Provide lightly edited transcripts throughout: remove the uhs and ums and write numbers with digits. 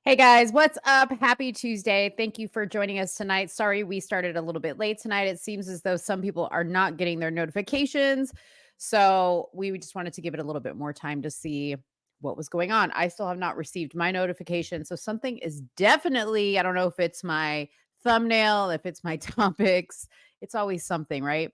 Hey guys, what's up? Happy Tuesday. Thank you for joining us tonight. Sorry we started a little bit late tonight. It seems as though some people are not getting their notifications. So we just wanted to give it a little bit more time to see what was going on. I still have not received my notification. So something is definitely, I don't know if it's my thumbnail, if it's my topics. It's always something, right?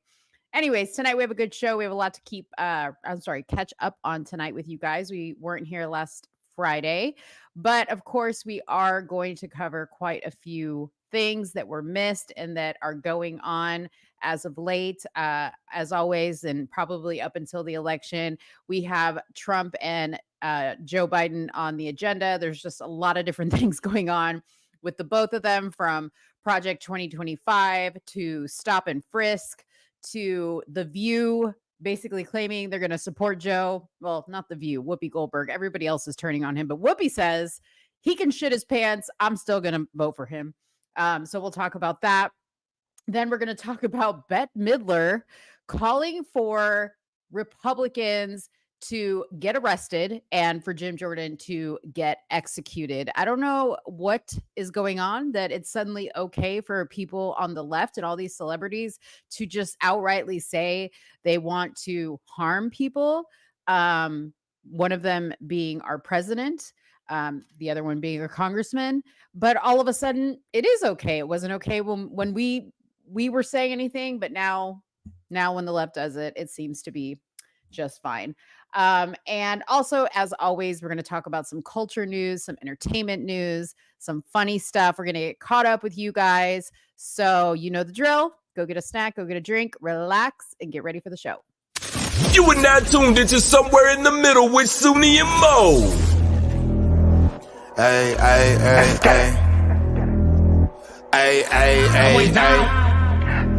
Anyways, tonight we have a good show. We have a lot to catch up on tonight with you guys. We weren't here last Friday, but of course, we are going to cover quite a few things that were missed and that are going on as of late. As always, and probably up until the election, we have Trump and Joe Biden on the agenda. There's just a lot of different things going on with the both of them, from Project 2025 to Stop and Frisk to The View, basically claiming they're going to support Joe. Well, not The View, Whoopi Goldberg. Everybody else is turning on him, but Whoopi says he can shit his pants. I'm still going to vote for him. So we'll talk about that. Then we're going to talk about Bette Midler calling for Republicans to get arrested and for Jim Jordan to get executed. I don't know what is going on that it's suddenly okay for people on the left and all these celebrities to just outrightly say they want to harm people. One of them being our president, the other one being a congressman. But all of a sudden, it is okay. It wasn't okay when we were saying anything, but now when the left does it, it seems to be just fine. And also, as always, we're going to talk about some culture news, some entertainment news, some funny stuff. We're going to get caught up with you guys. So you know the drill. Go get a snack, go get a drink, relax, and get ready for the show. You are now tuned into Somewhere in the Middle with Soonie and Mo. Hey, hey, hey, hey. Hey, hey, hey, hey.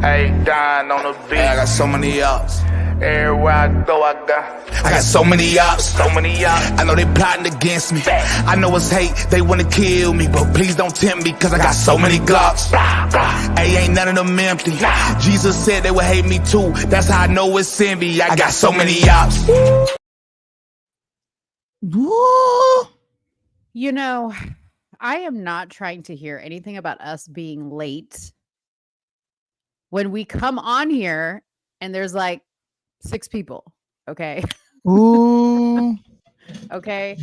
Hey, Don on the beat. Hey, I got so many ups. Everywhere I go, I got so many ups. so many ups. I know they plotting against me. I know it's hate, they wanna kill me, but please don't tempt me, cause I got so many glocks. Hey, ain't none of them empty. Jesus said they would hate me too. That's how I know it's envy. I got so many ups. You know, I am not trying to hear anything about us being late when we come on here and there's like 6 people. Okay. Ooh. Okay.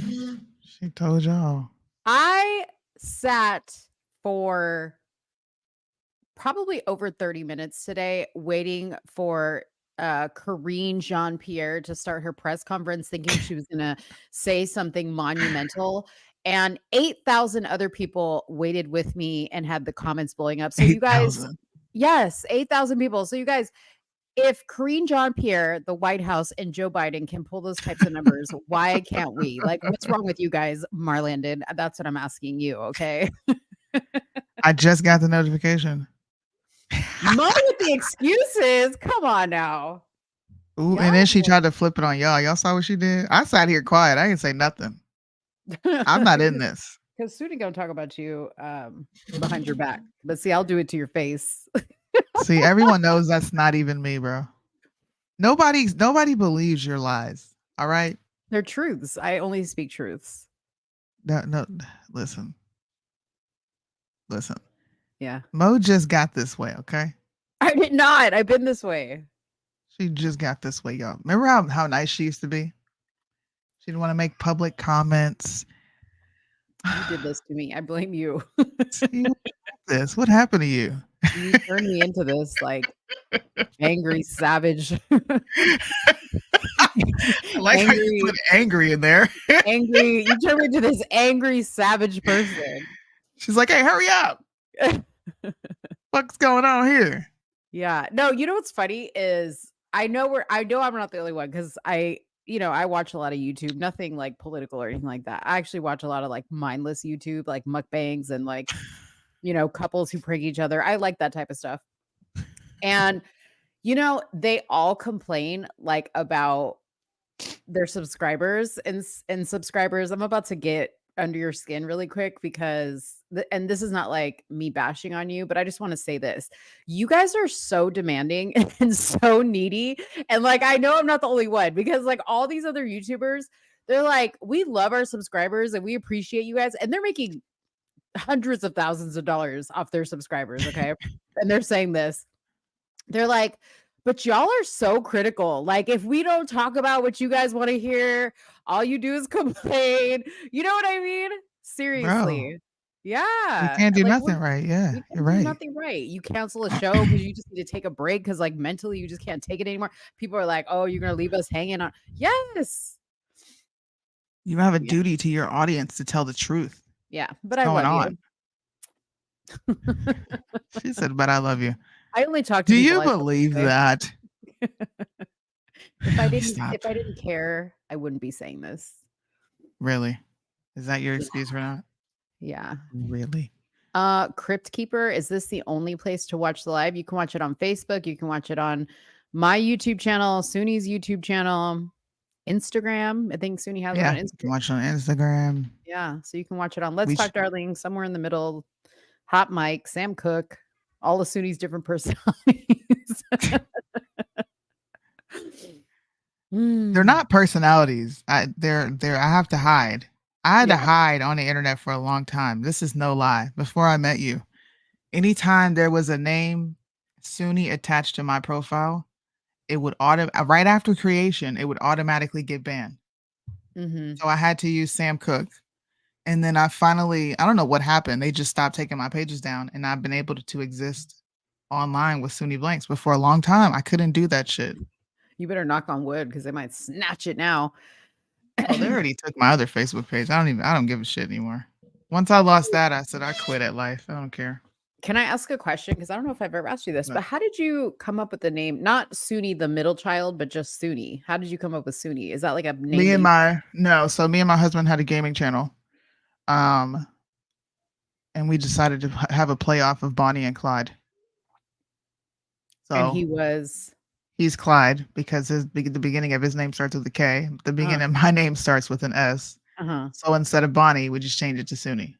She told y'all. I sat for probably over 30 minutes today waiting for Karine Jean-Pierre to start her press conference, thinking she was going to say something monumental. And 8,000 other people waited with me and had the comments blowing up. So you guys, 8,000. yes, 8,000 people. So you guys, if Karine Jean-Pierre, the White House, and Joe Biden can pull those types of numbers, why can't we? Like, what's wrong with you guys, Marlandon? That's what I'm asking you, okay? I just got the notification. Mo with the excuses. Come on now. Ooh, and then she tried to flip it on y'all. Y'all saw what she did? I sat here quiet. I didn't say nothing. I'm not in this. Because Soonie gonna talk about you behind your back. But see, I'll do it to your face. See, everyone knows that's not even me, bro. Nobody believes your lies. All right? They're truths. I only speak truths. No, listen. Yeah. Mo just got this way, okay? I did not. I've been this way. She just got this way, y'all. Remember how nice she used to be? She didn't want to make public comments. You did this to me. I blame you. See, what happened to you? You turned me into this like angry savage. I like how you put angry in there. Angry. You turned me into this angry savage person. She's like, hey, hurry up. What's going on here? Yeah. No, you know what's funny is I know I'm not the only one, because I watch a lot of YouTube, nothing like political or anything like that. I actually watch a lot of like mindless YouTube, like mukbangs and like, couples who prank each other. I like that type of stuff. And, they all complain like about their subscribers and subscribers. I'm about to get under your skin really quick because, and this is not like me bashing on you, but I just want to say this. You guys are so demanding and so needy. And like, I know I'm not the only one, because like all these other YouTubers, they're like, we love our subscribers and we appreciate you guys. And they're making hundreds of thousands of dollars off their subscribers. Okay. And they're saying this. They're like, but y'all are so critical. Like, if we don't talk about what you guys want to hear, all you do is complain. You know what I mean? Bro, Seriously. we Yeah. can't do Like, nothing right. Yeah, you you're can do right. nothing right. You cancel a show because you just need to take a break because, like, mentally, you just can't take it anymore. People are like, oh, you're going to leave us hanging on. Yes. You have a Yeah. duty to your audience to tell the truth. Yeah. But What's I going love on? you. She said, but I love you. I only talk to Do people you I love believe anyway. that? If Stop. I didn't care, I wouldn't be saying this. Really? Is that your Yeah. excuse for that? Yeah. Really? Crypt Keeper, is this the only place to watch the live? You can watch it on Facebook. You can watch it on my YouTube channel, Soonie's YouTube channel, Instagram. I think Soonie has it Yeah, on you can Instagram. watch it on Instagram. Yeah. So you can watch it on Let's We Talk sh- Darling, Somewhere in the Middle, Hot Mike, Sam Cook, all of Soonie's different personalities. They're not personalities. They're I have to hide. I had to Yeah. hide on the internet for a long time. This is no lie. Before I met you, anytime there was a name Soonie attached to my profile, it would right after creation, it would automatically get banned. Mm-hmm. So I had to use Sam Cook. And then I don't know what happened. They just stopped taking my pages down, and I've been able to exist online with Soonie Blanks. But for a long time, I couldn't do that shit. You better knock on wood because they might snatch it now. Oh, they already took my other Facebook page. I don't give a shit anymore. Once I lost that, I said I quit at life. I don't care. Can I ask a question? Because I don't know if I've ever asked you this, What? but how did you come up with the name? Not Soonie, the middle child, but just Soonie. How did you come up with Soonie? Is that like a name? So me and my husband had a gaming channel. And we decided to have a playoff of Bonnie and Clyde. So And he's Clyde because the beginning of his name starts with a K. The beginning of my name starts with an S. So instead of Bonnie, we just changed it to Soonie.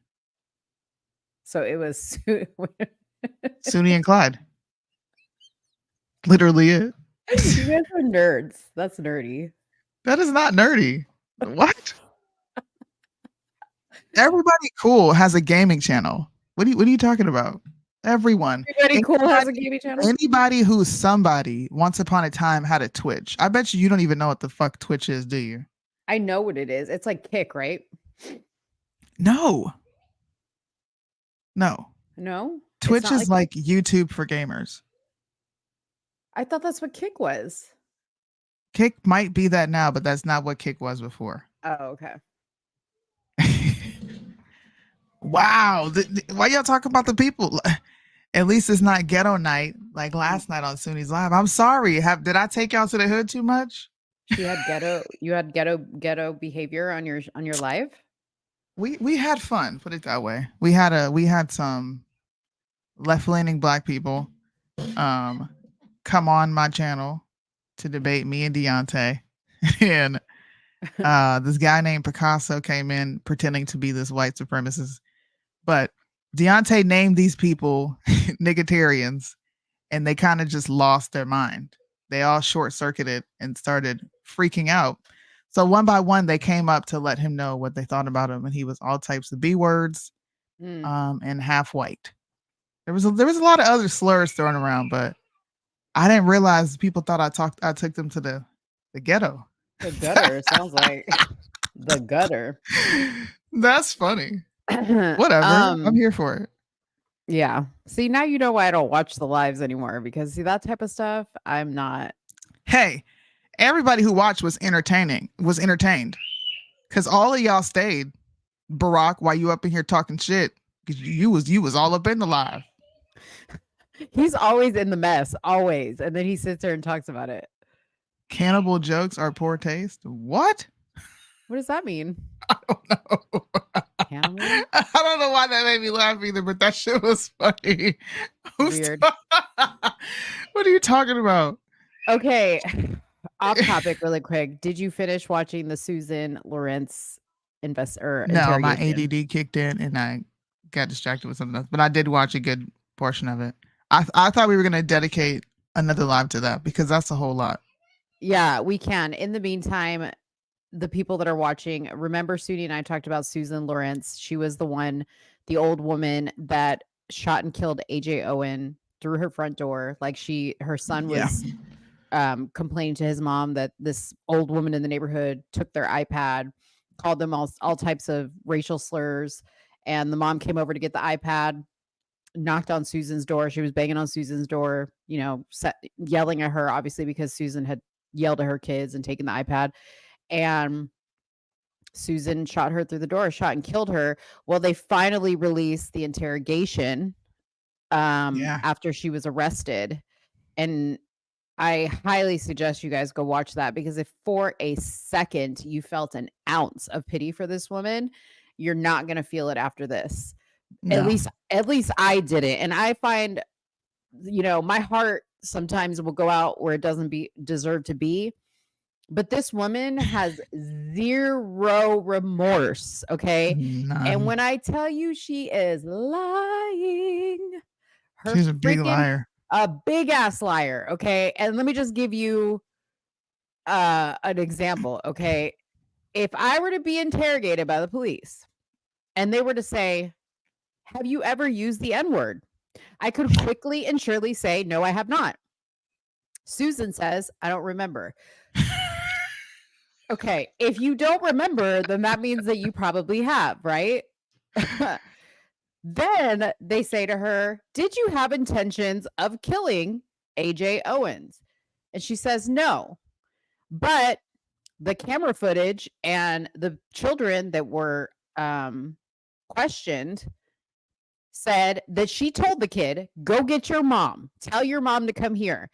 So it was Soonie and Clyde. Literally it. You guys are nerds. That's nerdy. That is not nerdy. What? Everybody cool has a gaming channel. What are you talking about? Everyone. Everybody cool has a gaming channel. Anybody who's somebody once upon a time had a Twitch. I bet you don't even know what the fuck Twitch is, do you? I know what it is. It's like Kick, right? No. No? Twitch is like YouTube for gamers. I thought that's what Kick was. Kick might be that now, but that's not what Kick was before. Oh, okay. Wow. Why y'all talking about the people? At least it's not ghetto night like last night on Soonie's Live. I'm sorry. Did I take y'all to the hood too much? You had ghetto behavior on your live? We had fun, put it that way. We had some left-leaning black people come on my channel to debate me and Deontay. And this guy named Picasso came in pretending to be this white supremacist. But Deontay named these people niggetarians, and they kind of just lost their mind. They all short-circuited and started freaking out. So one by one, they came up to let him know what they thought about him, and he was all types of B words, and half white. There was a lot of other slurs thrown around, but I didn't realize people thought I took them to the ghetto. The gutter sounds like the gutter. That's funny. Whatever. I'm here for it. Yeah. See, now you know why I don't watch the lives anymore, because see, that type of stuff, I'm not. Hey, everybody who watched was entertained because all of y'all stayed, Barack, while you up in here talking shit, because you was all up in the live. He's always in the mess, always, and then he sits there and talks about it. Cannibal jokes are poor taste. What does that mean? I don't know. Cannibal? I don't know why that made me laugh either, but that shit was funny. Weird. What are you talking about? Okay. Off topic really quick. Did you finish watching the Susan Lawrence No, my ADD kicked in and I got distracted with something else, but I did watch a good portion of it. I thought we were going to dedicate another live to that because that's a whole lot. Yeah, we can. In the meantime, the people that are watching, remember Soonie and I talked about Susan Lawrence. She was the old woman that shot and killed AJ Owen through her front door. Like her son Yeah. was complaining to his mom that this old woman in the neighborhood took their iPad, called them all types of racial slurs, and the mom came over to get the iPad, knocked on Susan's door. She was banging on Susan's door, yelling at her, obviously, because Susan had yelled at her kids and taken the iPad. And Susan shot her through the door, shot and killed her. Well, they finally released the interrogation after she was arrested. And I highly suggest you guys go watch that, because if for a second you felt an ounce of pity for this woman, you're not going to feel it after this. No. At least I didn't. And I find, my heart sometimes will go out where it doesn't deserve to be. But this woman has zero remorse. Okay. None. And when I tell you she is lying, she's a big liar. A big ass liar. Okay. And let me just give you an example. Okay. If I were to be interrogated by the police and they were to say, have you ever used the N-word? I could quickly and surely say, no, I have not. Susan says, I don't remember. Okay. If you don't remember, then that means that you probably have, right? Then they say to her, did you have intentions of killing AJ Owens? And she says, no. But the camera footage and the children that were questioned said that she told the kid, go get your mom. Tell your mom to come here.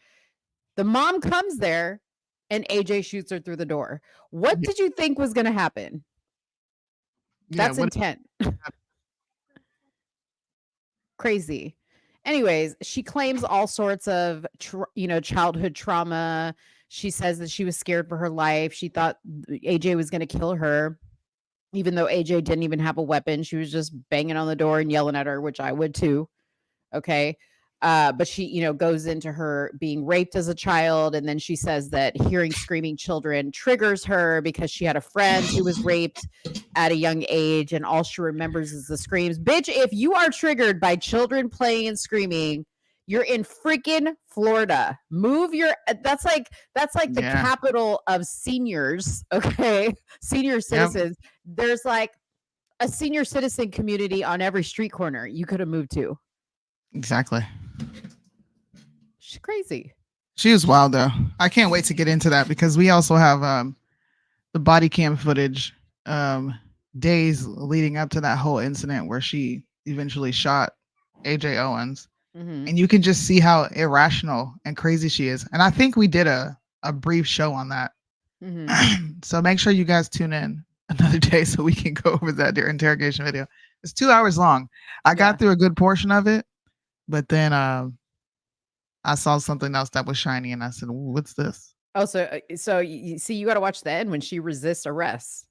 The mom comes there and AJ shoots her through the door. What did you think was going to happen? That's intent. Crazy. Anyways, she claims all sorts of, childhood trauma. She says that she was scared for her life. She thought AJ was going to kill her, even though AJ didn't even have a weapon. She was just banging on the door and yelling at her, which I would too. Okay. But she, goes into her being raped as a child. And then she says that hearing screaming children triggers her because she had a friend who was raped at a young age. And all she remembers is the screams. Bitch, if you are triggered by children playing and screaming, you're in freaking Florida. That's like the capital of seniors. Okay. Senior citizens. Yep. There's like a senior citizen community on every street corner you could have moved to. Exactly. She's crazy. She was wild though. I can't wait to get into that, because we also have the body cam footage days leading up to that whole incident where she eventually shot AJ Owens. Mm-hmm. And you can just see how irrational and crazy she is. And I think we did a brief show on that. Mm-hmm. So make sure you guys tune in another day so we can go over that interrogation video. It's 2 hours long. I got through a good portion of it. But then I saw something else that was shiny, and I said, "What's this?" Oh, so you see, you got to watch the end when she resists arrest.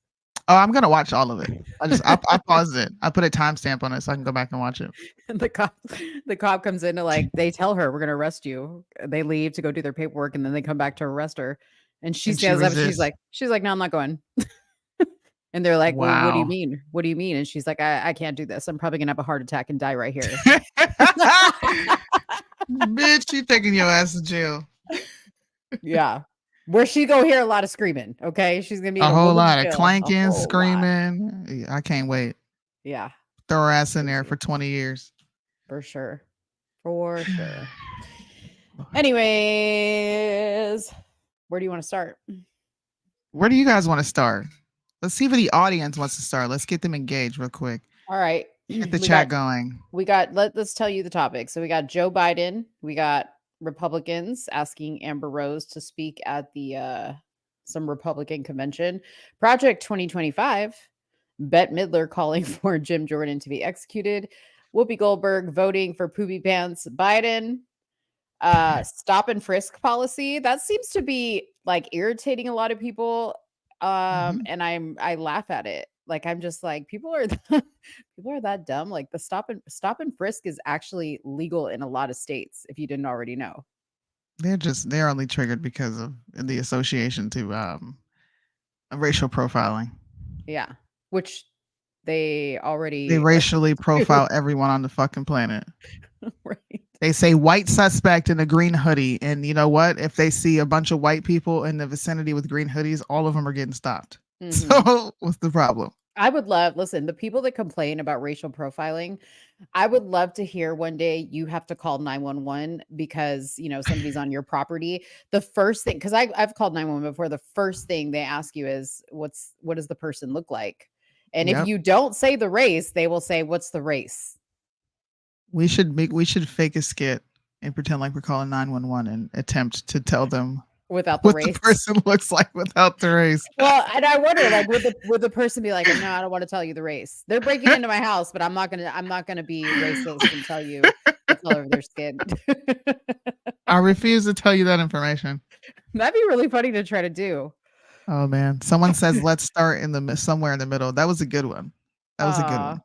Oh, I'm gonna watch all of it. I paused it. I put a timestamp on it so I can go back and watch it. And the cop comes in to they tell her, "We're gonna arrest you." They leave to go do their paperwork, and then they come back to arrest her. And she stands up. And she's like, "No, I'm not going." And they're like, wow. Well, what do you mean? What do you mean? And she's like, I can't do this. I'm probably gonna have a heart attack and die right here. Bitch, you taking your ass to jail. Yeah. Where she go hear a lot of screaming. Okay. She's gonna be a whole lot of clanking, screaming. Lot. I can't wait. Yeah. Throw her ass in there for 20 years. For sure. For sure. Anyways, where do you want to start? Where do you guys want to start? Let's see if the audience wants to start. Let's get them engaged real quick. All right. Get the chat going. Let's tell you the topic. So we got Joe Biden. We got Republicans asking Amber Rose to speak at the some Republican convention. Project 2025. Bette Midler calling for Jim Jordan to be executed. Whoopi Goldberg voting for Poopy Pants Biden. Stop and frisk policy. That seems to be irritating a lot of people. And I laugh at it. I'm just like, people are that dumb. Like the stop and frisk is actually legal in a lot of states, if you didn't already know. They're only triggered because of the association to Racial profiling. Yeah, which they already They are racially supposed to. profile everyone on the fucking planet. Right. They say white suspect in a green hoodie. And you know what? If they see a bunch of white people in the vicinity with green hoodies, all of them are getting stopped. Mhm. So what's the problem? I would love, listen, the people that complain about racial profiling, I would love to hear one day you have to call 911 because, somebody's on your property. The first thing, because I've called 911 before, the first thing they ask you is, what does the person look like? And if Yep. you don't say the race, they will say, what's the race? We should fake a skit and pretend like we're calling 911 and attempt to tell them Without the what the race. person looks like without the race. Well, and I wonder, like, would the person be like, no, I don't want to tell you the race. They're breaking into my house, but I'm not gonna be racist and tell you the color of their skin. I refuse to tell you that information. That'd be really funny to try to do. Oh man, someone says let's start somewhere in the middle. That was a good one. That was a good one.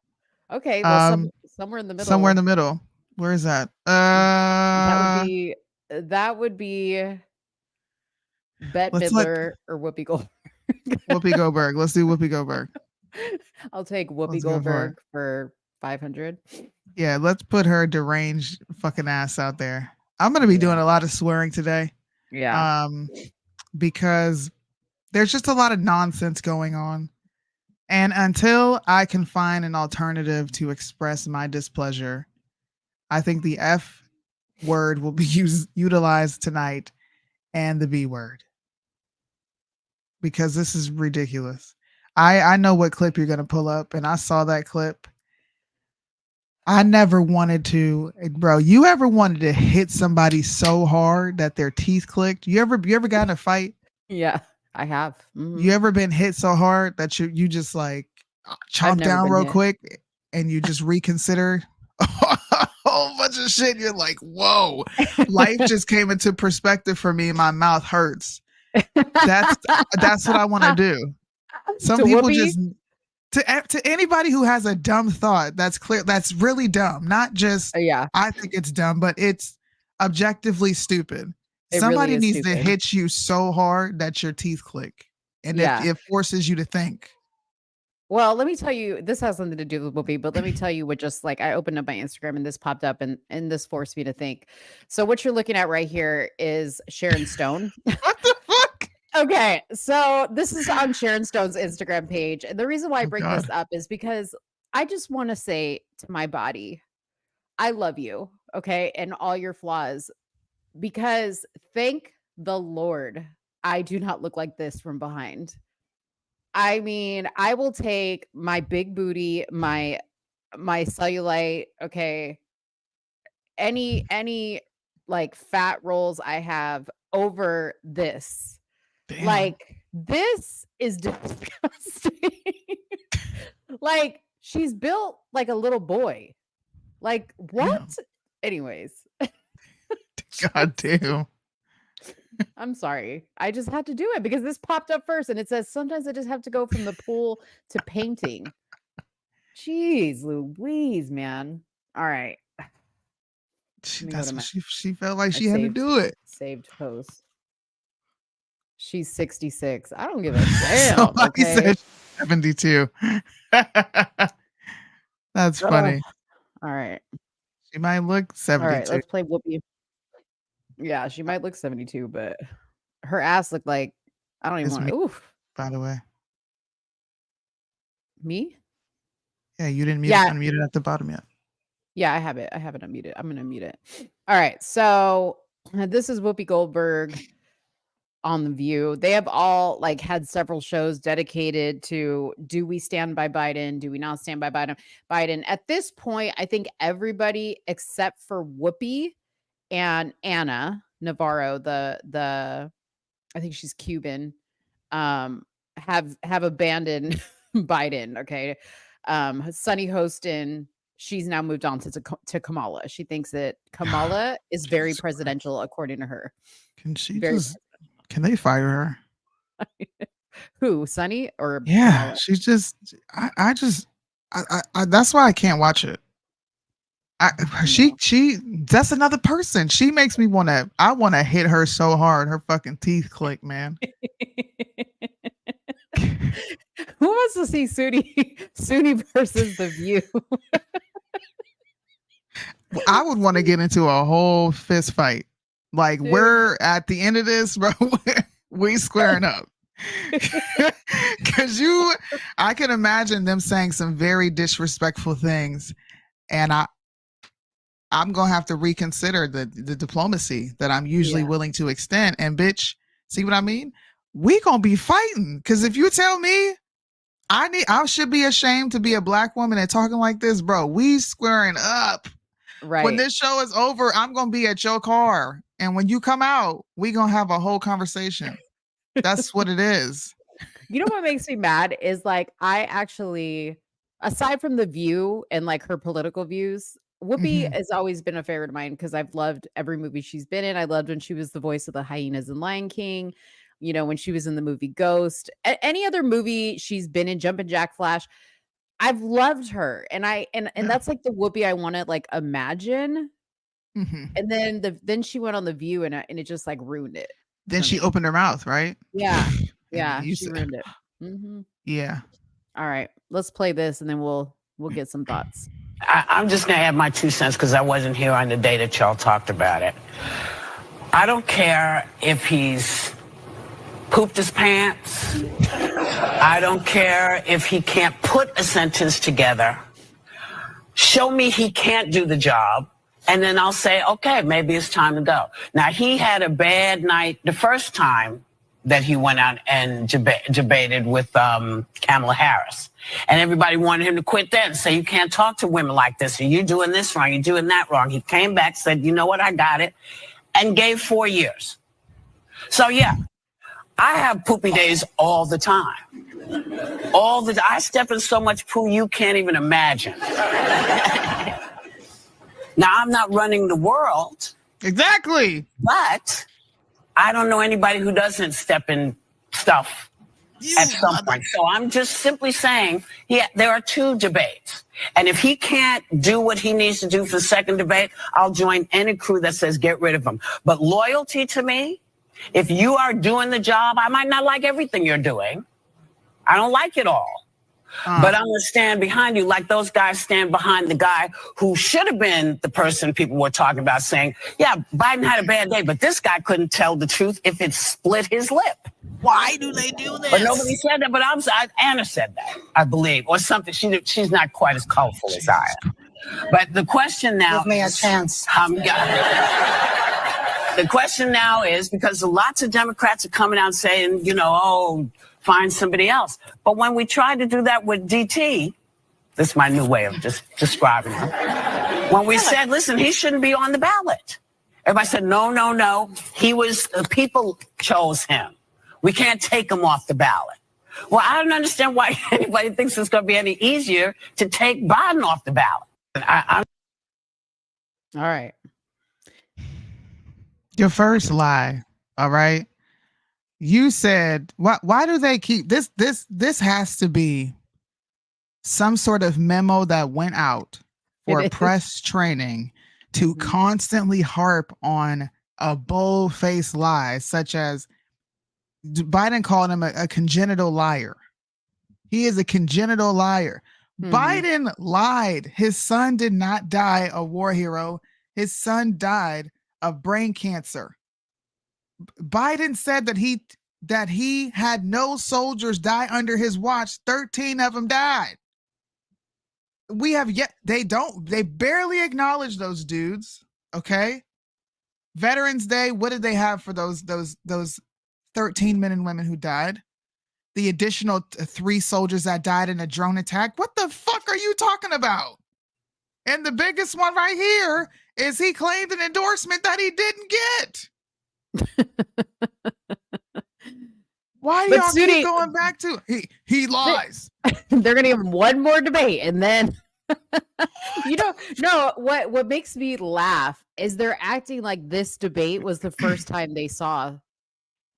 Okay, well, somewhere in the middle. Somewhere in the middle. Where is that? That would be Bette Midler or Whoopi Goldberg. Whoopi Goldberg. Let's do Whoopi Goldberg. I'll take Whoopi Let's go for it. Goldberg for 500. Yeah, let's put her deranged fucking ass out there. I'm gonna be doing a lot of swearing today. Yeah. Because there's just a lot of nonsense going on. And until I can find an alternative to express my displeasure, I think the F word will be utilized tonight and the B word. Because this is ridiculous. I know what clip you're going to pull up, and I saw that clip. I never wanted to, bro. You ever wanted to hit somebody so hard that their teeth clicked? You ever got in a fight? Yeah, I have. Mm-hmm. You ever been hit so hard that you just like chomp down real quick and you just reconsider a whole bunch of shit? You're like, whoa, life just came into perspective for me. My mouth hurts. That's what I want to do. Some to people Whoopi? just to anybody who has a dumb thought that's clear, that's really dumb, not just I think it's dumb, but it's objectively stupid. Somebody really needs to hit you so hard that your teeth click, and it forces you to think. Well, let me tell you, this has something to do with Whoopi, but let me tell you what just like I opened up my Instagram and this popped up and this forced me to think. So what you're looking at right here is Sharon Stone. What the fuck? Okay, so this is on Sharon Stone's Instagram page. And the reason why I bring this up is because I just want to say to my body, I love you, okay, and all your flaws, because thank the Lord, I do not look like this from behind. I mean, I will take my big booty, my cellulite, okay, any like fat rolls I have over this. Damn. Like, this is disgusting. Like, she's built like a little boy. Like, what? Damn. Anyways. God damn. I'm sorry. I just had to do it because this popped up first and it says sometimes I just have to go from the pool to painting. Jeez Louise, man. All right. That's what she felt like she had to do it. Saved post. She's 66. I don't give a damn. Somebody said 72. That's funny. All right. She might look 72. All right, let's play Whoopi. Yeah, she might look 72, but her ass looked like I don't even want to. Oof. By the way. Me? Yeah, you didn't unmute it at the bottom yet. Yeah, I have it. I have it unmuted. I'm gonna mute it. All right. So this is Whoopi Goldberg on The View. They have all like had several shows dedicated to, do we stand by Biden? Do we not stand by Biden? At this point, I think everybody except for Whoopi and Anna Navarro, the I think she's Cuban, have abandoned Biden. Okay. Sunny Hostin, she's now moved on to Kamala. She thinks that Kamala is very presidential, according to her. Can they fire her? Who, Sunny or Kamala? She's just I that's why I can't watch it. She that's another person. She makes me want to hit her so hard her fucking teeth click, man. Who wants to see Soonie versus The View? I would want to get into a whole fist fight. Like, Dude. we're at the end of this, bro. We squaring up. Because I can imagine them saying some very disrespectful things, and I'm gonna have to reconsider the diplomacy that I'm usually willing to extend. And bitch, see what I mean? We gonna be fighting. Because if you tell me I should be ashamed to be a black woman and talking like this, bro, we squaring up. Right. When this show is over, I'm gonna be at your car, and when you come out, we gonna have a whole conversation. That's what it is. You know what makes me mad is like I actually, aside from The View and like her political views, Whoopi has always been a favorite of mine because I've loved every movie she's been in. I loved when she was the voice of the hyenas in Lion King. You know, when she was in the movie Ghost, any other movie she's been in, Jumpin' Jack Flash, I've loved her, and that's like the Whoopi I want to like imagine. And then she went on The View, and it just like ruined it. Then she opened her mouth, right? Yeah, she ruined it. Yeah. All right, let's play this, and then we'll get some thoughts. I'm just gonna add my 2 cents because I wasn't here on the day that y'all talked about it. I don't care if he's pooped his pants. I don't care if he can't put a sentence together. Show me he can't do the job, and then I'll say, okay, maybe it's time to go. Now, he had a bad night the first time that he went out and debated with Kamala Harris. And everybody wanted him to quit then and say, you can't talk to women like this, or you're doing this wrong, you're doing that wrong. He came back, said, you know what, I got it, and gave 4 years. So, yeah. I have poopy days all the time. I step in so much poo you can't even imagine. Now, I'm not running the world. Exactly. But I don't know anybody who doesn't step in stuff at some point. So I'm just simply saying, there are 2 debates. And if he can't do what he needs to do for the second debate, I'll join any crew that says get rid of him. But loyalty to me, if you are doing the job, I might not like everything you're doing. I don't like it all. But I'm going to stand behind you like those guys stand behind the guy who should have been the person people were talking about saying, yeah, Biden had a bad day, but this guy couldn't tell the truth if it split his lip. Why do they do this? But nobody said that, but Anna said that, I believe, or something. She's not quite as colorful as I am. But the question now Give me a chance. The question now is, because lots of Democrats are coming out saying, find somebody else. But when we tried to do that with DT, this is my new way of just describing him. When we said, listen, he shouldn't be on the ballot. Everybody said, no. People chose him. We can't take him off the ballot. Well, I don't understand why anybody thinks it's going to be any easier to take Biden off the ballot. All right. Your first lie, all right? You said, why do they keep this? This has to be some sort of memo that went out for press training to constantly harp on a bold-faced lie, such as Biden called him a congenital liar. He is a congenital liar. Biden lied. His son did not die a war hero. His son died of brain cancer. Biden said that he had no soldiers die under his watch. 13 of them died. They barely acknowledge those dudes. Okay. Veterans Day, what did they have for those 13 men and women who died? The additional 3 soldiers that died in a drone attack. What the fuck are you talking about? And the biggest one right here is he claimed an endorsement that he didn't get. Why do y'all keep going back to he lies? They're gonna give him one more debate, and then what makes me laugh is they're acting like this debate was the first time they saw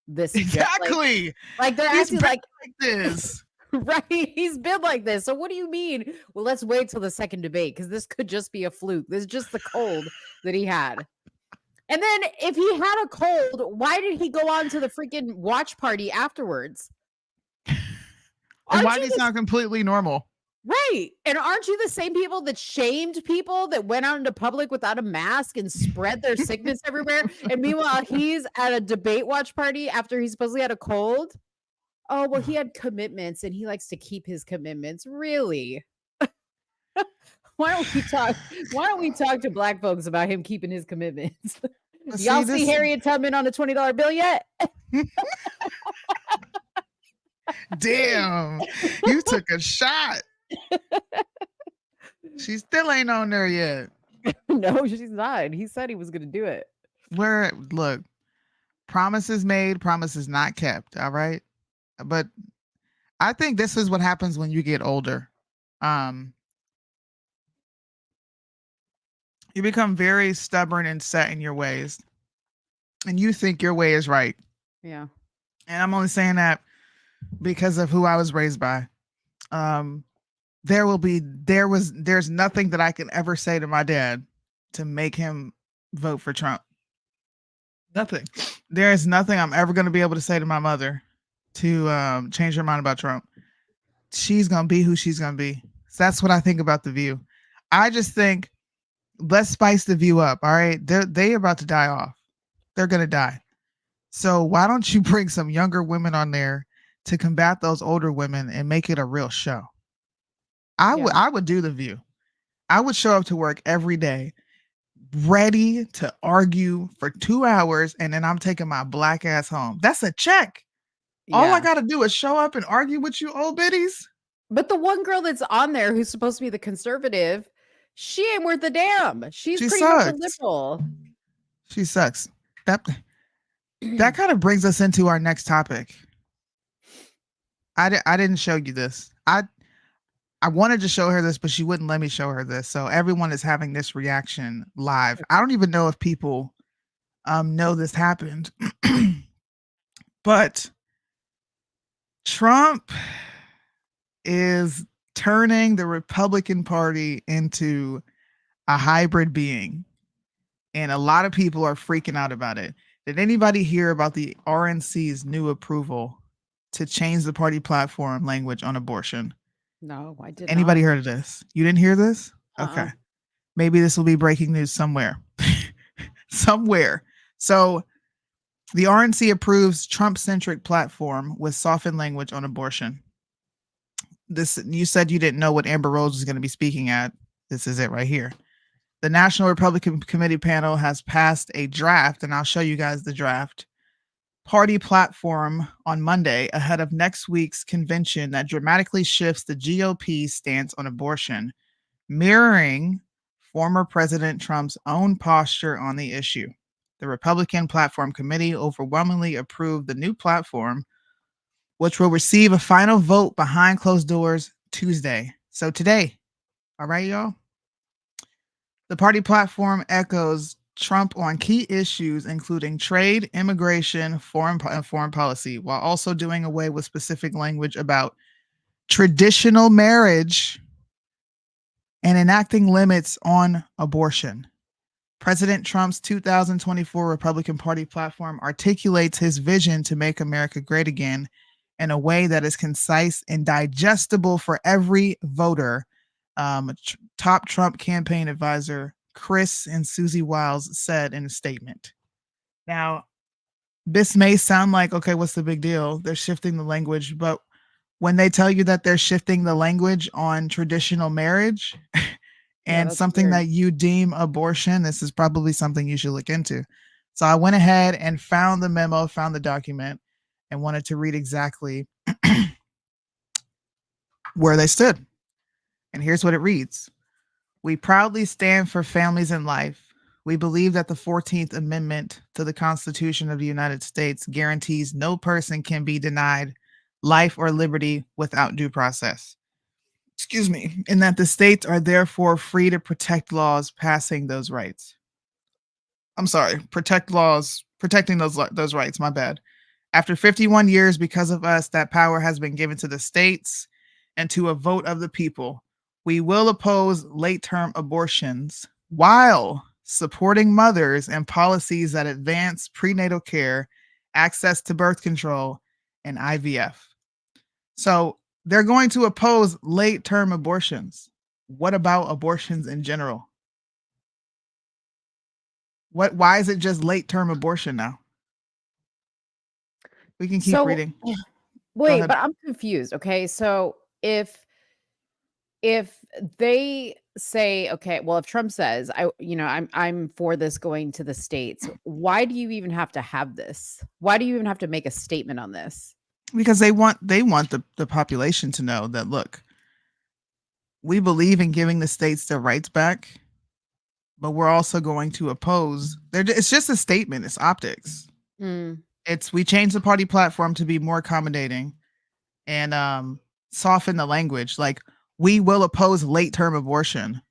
this. Exactly. Like they're acting like this. Right, he's been like this. So what do you mean? Well, let's wait till the second debate because this could just be a fluke. This is just the cold that he had. And then if he had a cold, why did he go on to the freaking watch party afterwards? And why Aren't do you they sound completely normal? right? And aren't you the same people that shamed people that went out into public without a mask and spread their sickness everywhere? And meanwhile, he's at a debate watch party after he supposedly had a cold. Oh, well, he had commitments and he likes to keep his commitments. Really? Why don't we talk to black folks about him keeping his commitments? Y'all see Harriet Tubman on a $20 bill yet? Damn, you took a shot. She still ain't on there yet. No, she's not. He said he was going to do it. Look, promises made, promises not kept. All right. But I think this is what happens when you get older. You become very stubborn and set in your ways. And you think your way is right. Yeah. And I'm only saying that because of who I was raised by. There's nothing that I can ever say to my dad to make him vote for Trump. Nothing. There is nothing I'm ever going to be able to say to my mother to change her mind about Trump. She's going to be who she's going to be. So that's what I think about The View. I just think, let's spice The View up. All right. They're about to die off. They're going to die. So why don't you bring some younger women on there to combat those older women and make it a real show? I would do The View. I would show up to work every day ready to argue for 2 hours, and then I'm taking my black ass home. That's a check. All I got to do is show up and argue with you old biddies. But the one girl that's on there who's supposed to be the conservative, she ain't worth a damn. She pretty much a liberal. She sucks. That kind of brings us into our next topic. I didn't show you this. I wanted to show her this, but she wouldn't let me show her this. So everyone is having this reaction live. I don't even know if people know this happened. But Trump is turning the Republican Party into a hybrid being. And a lot of people are freaking out about it. Did anybody hear about the RNC's new approval to change the party platform language on abortion? No, I didn't. Anybody heard of this? You didn't hear this? Okay. Maybe this will be breaking news somewhere. Somewhere. So the RNC approves Trump-centric platform with softened language on abortion. You said you didn't know what Amber Rose was going to be speaking at. This is it right here. The National Republican Committee panel has passed a draft, and I'll show you guys the draft, party platform on Monday ahead of next week's convention that dramatically shifts the GOP's stance on abortion, mirroring former President Trump's own posture on the issue. The Republican Platform Committee overwhelmingly approved the new platform, which will receive a final vote behind closed doors Tuesday. So today, all right, y'all? The party platform echoes Trump on key issues, including trade, immigration, foreign policy, while also doing away with specific language about traditional marriage and enacting limits on abortion. President Trump's 2024 Republican Party platform articulates his vision to make America great again in a way that is concise and digestible for every voter. Top Trump campaign advisor Chris and Susie Wiles said in a statement. Now, this may sound like, okay, what's the big deal? They're shifting the language, but when they tell you that they're shifting the language on traditional marriage and something that you deem abortion, this is probably something you should look into. So I went ahead and found the memo, found the document, and wanted to read exactly where they stood. And here's what it reads. We proudly stand for families and life. We believe that the 14th Amendment to the Constitution of the United States guarantees no person can be denied life or liberty without due process. Excuse me. And that the states are therefore free to protect laws passing those rights. I'm sorry, protecting those rights. My bad. After 51 years, because of us, that power has been given to the states and to a vote of the people. We will oppose late-term abortions while supporting mothers and policies that advance prenatal care, access to birth control, and IVF. So they're going to oppose late-term abortions. What about abortions in general? Why is it just late-term abortion now? We can keep So reading. Go wait, ahead. but I'm confused. Okay. So if they say, okay, well, if Trump says, I'm for this going to the states, why do you even have to have this? Why do you even have to make a statement on this? Because they want the population to know that, look, we believe in giving the states their rights back, but we're also going to oppose. It's just a statement. It's optics. Mm. We change the party platform to be more accommodating and soften the language. Like, we will oppose late-term abortion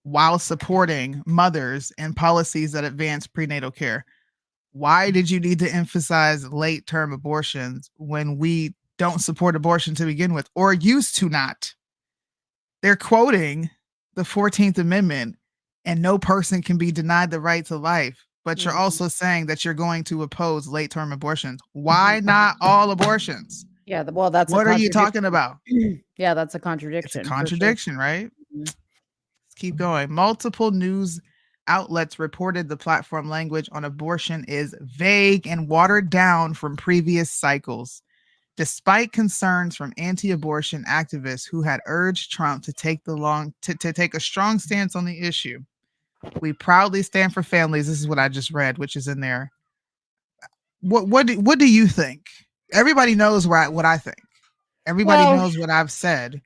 while supporting mothers and policies that advance prenatal care. Why did you need to emphasize late-term abortions when we don't support abortion to begin with, or used to not? They're quoting the 14th Amendment, and no person can be denied the right to life. But you're also saying that you're going to oppose late-term abortions. Why not all abortions? Yeah. Well, that's What are you talking about? Yeah, that's a It's contradiction. a for sure. contradiction, right? Mhm. Let's keep going. Multiple news outlets reported the platform language on abortion is vague and watered down from previous cycles, despite concerns from anti-abortion activists who had urged Trump to take a strong stance on the issue. We proudly stand for families. This is what I just read, which is in there. What do you think? Everybody knows what I think. Everybody Well, knows what I've said.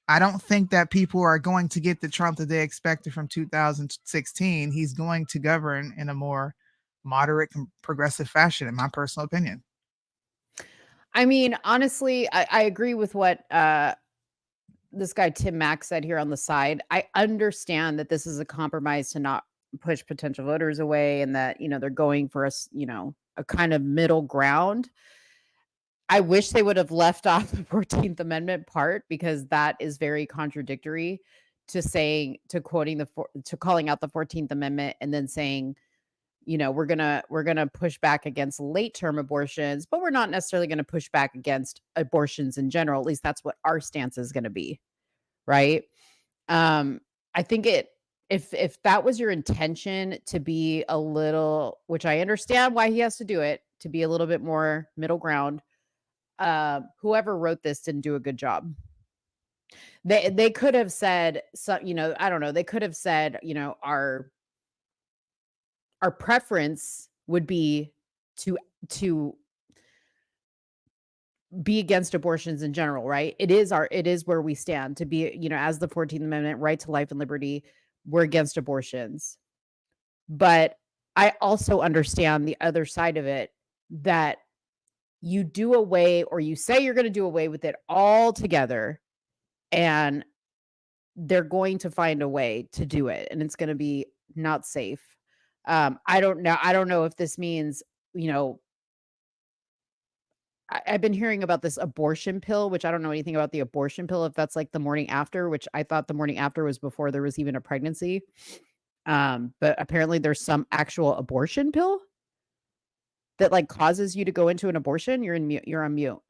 I don't think that people are going to get the Trump that they expected from 2016. He's going to govern in a more moderate, progressive fashion, in my personal opinion. I mean, honestly, I agree with what this guy Tim Mack said here on the side. I understand that this is a compromise to not push potential voters away, and that they're going for a kind of middle ground. I wish they would have left off the 14th Amendment part, because that is very contradictory to calling out the 14th Amendment and then saying, we're gonna push back against late-term abortions, but we're not necessarily gonna push back against abortions in general. At least that's what our stance is gonna be, right? I think if that was your intention, to be a little, which I understand why he has to do it, to be a little bit more middle ground, whoever wrote this didn't do a good job. They could have said, so, I don't know, they could have said, our preference would be to be against abortions in general, right? It is where we stand, to be, as the 14th Amendment, right to life and liberty, we're against abortions. But I also understand the other side of it, that you do away, or you say you're going to do away with it altogether, and they're going to find a way to do it, and it's going to be not safe. I don't know if this means, I've been hearing about this abortion pill, which I don't know anything about the abortion pill, if that's like the morning after, which I thought the morning after was before there was even a pregnancy. But apparently there's some actual abortion pill that like causes you to go into an abortion. You're on mute.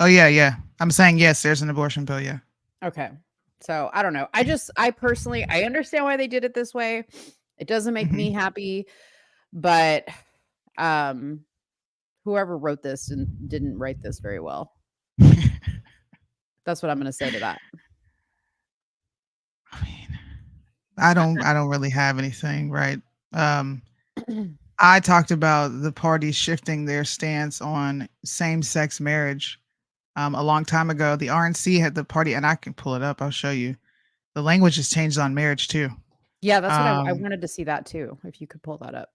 Oh yeah. I'm saying yes, there's an abortion pill, yeah. Okay. So I don't know. I personally, I understand why they did it this way. It doesn't make me happy, but whoever wrote this and didn't write this very well. That's what I'm going to say to that. I mean, I don't really have anything, right? I talked about the party shifting their stance on same-sex marriage a long time ago. The RNC had the party, and I can pull it up. I'll show you. The language has changed on marriage too. Yeah, that's what I wanted to see that too, if you could pull that up.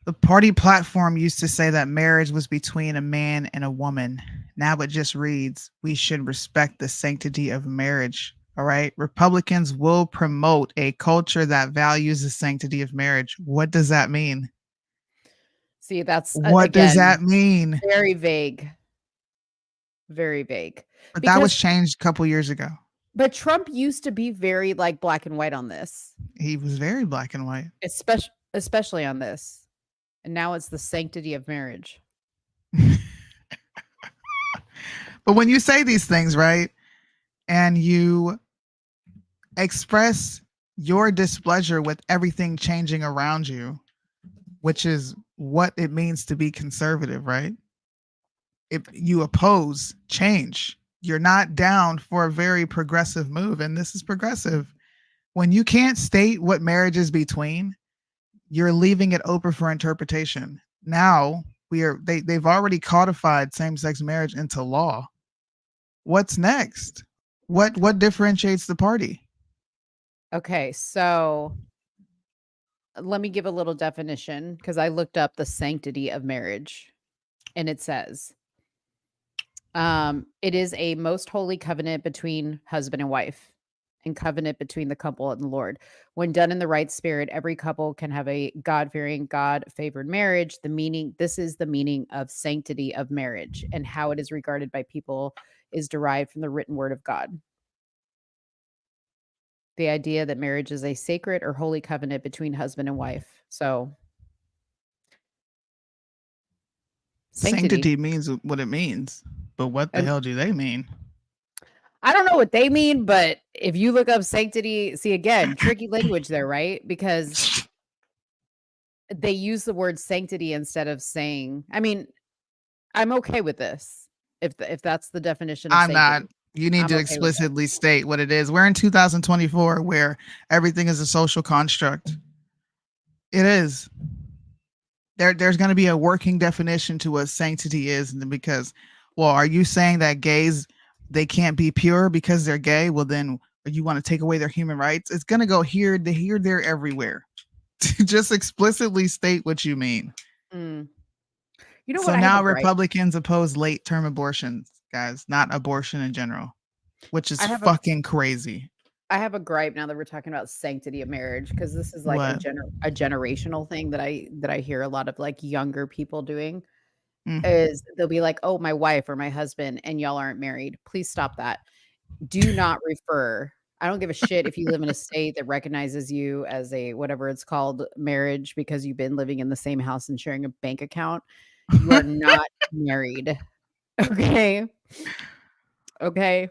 The party platform used to say that marriage was between a man and a woman. Now it just reads, we should respect the sanctity of marriage. All right. Republicans will promote a culture that values the sanctity of marriage. What does that mean? See, that's what does that mean? Very vague. Very vague. But that was changed a couple years ago. But Trump used to be very like black and white on this. He was very black and white. Especially on this. And now it's the sanctity of marriage. But when you say these things, right, and you express your displeasure with everything changing around you, which is what it means to be conservative, right? If you oppose change, you're not down for a very progressive move, and this is progressive. When you can't state what marriage is between, you're leaving it open for interpretation. Now they've already codified same-sex marriage into law. What's next? What differentiates the party? Okay, so let me give a little definition because I looked up the sanctity of marriage, and it says, it is a most holy covenant between husband and wife, and covenant between the couple and the Lord. When done in the right spirit, every couple can have a God-fearing, God-favored marriage. This is the meaning of sanctity of marriage, and how it is regarded by people is derived from the written word of God. The idea that marriage is a sacred or holy covenant between husband and wife. So Sanctity means what it means, but what the And- hell do they mean? I don't know what they mean, but if you look up sanctity, see again, tricky language there, right? Because they use the word sanctity instead of saying, I mean, I'm okay with this. If that's the definition of I'm not. sanctity. You need I'm to okay with that. explicitly state what it is. We're in 2024 where everything is a social construct. It is. There's going to be a working definition to what sanctity is, and because, well, are you saying that gays, they can't be pure because they're gay? Well, then you want to take away their human rights? It's going to go here, there, everywhere. Just explicitly state what you mean. Mm. You know So what? I have now a gripe. Republicans oppose late term abortions, guys, not abortion in general, which is I have a- fucking crazy. I have a gripe now that we're talking about sanctity of marriage, because this is like What? a generational thing that I hear a lot of like younger people doing. Mm. Is they'll be like, "Oh, my wife or my husband, and y'all aren't married. Please stop that. Do not refer. I don't give a shit if you live in a state that recognizes you as a whatever it's called marriage because you've been living in the same house and sharing a bank account. You are not married. Okay. Okay.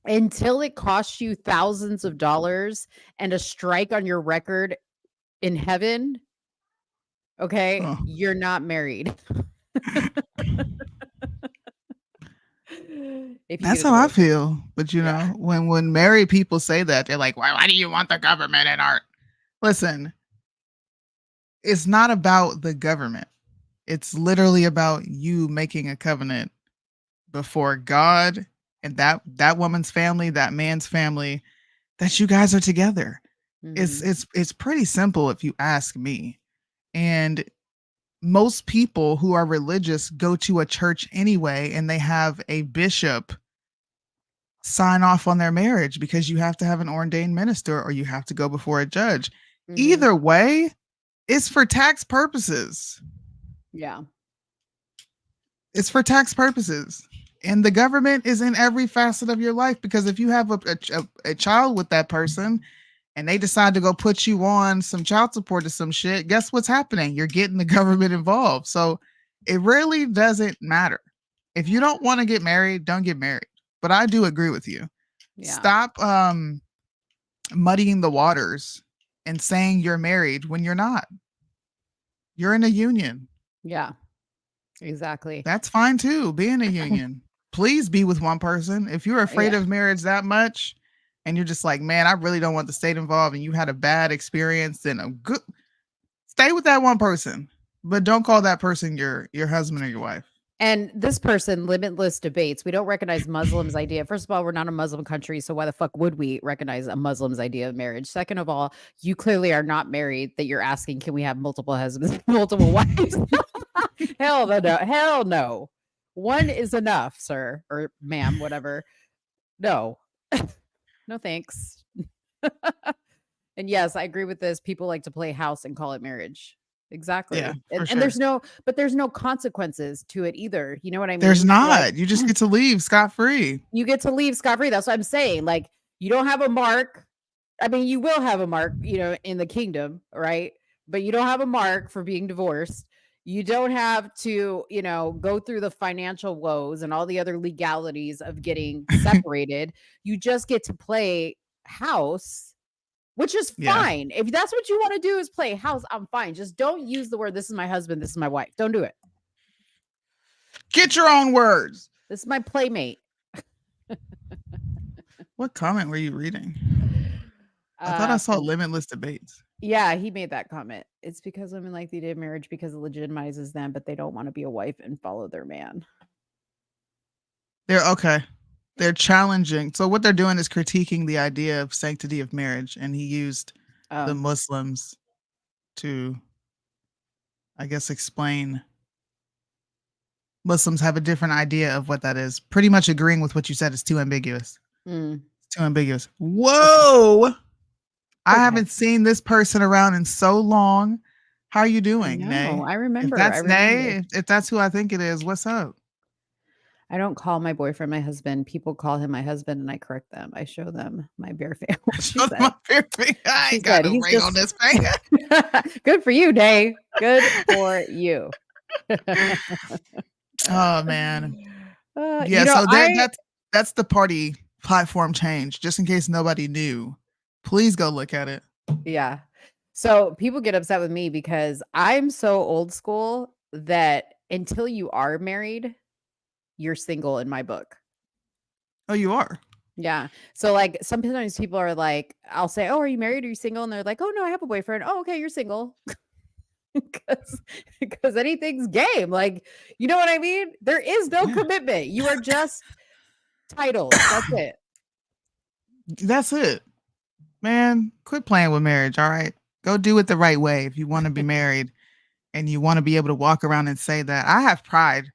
Until it costs you thousands of dollars and a strike on your record in heaven, okay, Oh. you're not married. If you That's get a how I divorce. feel. But you Yeah. know, when married people say that, they're like, why do you want the government in art? Listen, it's not about the government. It's literally about you making a covenant before God and that woman's family, that man's family, that you guys are together. Mhm. It's pretty simple if you ask me. And most people who are religious go to a church anyway, and they have a bishop sign off on their marriage because you have to have an ordained minister or you have to go before a judge. Mhm. Either way, it's for tax purposes. Yeah. It's for tax purposes. And the government is in every facet of your life, because if you have a child with that person and they decide to go put you on some child support or some shit, guess what's happening? You're getting the government involved. So it really doesn't matter. If you don't want to get married, don't get married. But I do agree with you. Yeah. Stop muddying the waters and saying you're married when you're not. You're in a union. Yeah. Exactly. That's fine too. Be in a union. Please be with one person. If you're afraid of marriage that much and you're just like, man, I really don't want the state involved, and you had a bad experience, then stay with that one person. But don't call that person your husband or your wife. And this person, limitless debates. We don't recognize Muslims' idea. First of all, we're not a Muslim country, so why the fuck would we recognize a Muslim's idea of marriage? Second of all, you clearly are not married that you're asking, can we have multiple husbands, multiple wives? Hell no. Hell no. One is enough, sir or ma'am, whatever. No. No thanks. And yes, I agree with this. People like to play house and call it marriage. Exactly. Yeah, And, for and there's sure. there's no consequences to it either. You know what I mean? There's So, not. like, You just get to leave scot-free. you get to leave scot-free. That's what I'm saying. Like, you don't have a mark. I mean, you will have a mark, in the kingdom, right? But you don't have a mark for being divorced. You don't have to, go through the financial woes and all the other legalities of getting separated. You just get to play house, which is Yeah. fine. If that's what you want to do is play house, I'm fine. Just don't use the word, this is my husband, this is my wife. Don't do it. Get your own words. This is my playmate. What comment were you reading? I thought I saw limitless debates. Yeah, he made that comment. It's because women like the idea of marriage because it legitimizes them, but they don't want to be a wife and follow their man. They're challenging. So what they're doing is critiquing the idea of sanctity of marriage, and he used the Muslims to, I guess, explain. Muslims have a different idea of what that is. Pretty much agreeing with what you said. It's too ambiguous. It's too ambiguous. Whoa! I haven't seen this person around in so long. How are you doing, Nay? I remember. If that's Nay, if that's who I think it is, what's up? I don't call my boyfriend my husband. People call him my husband, and I correct them. I show them my bare finger. I ain't got a ring on this finger. Good for you, Nay. Good for you. Oh man. Yeah, so that's the party platform change. Just in case nobody knew, please go look at it. Yeah. So people get upset with me because I'm so old school that until you are married, you're single in my book. Oh, you are? Yeah. So like sometimes people are like, I'll say, oh, are you married? Are you single? And they're like, oh no, I have a boyfriend. Oh, okay, you're single. Because anything's game. Like, you know what I mean? There is no commitment. You are just titled. That's it. That's it. Man, quit playing with marriage, all right? Go do it the right way if you want to be married and you want to be able to walk around and say that. I have pride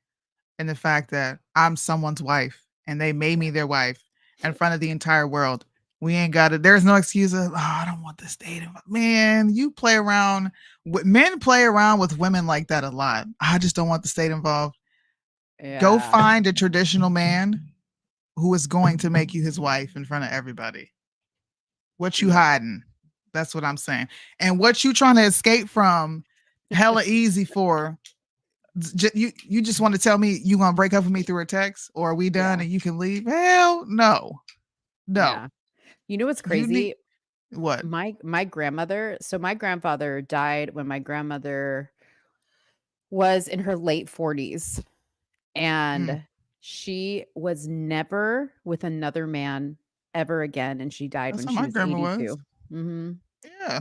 in the fact that I'm someone's wife and they made me their wife in front of the entire world. We ain't got it. There's no excuse of, I don't want this dating. Man, you play around. Men play around with women like that a lot. I just don't want the state involved. Yeah. Go find a traditional man who is going to make you his wife in front of everybody. What you hiding? That's what I'm saying. And what you trying to escape from hella easy for? You just want to tell me you gonna break up with me through a text, or are we done and you can leave? Hell no. Yeah. You know what's crazy? What? My grandmother. So my grandfather died when my grandmother was in her late 40s, and she was never with another man ever again, and she died when she was 82. Mm-hmm. Yeah.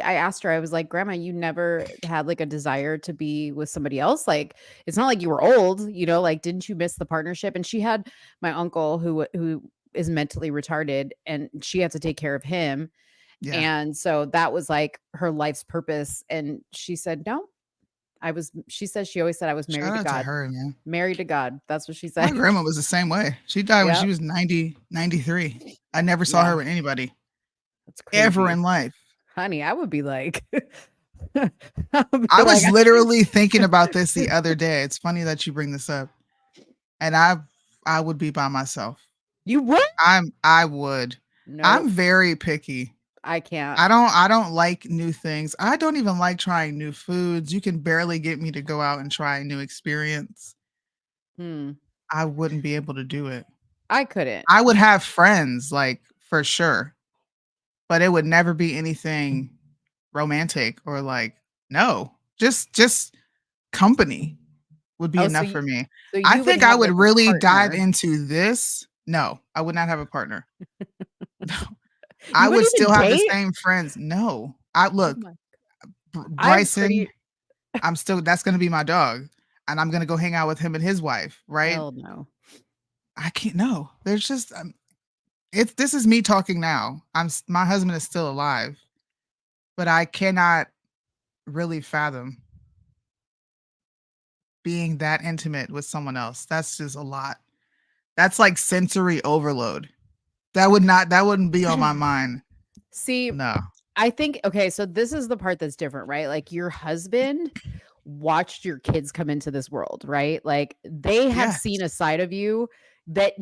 I asked her, I was like, Grandma, you never had like a desire to be with somebody else? Like, it's not like you were old, like, didn't you miss the partnership? And she had my uncle who is mentally retarded, and she had to take care of him. Yeah. And so that was like her life's purpose. And she said, no, she said, she always said I was married to God. Her, man. Married to God. That's what she said. My grandma was the same way. She died when she was 93. I never saw her with anybody. That's crazy. Ever in life. Honey, I would be like, I was literally thinking about this the other day. It's funny that you bring this up. And I would be by myself. You would? I would. Nope. I'm very picky. I can't. I don't like new things. I don't even like trying new foods. You can barely get me to go out and try a new experience. I wouldn't be able to do it. I couldn't. I would have friends, like, for sure. But it would never be anything romantic or like, no, just company would be enough for me. So I think I would really dive into this. No, I would not have a partner. No, I would still have the same friends. No, Bryson, that's going to be my dog, and I'm going to go hang out with him and his wife. Right? Hell no. I can't. No, there's just, this is me talking now. My husband is still alive, but I cannot really fathom being that intimate with someone else. That's just a lot. That's like sensory overload. That wouldn't be on my mind. See, no. I think, okay, so this is the part that's different, right? Like, your husband watched your kids come into this world, right? Like, they have seen a side of you that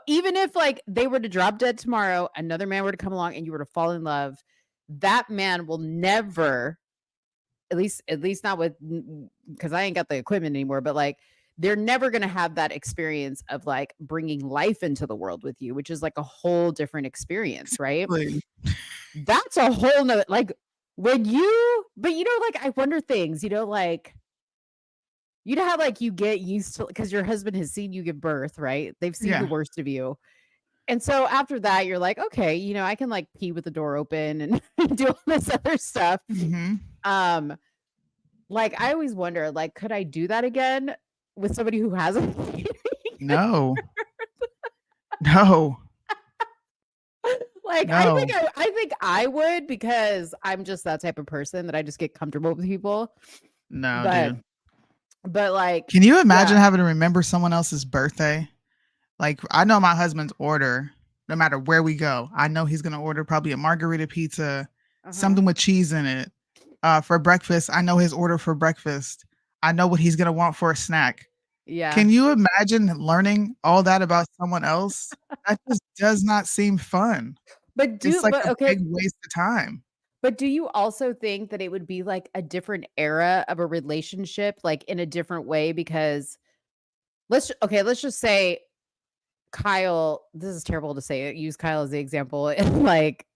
even if like they were to drop dead tomorrow, another man were to come along and you were to fall in love, that man will never at least not with, because I ain't got the equipment anymore, but like they're never going to have that experience of like bringing life into the world with you, which is like a whole different experience, right? Like, That's a whole nother, like when you, but like I wonder things, like, how like you get used to, because your husband has seen you give birth, right? They've seen the yeah. worst of you. And so after that, you're like, okay, I can like pee with the door open and do all this other stuff. hmm Um, like I always wonder, like, could I do that again with somebody who hasn't? No. No. Like, No. I think I would, because I'm just that type of person that I just get comfortable with people. No, But dude. like, Can you imagine yeah. having to remember someone else's birthday? Like, I know my husband's order, no matter where we go. I know he's gonna order probably a margarita pizza, something with cheese in it. For breakfast, I know his order for breakfast. I know what he's gonna want for a snack. Yeah. Can you imagine learning all that about someone else? That just does not seem fun. But It's like a okay. big waste of time. But do you also think that it would be like a different era of a relationship, like in a different way? Because let's just say Kyle, this is terrible to say it, use Kyle as the example and like,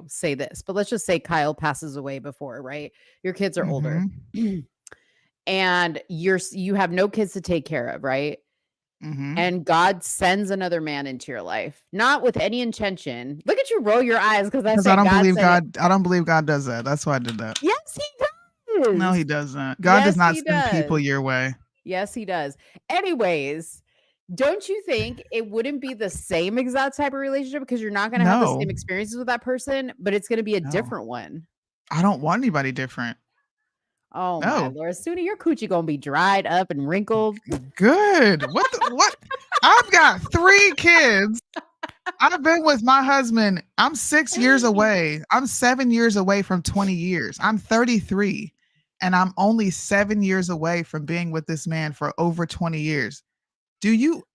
say this, but let's just say Kyle passes away before, right? Your kids are older and you have no kids to take care of, right? And God sends another man into your life, not with any intention. Look at you roll your eyes because I Because I said don't God believe sent it. God. I don't believe God does that. That's why I did that. Yes, he does. No, he doesn't. God does Yes, not he send people does. your way. Yes, he does. Anyways, don't you think it wouldn't be the same exact type of relationship, because you're not going to have the No, same experiences with that person, but it's going to be a no. different one? I don't want anybody different. Oh my No. Lord, Soonie, your coochie gonna be dried up and wrinkled. Good. What? I've got 3 kids. I've been with my husband. I'm 6 years away. I'm 7 years away from 20 years. I'm 33 and I'm only 7 years away from being with this man for over 20 years.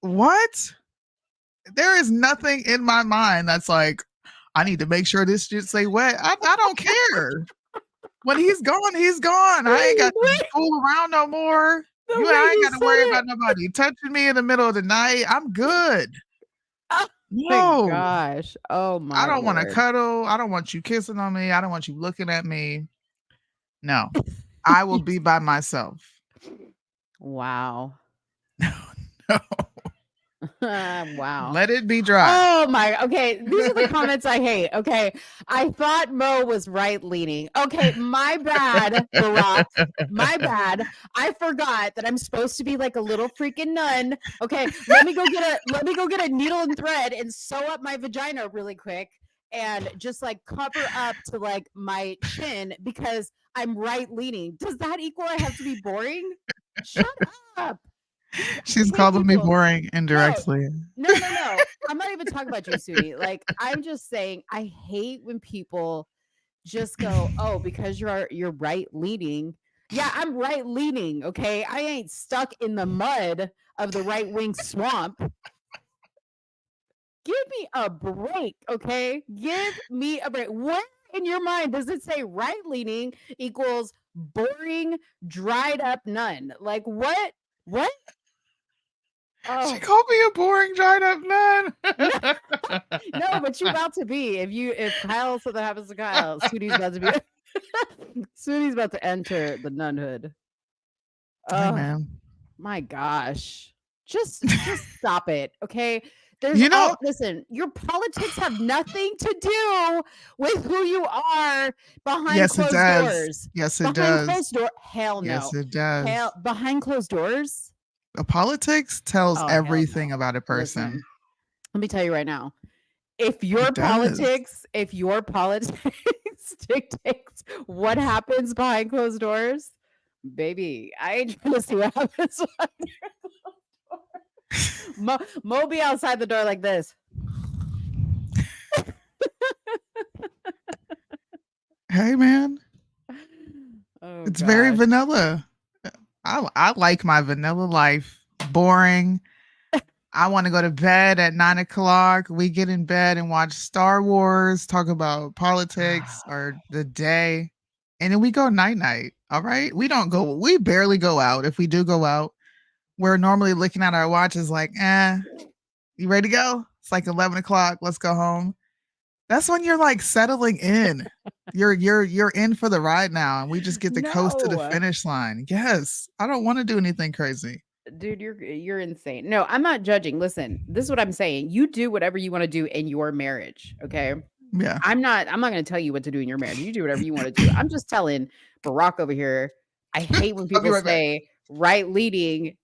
What? There is nothing in my mind that's like, I need to make sure this shit stay wet. I don't care. When he's gone, he's gone. I ain't got to fool around no more. I ain't got to worry about nobody touching me in the middle of the night. I'm good. Oh my No, gosh. Oh my I don't want to Lord. cuddle. I don't want you kissing on me. I don't want you looking at me. No, I will be by myself. Wow. No. Wow. Let it be dry. Oh my. Okay, these are the comments I hate. Okay, I thought Mo was right leaning. Okay, my bad, Barack. My bad. I forgot that I'm supposed to be like a little freaking nun. Okay, let me go get a needle and thread and sew up my vagina really quick and just like cover up to like my chin because I'm right leaning. Does that equal I have to be boring? Shut up. She's calling me boring indirectly. No. I'm not even talking about you, Soonie. Like, I'm just saying, I hate when people just go, "Oh, because you're right leaning." Yeah, I'm right leaning. Okay, I ain't stuck in the mud of the right wing swamp. Give me a break, okay? Give me a break. Where in your mind does it say right leaning equals boring, dried up nun? Like what? What? Oh. She called me a boring, dried up nun. No, but you're about to be. If Kyle, something happens to Kyle, Soonie's about to be. Soonie's about to enter the nunhood. Hey, man. My gosh. Just stop it, okay? Listen, your politics have nothing to do with who you are behind closed doors. Yes, it does. Behind closed door, hell no. Yes, it does. Behind closed doors. Politics tells everything about a person. Listen, let me tell you right now. If your politics dictates what happens behind closed doors, baby, I ain't trying to see what happens behind closed doors. Mo be outside the door like this. Hey, man. Oh, it's very vanilla. I like my vanilla life. Boring. I want to go to bed at 9 o'clock. We get in bed and watch Star Wars, talk about politics or the day. and then we go night. All right. We barely go out. If we do go out, we're normally looking at our watches like, you ready to go? It's like 11 o'clock. Let's go home. That's when you're like settling in. You're in for the ride now, and we just get to coast to the No. finish line. Yes. I don't want to do anything crazy. Dude, you're insane. No, I'm not judging. Listen, this is what I'm saying. You do whatever you want to do in your marriage, okay? Yeah. I'm not going to tell you what to do in your marriage. You do whatever you want to do. I'm just telling Barack over here. I hate when I'll be people right back. say right leading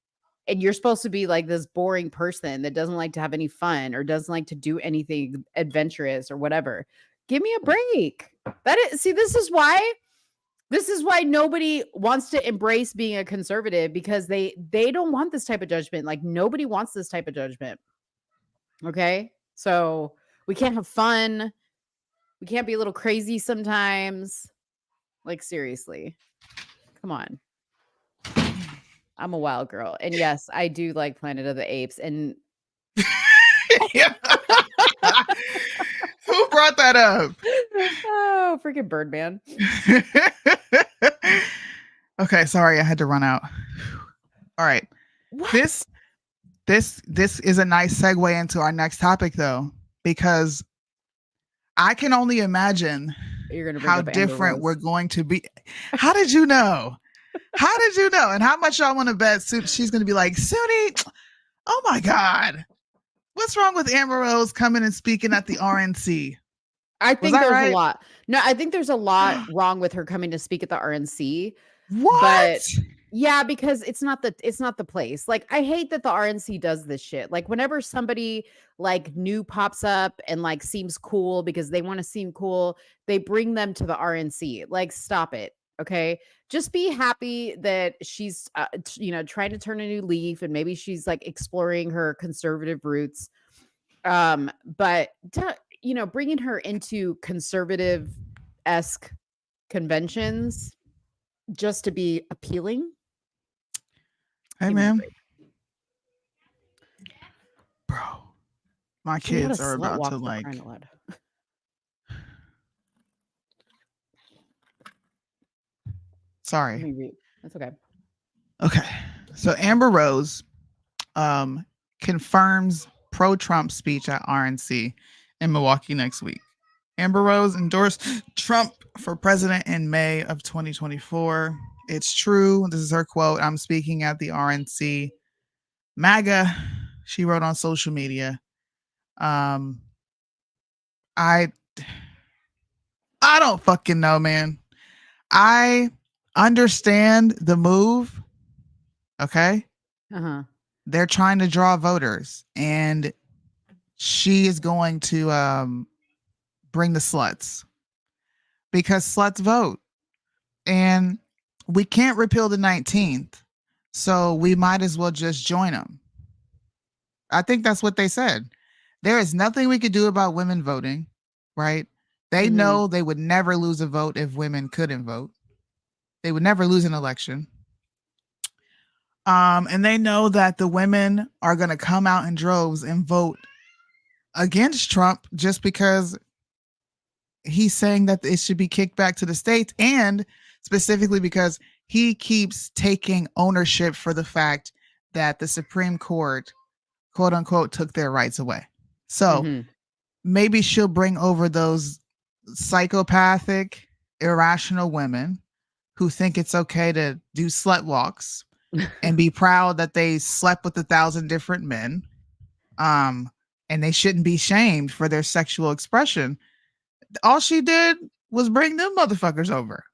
and you're supposed to be like this boring person that doesn't like to have any fun or doesn't like to do anything adventurous or whatever. Give me a break. This is why nobody wants to embrace being a conservative, because they don't want this type of judgment. Like, nobody wants this type of judgment. Okay? So we can't have fun. We can't be a little crazy sometimes. Like, seriously. Come on. I'm a wild girl. And yes, I do like Planet of the Apes. And Yeah. Who brought that up? oh, freaking Birdman. Okay, sorry, I had to run out. All right. What? This is a nice segue into our next topic, though, because I can only imagine You're gonna bring how up Amber different Rose. we're going to be. How did you know? How did you know? And how much y'all want to bet she's going to be like, Soonie, oh my God, what's wrong with Amber Rose coming and speaking at the RNC? I think that there's right? a lot. No, I think there's a lot wrong with her coming to speak at the RNC. What? But yeah, because it's not the place. Like, I hate that the RNC does this shit. Like, whenever somebody like new pops up and like seems cool because they want to seem cool, they bring them to the RNC. Like, stop it. Okay. Just be happy that she's, trying to turn a new leaf, and maybe she's like exploring her conservative roots. But bringing her into conservative-esque conventions just to be appealing. Hey, Give me a man. break. Bro, my She had kids a are slut about walk to for like. crying out loud. Sorry. Let me read. That's okay. Okay. So Amber Rose confirms pro-Trump speech at RNC in Milwaukee next week. Amber Rose endorsed Trump for president in May of 2024. It's true. This is her quote. I'm speaking at the RNC. MAGA, she wrote on social media. I don't fucking know, man. I understand the move. Okay. Uh-huh. They're trying to draw voters, and she is going to bring the sluts, because sluts vote, and we can't repeal the 19th, so we might as well just join them. I think that's what they said. There is nothing we could do about women voting, right? They know they would never lose a vote if women couldn't vote. They would never lose an election. And they know that the women are going to come out in droves and vote against Trump just because he's saying that it should be kicked back to the states, and specifically because he keeps taking ownership for the fact that the Supreme Court, quote unquote, took their rights away. So maybe she'll bring over those psychopathic, irrational women who think it's okay to do slut walks and be proud that they slept with 1,000 different men. And they shouldn't be shamed for their sexual expression. All she did was bring them motherfuckers over.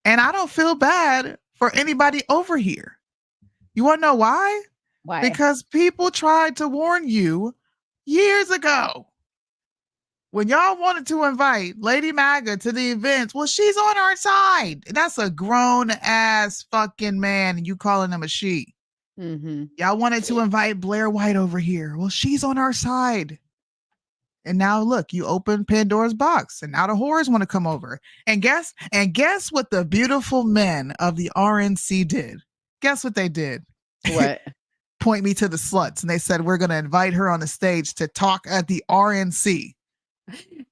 And I don't feel bad for anybody over here. You want to know why? Why? Because people tried to warn you years ago. When y'all wanted to invite Lady MAGA to the events, well, she's on our side. That's a grown ass fucking man, and you calling him a she. Y'all wanted to invite Blair White over here. Well, she's on our side. And now look, you open Pandora's box, and now the whores want to come over. And guess what the beautiful men of the RNC did? Guess what they did? What? Point me to the sluts. And they said, we're going to invite her on the stage to talk at the RNC.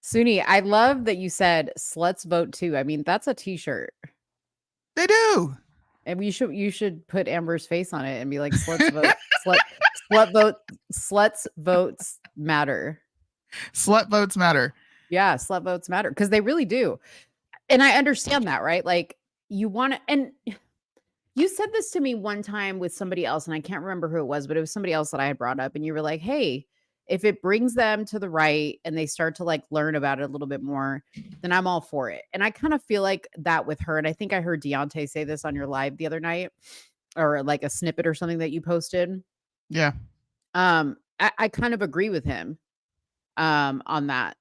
Soonie, I love that you said sluts vote too. I mean, that's a t-shirt. They do. And you should put Amber's face on it and be like, sluts vote, slut vote, sluts votes matter. Slut votes matter. Yeah, slut votes matter because they really do. And I understand that, right? Like you want to, and you said this to me one time with somebody else, and I can't remember who it was, but it was somebody else that I had brought up, and you were like, hey, if it brings them to the right and they start to like learn about it a little bit more, then I'm all for it. And I kind of feel like that with her. And I think I heard Deontay say this on your live the other night, or like a snippet or something that you posted. Yeah. I kind of agree with him on that.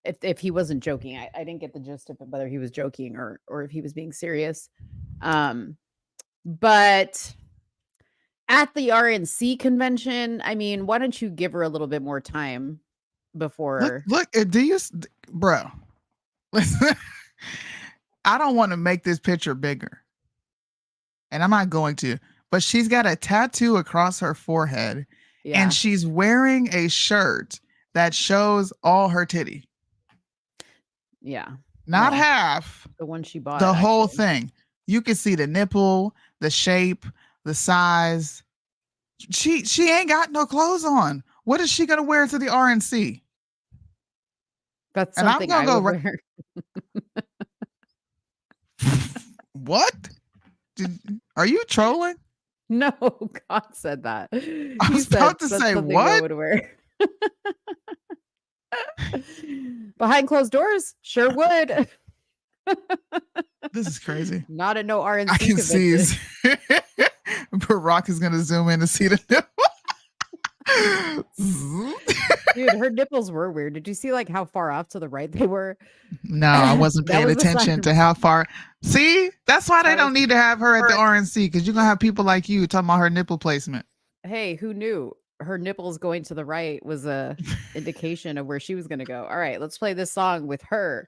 If he wasn't joking, I didn't get the gist of it, whether he was joking or if he was being serious. But at the RNC convention, I mean, why don't you give her a little bit more time before? Look, do you, bro? Listen, I don't want to make this picture bigger, and I'm not going to. But she's got a tattoo across her forehead, Yeah. and she's wearing a shirt that shows all her titty. Yeah. Not Well, half, the one she bought. the whole actually. thing. You can see the nipple, the shape, the size. She ain't got no clothes on. What is she gonna wear to the RNC? That's And I'm something gonna I go would ra- wear. What? Are you trolling? No, God said that. I was about to "That's say, something I what? would wear." Behind closed doors, sure would. This is crazy. Not at no RNC I can see convention. Barack is gonna zoom in to see the nipple. Dude, her nipples were weird. Did you see like how far off to the right they were? No, I wasn't That paying was the sign attention of- to how far. See, that's why they That don't was- need to have her at the RNC, because you're gonna have people like you talking about her nipple placement. Hey, who knew? Her nipples going to the right was a indication of where she was going to go. All right, let's play this song with her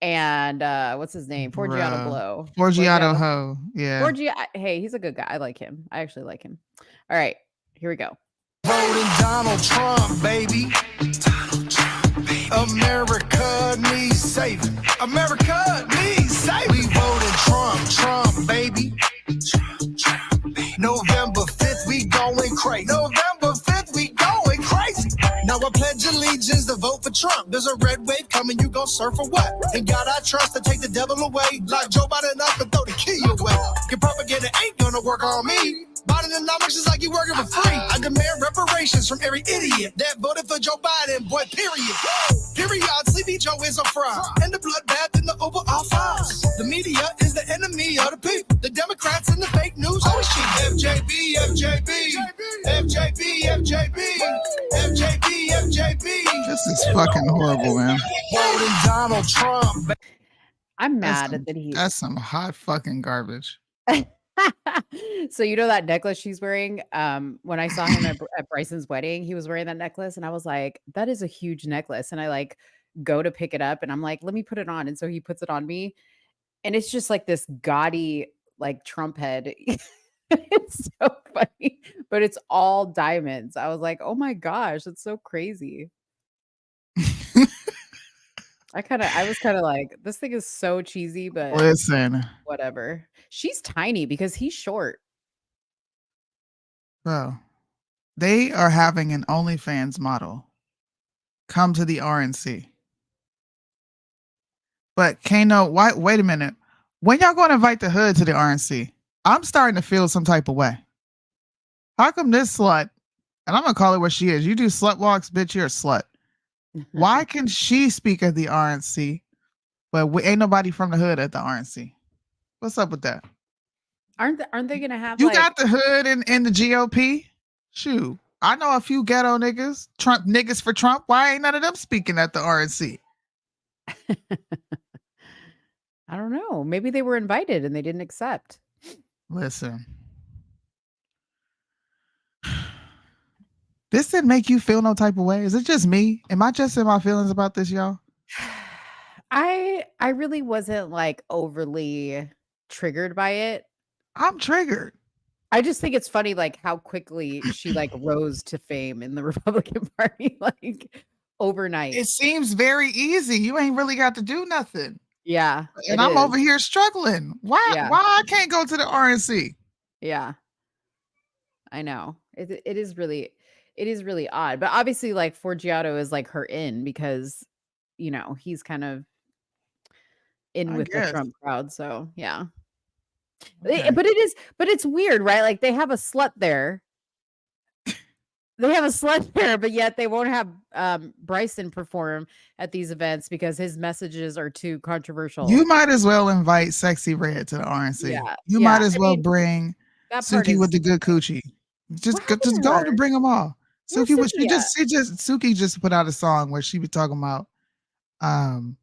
and what's his name? Forgiato Bruh. Blow. Forgiato Ho. Yeah. Hey, he's a good guy. I like him. I actually like him. All right, here we go. Voting Donald Trump, baby. America needs saving. America needs saving. We voting Trump, baby. November 5th, we going crazy. November 5th, we going crazy. Now I pledge allegiance to vote for Trump. There's a red wave coming, you gon' surf for what? And God I trust to take the devil away. Lock Joe Biden up and throw the key away. Your propaganda ain't gonna work on me. Bidenomics is like you working for free. I demand reparations from every idiot that voted for Joe Biden, boy, period. Period. Sleepy Joe is a fraud. And the bloodbath in the Oval Office. The media is the enemy of the people. The Democrats and the fake news always cheat. FJB, FJB, FJB, FJB, FJB, FJB. This is fucking horrible, man. Voting Donald Trump. I'm That's mad that he. That's some hot fucking garbage. So you know that necklace she's wearing? When I saw him at Bryson's wedding, he was wearing that necklace, and I was like, "That is a huge necklace." And I like go to pick it up, and I'm like, "Let me put it on." And so he puts it on me, and it's just like this gaudy like Trump head. It's so funny, but it's all diamonds. I was like, "Oh my gosh, that's so crazy." I was kind of like, this thing is so cheesy, but Listen, whatever. She's tiny because he's short. bro, they are having an OnlyFans model come to the RNC. But Kano, wait a minute. When y'all going to invite the hood to the RNC? I'm starting to feel some type of way. How come this slut, and I'm going to call her what she is. You do slut walks, bitch, you're a slut. Why can she speak at the RNC, but ain't nobody from the hood at the RNC? What's up with that? Aren't they gonna have You like got the hood in the GOP? Shoot. I know a few ghetto niggas, Trump niggas for Trump. Why ain't none of them speaking at the RNC? I don't know. Maybe they were invited and they didn't accept. Listen. This didn't make you feel no type of way. Is it just me? Am I just in my feelings about this, y'all? I really wasn't like overly triggered by it. I'm triggered. I just think it's funny like how quickly she like rose to fame in the Republican Party. Like overnight. It seems very easy. You ain't really got to do nothing. Yeah, And it I'm is. over here struggling. Why Yeah. I can't go to the RNC? Yeah, I know. It is really odd. But obviously, like Forgiato is like her in because he's kind of in I with the guess. Trump crowd. So yeah. Okay. But it's weird, right? Like they have a slut there. They have a slut there, but yet they won't have Bryson perform at these events because his messages are too controversial. You might as well invite Sexy Red to the RNC. Yeah, You yeah. might as I well mean, bring that part Suki with is the good coochie. what happened Just to go her? to bring them all. Where's Suki was Suki at? Suki just put out a song where she was talking about um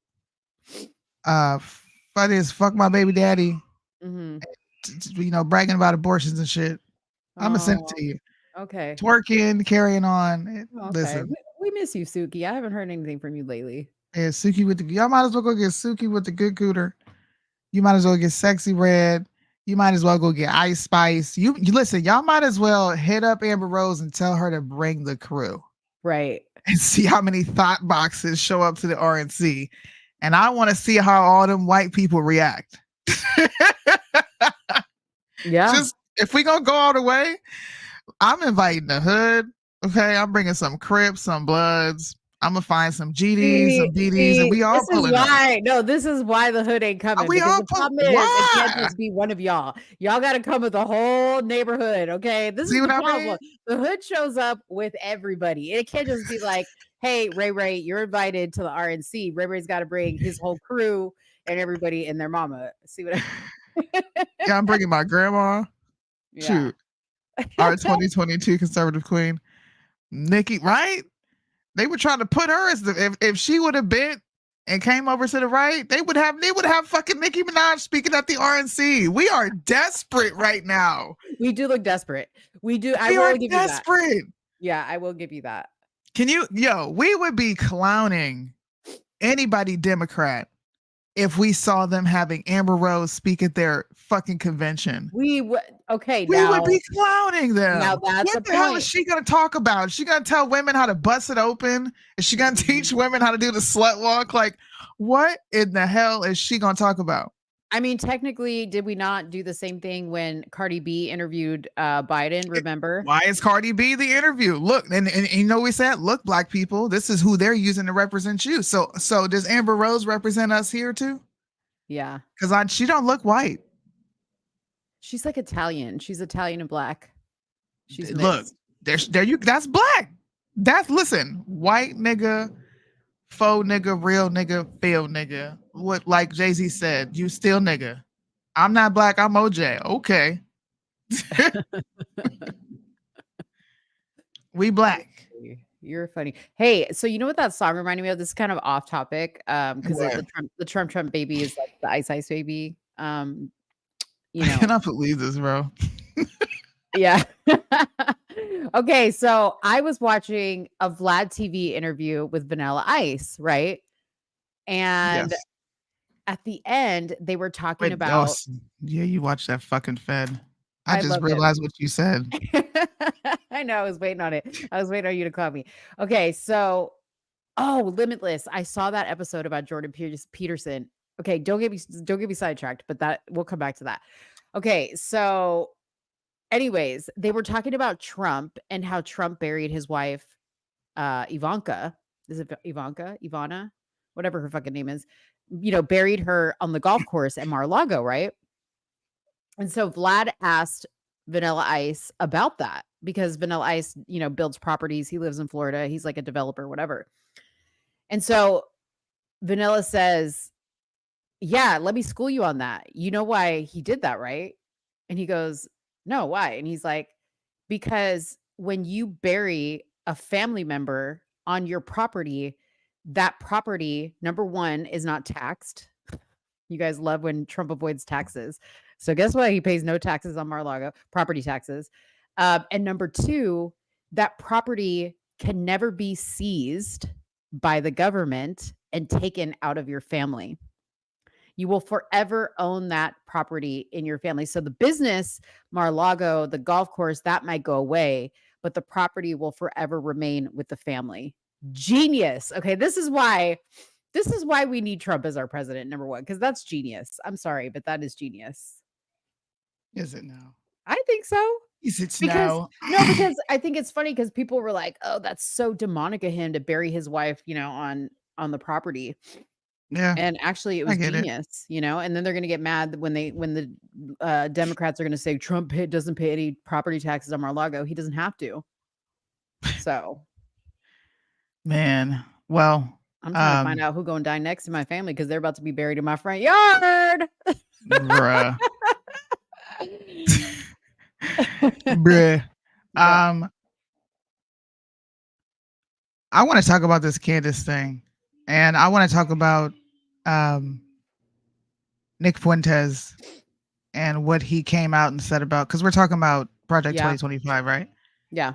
funny as fuck my baby daddy, Mhm. bragging about abortions and shit. I'm gonna send it Oh, to you. okay. Twerking, carrying on. Oh, okay. Listen, We miss you, Suki. I haven't heard anything from you lately. yeah, Suki with the y'all might as well go get Suki with the good cooter. You might as well get Sexy Red. You might as well go get Ice Spice. You listen, y'all might as well hit up Amber Rose and tell her to bring the crew Right. and see how many thought boxes show up to the RNC. And I want to see how all them white people react. Yeah. Just if we gonna go all the way, I'm inviting the hood. Okay, I'm bringing some Crips, some Bloods. I'm gonna find some GDs, some BDs, and we all this is pulling up. why. No, this is why the hood ain't coming We because all the pull. problem is it can't Why? just be one of y'all. Y'all got to come with the whole neighborhood. Okay, this See is what the I problem. mean? The hood shows up with everybody. It can't just be like, "Hey, Ray, you're invited to the RNC." Ray's got to bring his whole crew and everybody and their mama. See what? Yeah, I'm bringing my grandma. Yeah. Shoot, our 2022 conservative queen, Nikki. Right? They were trying to put her as if she would have been and came over to the right, they would have fucking Nicki Minaj speaking at the RNC. We are desperate right now. We do look desperate. We do. I We will are give you that. desperate. Yeah, I will give you that. We would be clowning anybody Democrat if we saw them having Amber Rose speak at their fucking convention. We would. Okay, We would be clowning them. Now that's what the hell is she going to talk about? Is she going to tell women how to bust it open? Is she going to teach women how to do the slut walk? Like, what in the hell is she going to talk about? I mean, technically, did we not do the same thing when Cardi B interviewed Biden? Remember? Why is Cardi B the interview? Look, and we said, look, black people, this is who they're using to represent you. So does Amber Rose represent us here too? Yeah, because she don't look white. She's like Italian. She's Italian and black. She's mixed. Look, there you. That's black. Listen, white nigga, faux nigga, real nigga, fail nigga. What, like Jay-Z said, you still nigga. I'm not black, I'm OJ. Okay. We black. You're funny. Hey, so you know what that song reminded me of? This is kind of off topic. Because the Trump baby is like the Ice baby. I cannot believe this, bro. Yeah. Okay, so I was watching a Vlad TV interview with Vanilla Ice, right? And Yes. at the end, they were talking about. Awesome. Yeah, you watched that fucking Fed. I just love realized what you said. I know. I was waiting on it. I was waiting on you to call me. Okay, so Limitless. I saw that episode about Jordan Peterson. Okay, don't get me sidetracked, but that we'll come back to that. Okay, so anyways, they were talking about Trump and how Trump buried his wife, Ivanka. Is it Ivanka? Ivana? Whatever her fucking name is. Buried her on the golf course at Mar-a-Lago, right? And so Vlad asked Vanilla Ice about that because Vanilla Ice, builds properties. He lives in Florida. He's like a developer, whatever. And so Vanilla says, yeah, let me school you on that. You know why he did that, right? And he goes, no, why? And he's like, because when you bury a family member on your property, that property, number one, is not taxed. You guys love when Trump avoids taxes. So guess what? He pays no taxes on Mar-a-Lago, property taxes. And number two, that property can never be seized by the government and taken out of your family. You will forever own that property in your family. So the business, Mar-a-Lago, the golf course, that might go away, but the property will forever remain with the family. Genius. Okay, this is why we need Trump as our president, number one, because that's genius. I'm sorry, but that is genius. Is it now? I think so. Is it Because now? no, because I think it's funny because people were like, "Oh, that's so demonic of him to bury his wife, on the property." Yeah, And actually, it I was get it. genius, and then they're gonna get mad when the Democrats are gonna say Trump doesn't pay any property taxes on Mar-a-Lago. He doesn't have to. So Man, well, I'm trying to find out who gonna die next in my family because they're about to be buried in my front yard. bruh. Bruh. Yeah. I want to talk about this Candace thing, and I want to talk about Nick Fuentes and what he came out and said about, because we're talking about Project Yeah. 2025, right? Yeah.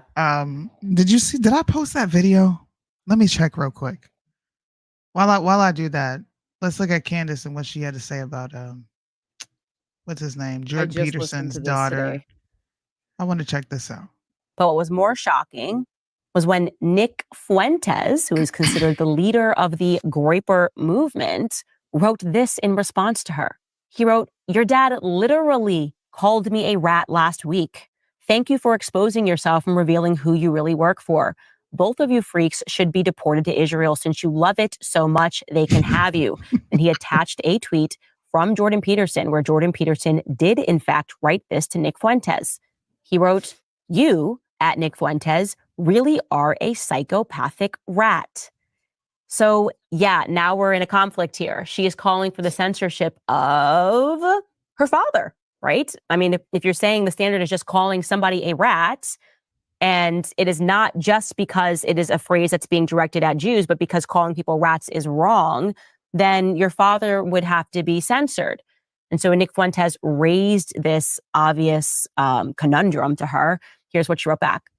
Did I post that video? Let me check real quick. While I do that, let's look at Candace and what she had to say about what's his name? I Jordan just listened Peterson's to this daughter. today. I want to check this out. But what was more shocking was when Nick Fuentes, who is considered the leader of the Groyper movement, wrote this in response to her. He wrote, "Your dad literally called me a rat last week. Thank you for exposing yourself and revealing who you really work for. Both of you freaks should be deported to Israel since you love it so much they can have you." And he attached a tweet from Jordan Peterson, where Jordan Peterson did in fact write this to Nick Fuentes. He wrote, "You, at Nick Fuentes, really are a psychopathic rat." So yeah, now we're in a conflict here. She is calling for the censorship of her father, right? I mean, if you're saying the standard is just calling somebody a rat, and it is not just because it is a phrase that's being directed at Jews, but because calling people rats is wrong, then your father would have to be censored. And so Nick Fuentes raised this obvious conundrum to her. Here's what she wrote back.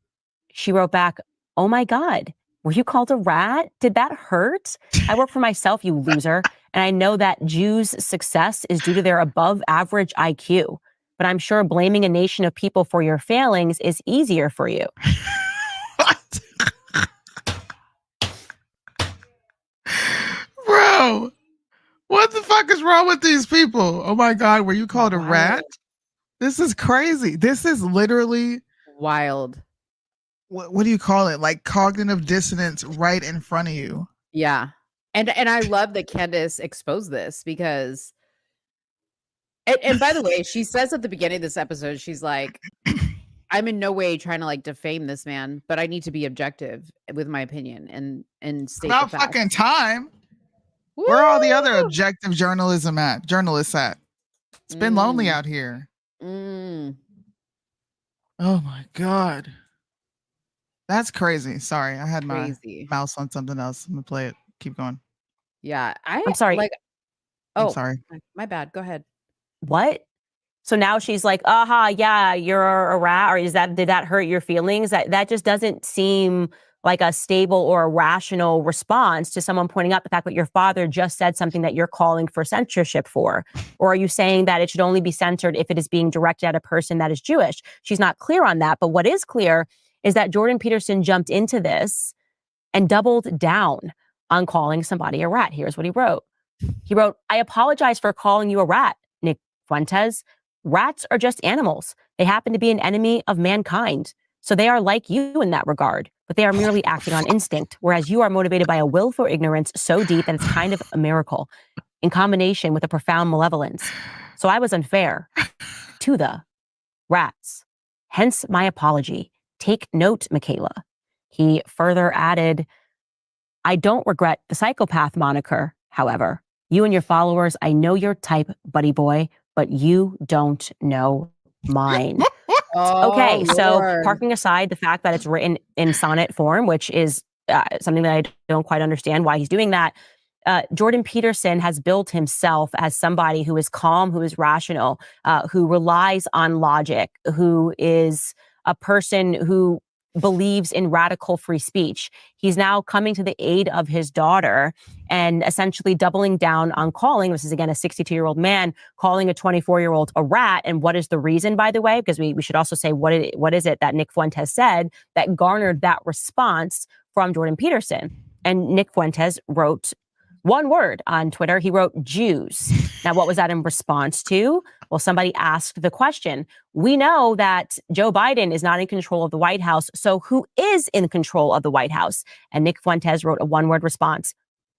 She wrote back, "Oh my God, were you called a rat? Did that hurt? I work for myself, you loser. And I know that Jews' success is due to their above average IQ. But I'm sure blaming a nation of people for your failings is easier for you." What? Bro, what the fuck is wrong with these people? Oh my God, were you called a rat? This is crazy. This is literally Wild. what do you call it? Like cognitive dissonance right in front of you. Yeah. And I love that Candace exposed this because and by the way, she says at the beginning of this episode, she's like, "I'm in no way trying to like defame this man, but I need to be objective with my opinion and state About the facts." fucking time. Where are all the other Woo! objective journalists at? It's been lonely Mm. out here. Mm. Oh my God. That's crazy. Sorry, I had my Crazy. mouse on something else. I'm gonna play it. Keep going. Yeah. I'm sorry. Like, I'm oh, sorry. my bad. Go ahead. What? So now she's like, "Aha, yeah, you're a rat," or did that hurt your feelings? That just doesn't seem like a stable or a rational response to someone pointing out the fact that your father just said something that you're calling for censorship for. Or are you saying that it should only be censored if it is being directed at a person that is Jewish? She's not clear on that. But what is clear is that Jordan Peterson jumped into this and doubled down on calling somebody a rat. Here's what he wrote. He wrote, "I apologize for calling you a rat, Nick Fuentes. Rats are just animals. They happen to be an enemy of mankind. So they are like you in that regard, but they are merely acting on instinct, whereas you are motivated by a willful ignorance so deep that it's kind of a miracle, in combination with a profound malevolence. So I was unfair to the rats. Hence my apology. Take note, Michaela." He further added, "I don't regret the psychopath moniker, however. You and your followers, I know your type, buddy boy, but you don't know mine." Okay, Oh, so Lord. parking aside the fact that it's written in sonnet form, which is something that I don't quite understand why he's doing that, Jordan Peterson has built himself as somebody who is calm, who is rational, who relies on logic, who is a person who believes in radical free speech. He's now coming to the aid of his daughter and essentially doubling down on calling, this is again a 62-year-old man, calling a 24-year-old a rat. And what is the reason, by the way? Because we should also say what is it that Nick Fuentes said that garnered that response from Jordan Peterson. And Nick Fuentes wrote one word on Twitter. He wrote Jews. Now, what was that in response to? Well, somebody asked the question. We know that Joe Biden is not in control of the White House. So who is in control of the White House? And Nick Fuentes wrote a one-word response.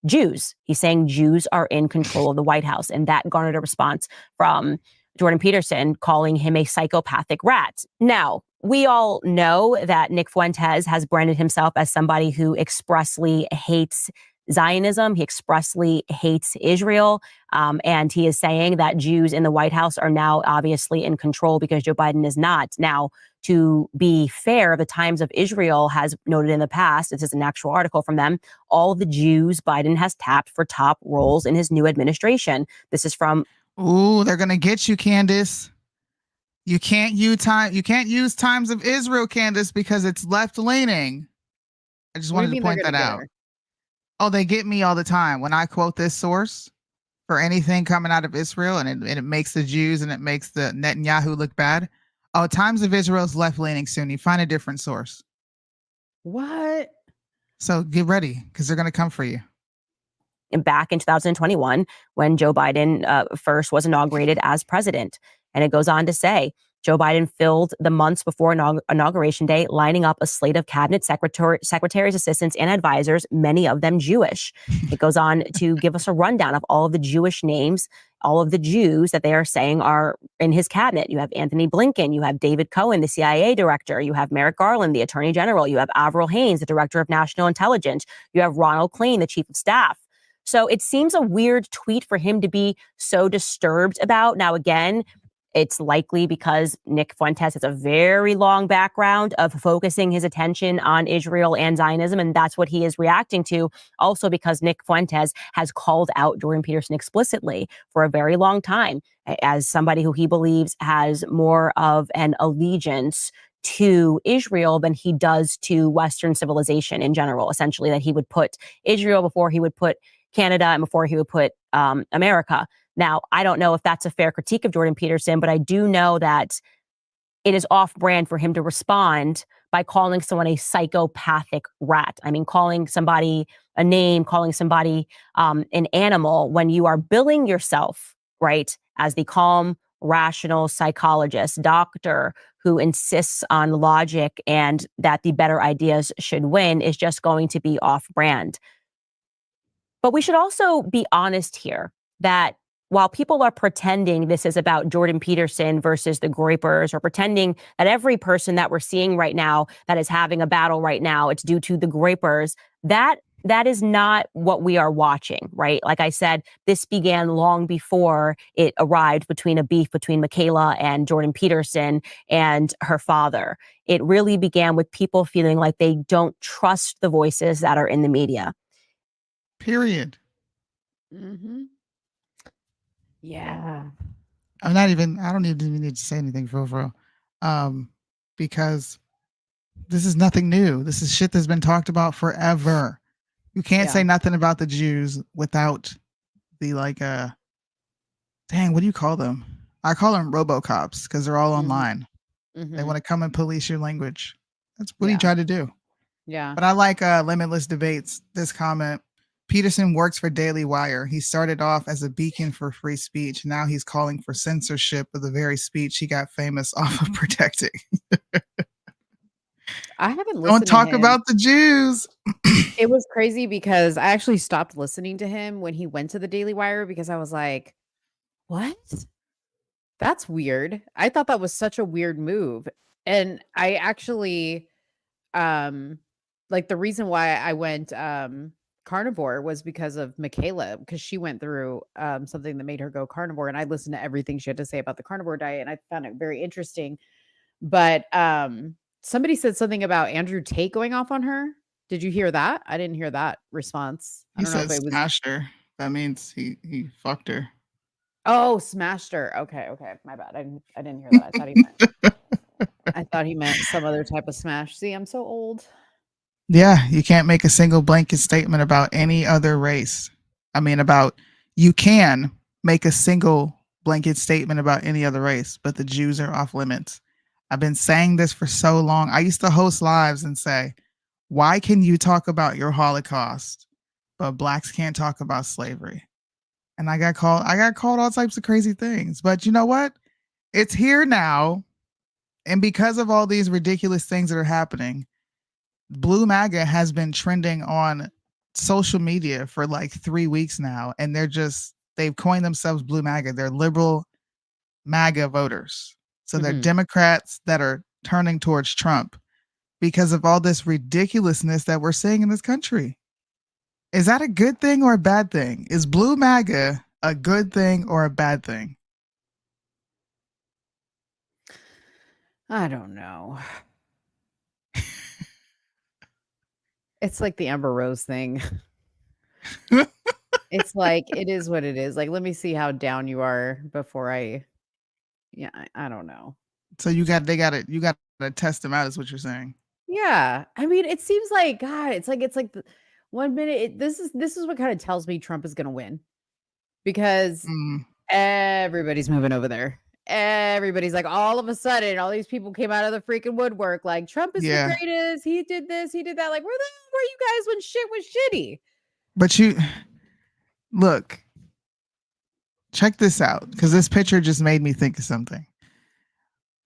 Jews. He's saying Jews are in control of the White House. And that garnered a response from Jordan Peterson, calling him a psychopathic rat. Now, we all know that Nick Fuentes has branded himself as somebody who expressly hates Zionism. He expressly hates Israel. And he is saying that Jews in the White House are now obviously in control because Joe Biden is not. Now, to be fair, the Times of Israel has noted in the past, this is an actual article from them, all the Jews Biden has tapped for top roles in his new administration. This is from... Ooh, they're gonna get you, Candace. You can't use Times of Israel, Candace, because it's left leaning. I just wanted to point that out. Oh, they get me all the time when I quote this source for anything coming out of Israel, and it makes the Jews and it makes the Netanyahu look bad. Oh, Times of Israel's left leaning, Soonie. Find a different source. What? So get ready, because they're gonna come for you. Back in 2021, when Joe Biden first was inaugurated as president. And it goes on to say, Joe Biden filled the months before inauguration day, lining up a slate of cabinet secretaries, assistants, and advisors, many of them Jewish. It goes on to give us a rundown of all of the Jewish names, all of the Jews that they are saying are in his cabinet. You have Anthony Blinken, you have David Cohen, the CIA director, you have Merrick Garland, the attorney general, you have Avril Haines, the director of national intelligence, you have Ronald Klain, the chief of staff. So it seems a weird tweet for him to be so disturbed about. Now, again, it's likely because Nick Fuentes has a very long background of focusing his attention on Israel and Zionism, and that's what he is reacting to. Also because Nick Fuentes has called out Jordan Peterson explicitly for a very long time as somebody who he believes has more of an allegiance to Israel than he does to Western civilization in general. Essentially, that he would put Israel before he would put Canada and before he would put America. Now, I don't know if that's a fair critique of Jordan Peterson, but I do know that it is off-brand for him to respond by calling someone a psychopathic rat. I mean, calling somebody a name, calling somebody an animal when you are billing yourself, right, as the calm, rational psychologist, doctor who insists on logic and that the better ideas should win is just going to be off-brand. But we should also be honest here that while people are pretending this is about Jordan Peterson versus the Groypers, or pretending that every person that we're seeing right now that is having a battle right now, it's due to the Groypers, that is not what we are watching, right? Like I said, this began long before it arrived between a beef between Michaela and Jordan Peterson and her father. It really began with people feeling like they don't trust the voices that are in the media. Period. Mm-hmm. Yeah. I don't even need to say anything for real. Because this is nothing new. This is shit that's been talked about forever. You can't say nothing about the Jews without the dang, what do you call them? I call them RoboCops because they're all online. Mm-hmm. They want to come and police your language. That's what he tried to do. Yeah. But I like Limitless Debates. This comment. Peterson works for Daily Wire. He started off as a beacon for free speech. Now he's calling for censorship of the very speech he got famous off of protecting. I haven't listened Don't talk to him. about the Jews. It was crazy because I actually stopped listening to him when he went to the Daily Wire because I was like, what? That's weird. I thought that was such a weird move. And I actually, like the reason why I went carnivore was because of Michaela, because she went through something that made her go carnivore, and I listened to everything she had to say about the carnivore diet, and I found it very interesting. But somebody said something about Andrew Tate going off on her. Did you hear that? I didn't hear that response. I He don't know said if it was smashed her. That means he fucked her. Oh, smashed her. Okay, my bad. I didn't hear that. I thought he meant some other type of smash. See, I'm so old. Yeah, you can't make a single blanket statement about any other race. You can make a single blanket statement about any other race, but the Jews are off limits. I've been saying this for so long. I used to host lives and say, Why can you talk about your Holocaust, but blacks can't talk about slavery? And I got called all types of crazy things. But you know what? It's here now. And because of all these ridiculous things that are happening, Blue MAGA has been trending on social media for like 3 weeks now. And they've coined themselves Blue MAGA. They're liberal MAGA voters. So they're Democrats that are turning towards Trump because of all this ridiculousness that we're seeing in this country. Is that a good thing or a bad thing? Is Blue MAGA a good thing or a bad thing? I don't know. It's like the Amber Rose thing. It's like, it is what it is. Like, let me see how down you are before I don't know. So you got to test them out is what you're saying. Yeah. I mean, it seems like, God, it's like the 1 minute, this is what kind of tells me Trump is going to win, because everybody's moving over there. Everybody's like, all of a sudden, all these people came out of the freaking woodwork. Like, Trump is the greatest. He did this. He did that. Like, where the hell were you guys when shit was shitty? But you look, check this out, because this picture just made me think of something.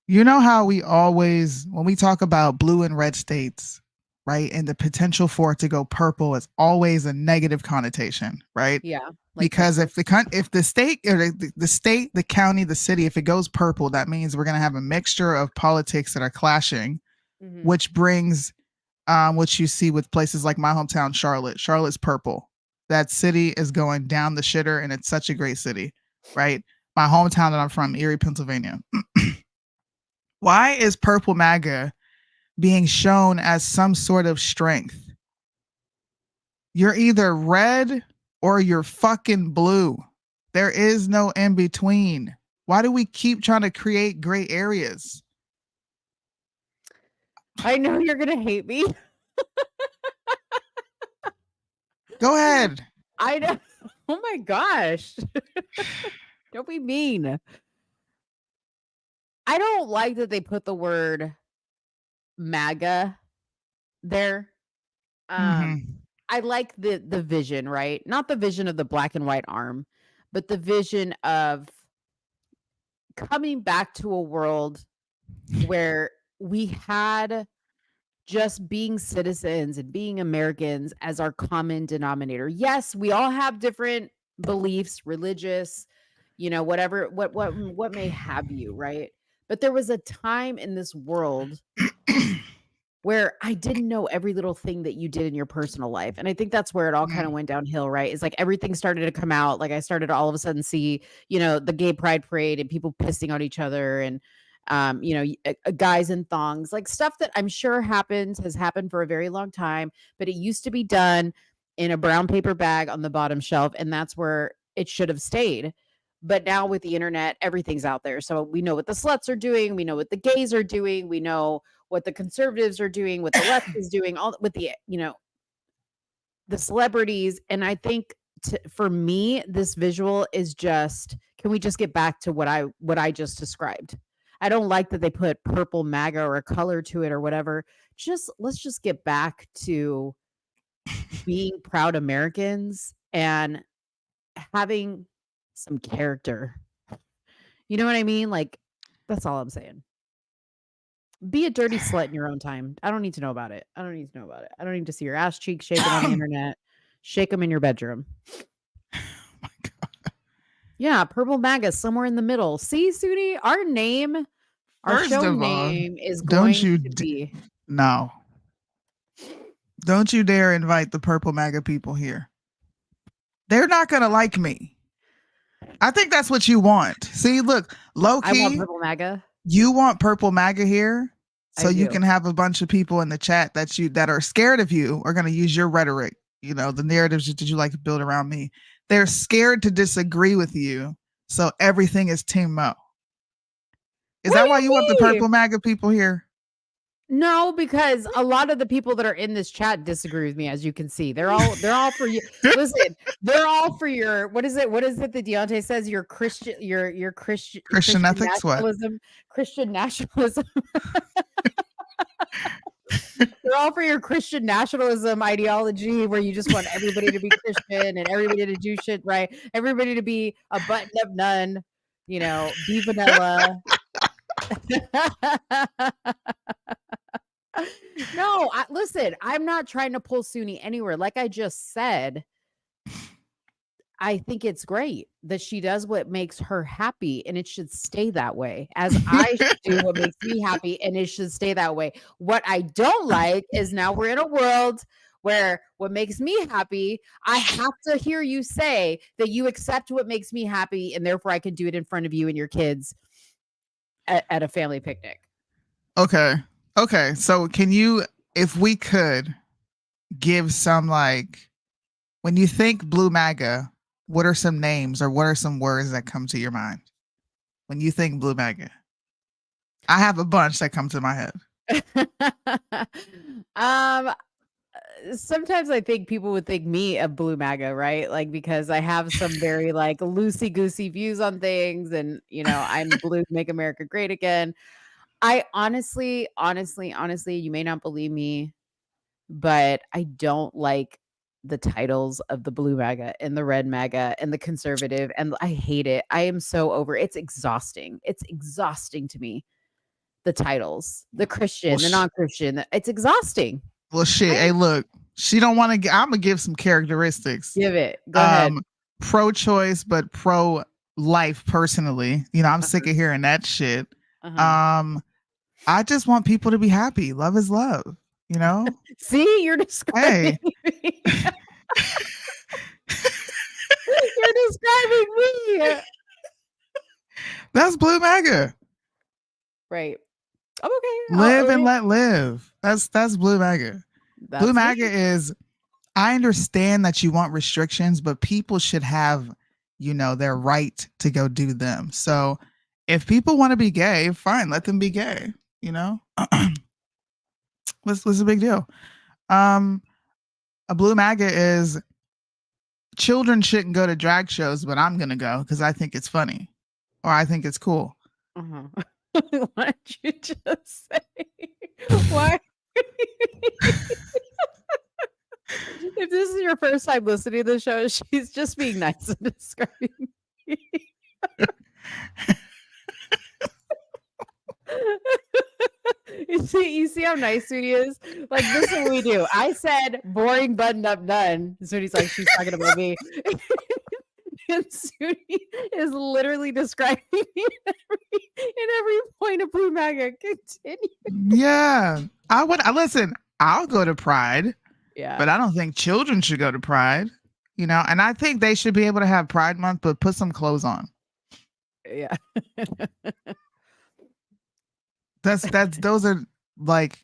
You know how we always, when we talk about blue and red states, right, and the potential for it to go purple is always a negative connotation, right? Yeah. Like because if the state or the state, the county, the city, if it goes purple, that means we're going to have a mixture of politics that are clashing, which brings what you see with places like my hometown, Charlotte. Charlotte's purple. That city is going down the shitter, and it's such a great city, right? My hometown that I'm from, Erie, Pennsylvania. Why is purple MAGA being shown as some sort of strength? You're either red or you're fucking blue. There is no in between. Why do we keep trying to create gray areas? I know you're going to hate me. Go ahead. I know. Oh my gosh. Don't be mean. I don't like that they put the word MAGA there. I like the vision, right? Not the vision of the black and white arm, but the vision of coming back to a world where we had just being citizens and being Americans as our common denominator. Yes, we all have different beliefs, religious, whatever, what may have you, right? But there was a time in this world where I didn't know every little thing that you did in your personal life. And I think that's where it all kind of went downhill, right? It's like everything started to come out. Like I started to all of a sudden see, the gay pride parade and people pissing on each other and, guys in thongs, like stuff that I'm sure has happened for a very long time, but it used to be done in a brown paper bag on the bottom shelf. And that's where it should have stayed. But now with the internet, everything's out there. So we know what the sluts are doing. We know what the gays are doing. We know what the conservatives are doing, what the left is doing, all with the, the celebrities. And I think for me, this visual is just, can we just get back to what I just described? I don't like that they put purple MAGA or a color to it or whatever. Let's just get back to being proud Americans and having some character. You know what I mean? Like, that's all I'm saying. Be a dirty slut in your own time. I don't need to know about it. I don't need to see your ass cheeks shaking on the internet. Shake them in your bedroom. Oh my God. Yeah, purple MAGA somewhere in the middle. See, Soonie, our show name is going to be. No. Don't you dare invite the purple MAGA people here. They're not going to like me. I think that's what you want. See, look, low key. I want purple MAGA. You want purple MAGA here, so you can have a bunch of people in the chat that are scared of you are going to use your rhetoric. The narratives that you like to build around me. They're scared to disagree with you, so everything is Team Mo. Is that why you want the purple MAGA people here? No, because a lot of the people that are in this chat disagree with me, as you can see. They're all for you. Listen, they're all for your what is it that Deontay says? Your Christian ethics, nationalism, Christian nationalism. You're all for your Christian nationalism ideology where you just want everybody to be Christian and everybody to do shit right. Everybody to be a button-up nun, be vanilla. No, listen, I'm not trying to pull Soonie anywhere. Like I just said, I think it's great that she does what makes her happy, and it should stay that way, as I should do what makes me happy, and it should stay that way. What I don't like is now we're in a world where what makes me happy, I have to hear you say that you accept what makes me happy, and therefore I can do it in front of you and your kids at a family picnic. Okay. So can you, if we could, give some, like, when you think Blue MAGA, what are some names or what are some words that come to your mind when you think Blue MAGA? I have a bunch that come to my head. Sometimes I think people would think me a Blue MAGA, right? Like, because I have some very like loosey goosey views on things, and I'm blue, make America great again. I honestly, you may not believe me, but I don't like the titles of the Blue MAGA and the Red MAGA and the conservative, and I hate it. I am so over it. It's exhausting. It's exhausting to me. The titles, the Christian, the non-Christian. It's exhausting. Well, shit. Hey, look, she don't want to. I'm gonna give some characteristics. Give it. Go ahead. Pro-choice, but pro-life. Personally, I'm sick of hearing that shit. I just want people to be happy. Love is love. See, you're describing me. You're describing me. That's Blue MAGA. Right. I'm okay. Live and let live. That's Blue MAGA. Blue MAGA is, I understand that you want restrictions, but people should have, their right to go do them. So if people want to be gay, fine, let them be gay. What's the big deal? A Blue MAGA is, children shouldn't go to drag shows, but I'm gonna go because I think it's funny or I think it's cool. What did you just say? Why? If this is your first time listening to the show, she's just being nice and describing me. You see how nice Soonie is? Like, this is what we do. I said boring button-up nun. Soonie's like, she's talking about me. And Soonie is literally describing me in every point of Blue MAGA. Continue. Yeah. Listen, I'll go to Pride. Yeah. But I don't think children should go to Pride. And I think they should be able to have Pride Month, but put some clothes on. Yeah. Those are like,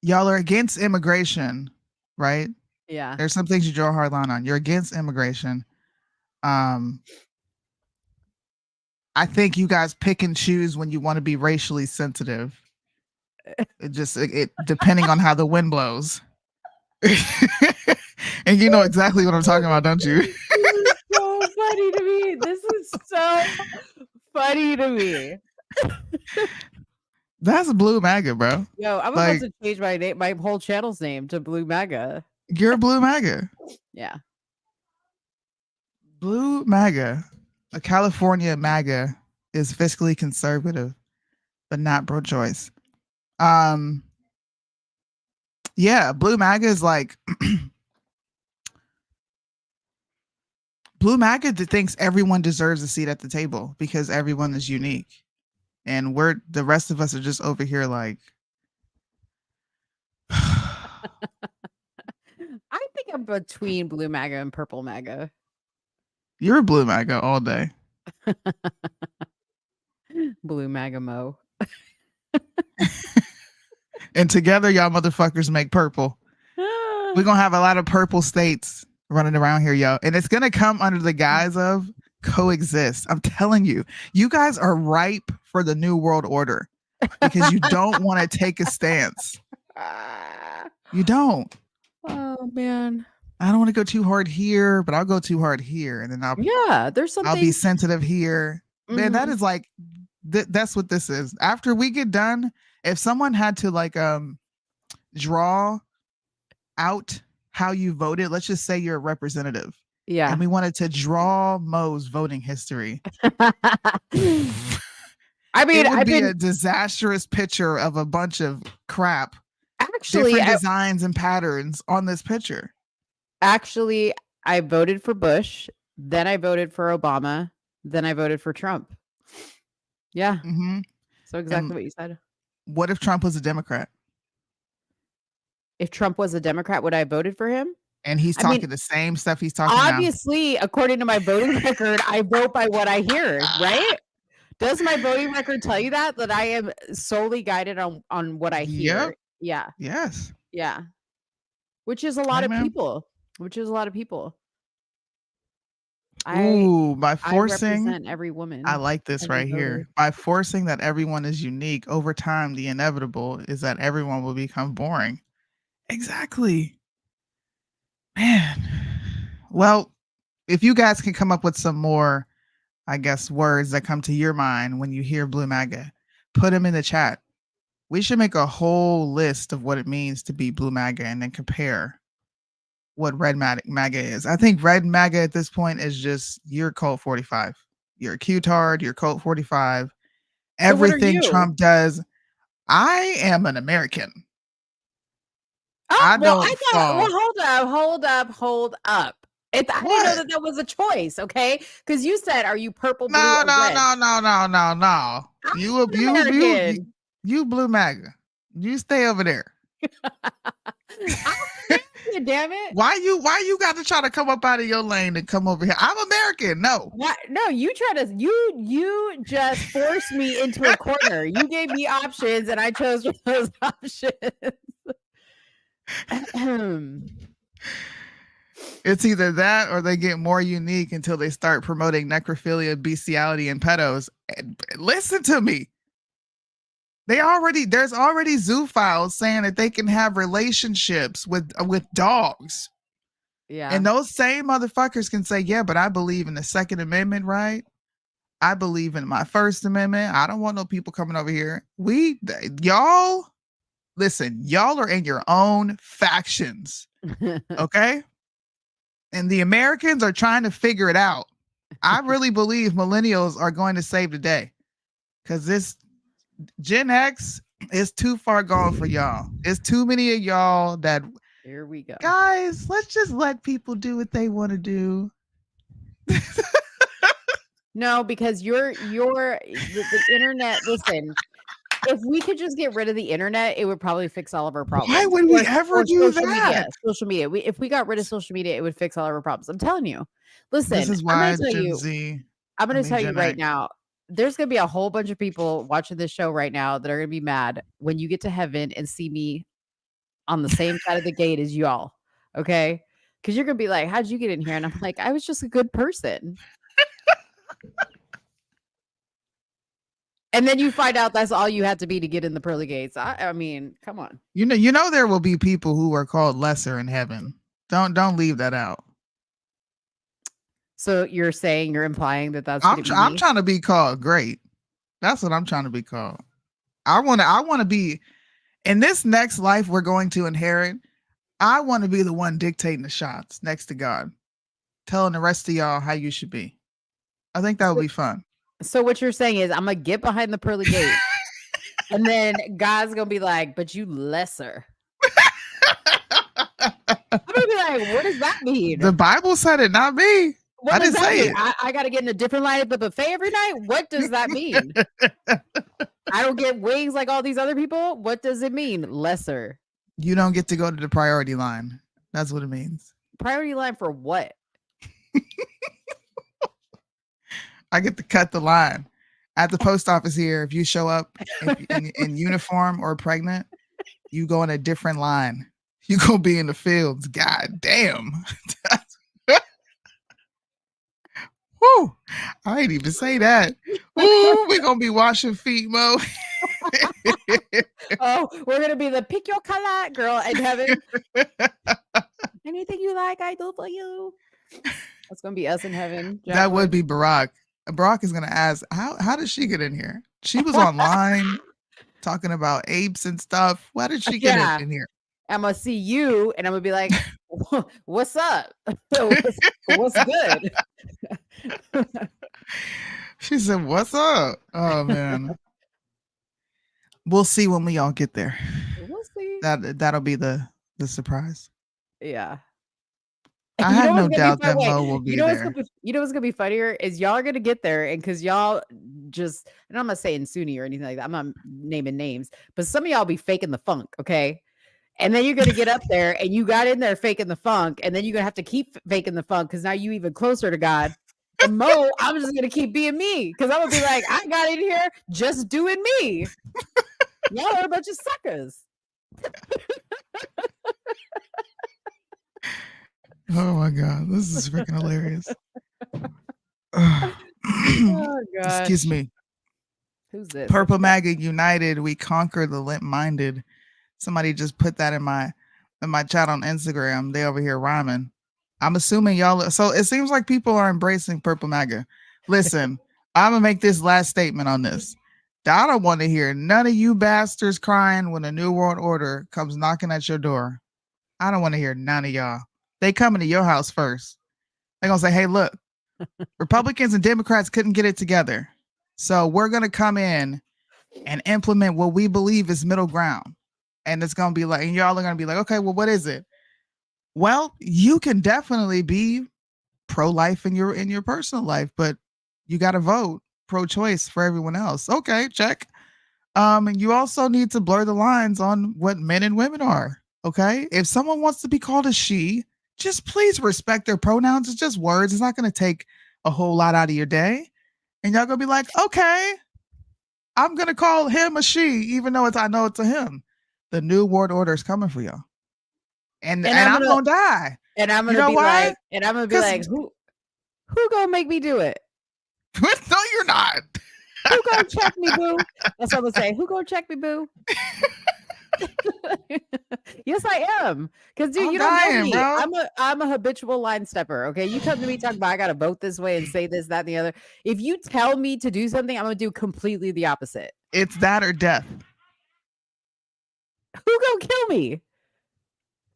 y'all are against immigration, right? Yeah. There's some things you draw a hard line on. You're against immigration. I think you guys pick and choose when you want to be racially sensitive. It depending on how the wind blows. And you know exactly what I'm talking about, don't you? This is so funny to me. This is so funny to me. That's Blue MAGA, bro. Yo, I'm about to change my whole channel's name to Blue MAGA. You're Blue MAGA. Yeah. Blue MAGA, a California MAGA, is fiscally conservative, but not pro-choice. Yeah, Blue MAGA is like Blue MAGA thinks everyone deserves a seat at the table because everyone is unique. And the rest of us are just over here like I think I'm between Blue MAGA and Purple MAGA. You're Blue MAGA all day. Blue MAGA Mo. And together y'all motherfuckers make purple. We're gonna have a lot of purple states running around here, yo. And it's gonna come under the guise of coexist. I'm telling you, you guys are ripe for the new world order because you don't want to take a stance. You don't. Oh man. I don't want to go too hard here, but I'll go too hard here, and then there's something. I'll be sensitive here. Mm-hmm. Man, that is like that's what this is. After we get done, if someone had to like draw out how you voted. Let's just say you're a representative. Yeah. And we wanted to draw Mo's voting history. I mean, it would I've be been a disastrous picture of a bunch of crap, actually, different designs and patterns on this picture. Actually, I voted for Bush, then I voted for Obama, then I voted for Trump. Yeah. Mm-hmm. So exactly what you said. What if Trump was a Democrat? If Trump was a Democrat, would I have voted for him? And he's I talking mean, the same stuff he's talking now. Obviously, according to my voting record, I vote by what I hear, right? Does my voting record tell you that I am solely guided on what I hear? Yep. Yeah. Yes. Yeah. Which is a lot of Amen. people. Which is a lot of people. Ooh, by I forcing, represent every woman. I like this every right here. voter. By forcing that everyone is unique, over time, the inevitable is that everyone will become boring. Exactly. Man. Well, if you guys can come up with some more, I guess, words that come to your mind when you hear Blue MAGA, put them in the chat. We should make a whole list of what it means to be Blue MAGA and then compare what Red MAGA is. I think Red MAGA at this point is just you're Cult 45. You're a Q-tard, you're Cult 45. Everything Trump does. I am an American. Oh, I well, don't fall. Well, hold up. I didn't know that was a choice, okay? Because you said, "Are you purple, blue, or red?" No. You Blue MAGA. You stay over there. Damn it! Why you got to try to come up out of your lane and come over here? I'm American. No. What? No, you you just forced me into a corner. You gave me options, and I chose those options. It's either that or they get more unique until they start promoting necrophilia, bestiality, and pedos. And listen to me. There's already zoophiles saying that they can have relationships with dogs. Yeah. And those same motherfuckers can say, yeah, but I believe in the Second Amendment, right? I believe in my First Amendment. I don't want no people coming over here. Y'all, listen, y'all are in your own factions. Okay? And the Americans are trying to figure it out. I really believe millennials are going to save the day. Because this Gen X is too far gone for y'all. It's too many of y'all that... Here we go. Guys, let's just let people do what they want to do. No, because the internet, listen, if we could just get rid of the internet, it would probably fix all of our problems. Why would we ever do social that? Social media. If we got rid of social media, it would fix all of our problems. I'm telling you. Listen, this is why I'm going to tell you right now, there's going to be a whole bunch of people watching this show right now that are going to be mad when you get to heaven and see me on the same side of the gate as y'all. Okay? Because you're going to be like, how'd you get in here? And I'm like, I was just a good person. And then you find out that's all you had to be to get in the pearly gates. I mean, come on. You know there will be people who are called lesser in heaven. Don't leave that out. So you're implying that that's I'm trying to be called great. That's what I'm trying to be called. I want to be in this next life we're going to inherit. I want to be the one dictating the shots next to God, telling the rest of y'all how you should be. I think that would be fun. So what you're saying is I'm going to get behind the pearly gate and then God's going to be like, but you lesser. I'm going to be like, what does that mean? The Bible said it, not me. I didn't say it. I got to get in a different line at the buffet every night. What does that mean? I don't get wings like all these other people. What does it mean? Lesser. You don't get to go to the priority line. That's what it means. Priority line for what? I get to cut the line at the post office here. If you show up in uniform or pregnant, you go in a different line. You gonna be in the fields. God damn. Woo! I ain't even say that. Ooh, we gonna be washing feet, Mo. Oh, we're gonna be the pick your color girl in heaven. Anything you like, I do for you. That's gonna be us in heaven. That would be Barack. Barack is gonna ask, how did she get in here? She was online talking about apes and stuff. Why did she get in here? I'm gonna see you, and I'm gonna be like, "What's up? What's good?" She said, "What's up?" Oh man. We'll see when we all get there. We'll see. That'll be the surprise. Yeah. I You have know no what's gonna be doubt fun? that Wait, Mo will be there. you know what's gonna be funnier is y'all are gonna get there, and because y'all just, and I'm not saying Soonie or anything like that. I'm not naming names, but some of y'all be faking the funk, okay? And then you're gonna get up there, and you got in there faking the funk, and then you're gonna have to keep faking the funk because now you even closer to God. And Mo, I'm just gonna keep being me because I'm gonna be like, I got in here just doing me. Y'all are a bunch of suckers. Oh my god, this is freaking hilarious. Oh Excuse gosh. me. Who's this? Purple MAGA United, we conquer the limp-minded. Somebody just put that in my chat on Instagram. They over here rhyming. I'm assuming y'all. So it seems like people are embracing Purple MAGA. Listen, I'm gonna make this last statement on this. I don't want to hear none of you bastards crying when a new world order comes knocking at your door. I don't want to hear none of y'all. They coming to your house first. They're gonna say, "Hey, look, Republicans and Democrats couldn't get it together, so we're gonna come in and implement what we believe is middle ground." And it's gonna be like, and y'all are gonna be like, "Okay, well, what is it?" Well, you can definitely be pro-life in your personal life, but you got to vote pro-choice for everyone else. Okay, check. And you also need to blur the lines on what men and women are. Okay, if someone wants to be called a she, just please respect their pronouns. It's just words. It's not going to take a whole lot out of your day. And y'all gonna be like, okay, I'm gonna call him a she, even though I know it's a him. The new world order is coming for y'all, and I'm gonna die. And I'm You gonna know be why? like, and I'm gonna be 'Cause- like, who gonna make me do it? No, you're not. Who gonna check me, boo? That's what I'm gonna say. Who gonna check me, boo? Yes, I am. Because dude, I'm you don't know dying, me. bro. I'm a habitual line stepper. Okay. You come to me talking about I gotta vote this way and say this, that, and the other. If you tell me to do something, I'm gonna do completely the opposite. It's that or death. Who gonna kill me?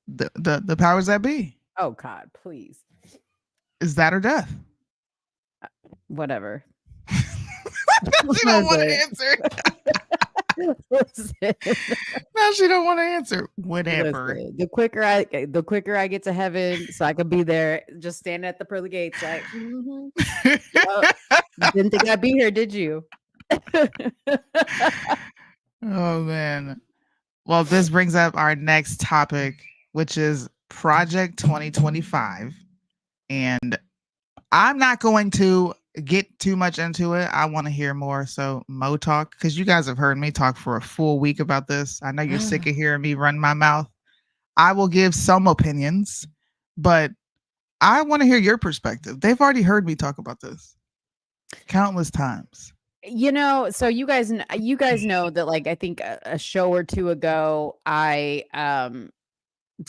The powers that be. Oh God, please. Is that or death? Whatever. She don't want to answer. Listen, No, she don't want to answer. Whatever. listen, the quicker I get to heaven, so I can be there, just standing at the pearly gates, like, you didn't think I'd be here, did you? Oh man. Well, this brings up our next topic, which is Project 2025. And I'm not going to get too much into it. I want to hear more. So Mo talk, because you guys have heard me talk for a full week about this. I know you're sick of hearing me run my mouth. I will give some opinions, but I want to hear your perspective. They've already heard me talk about this countless times. You know, so you guys know that, like, I think a show or two ago, I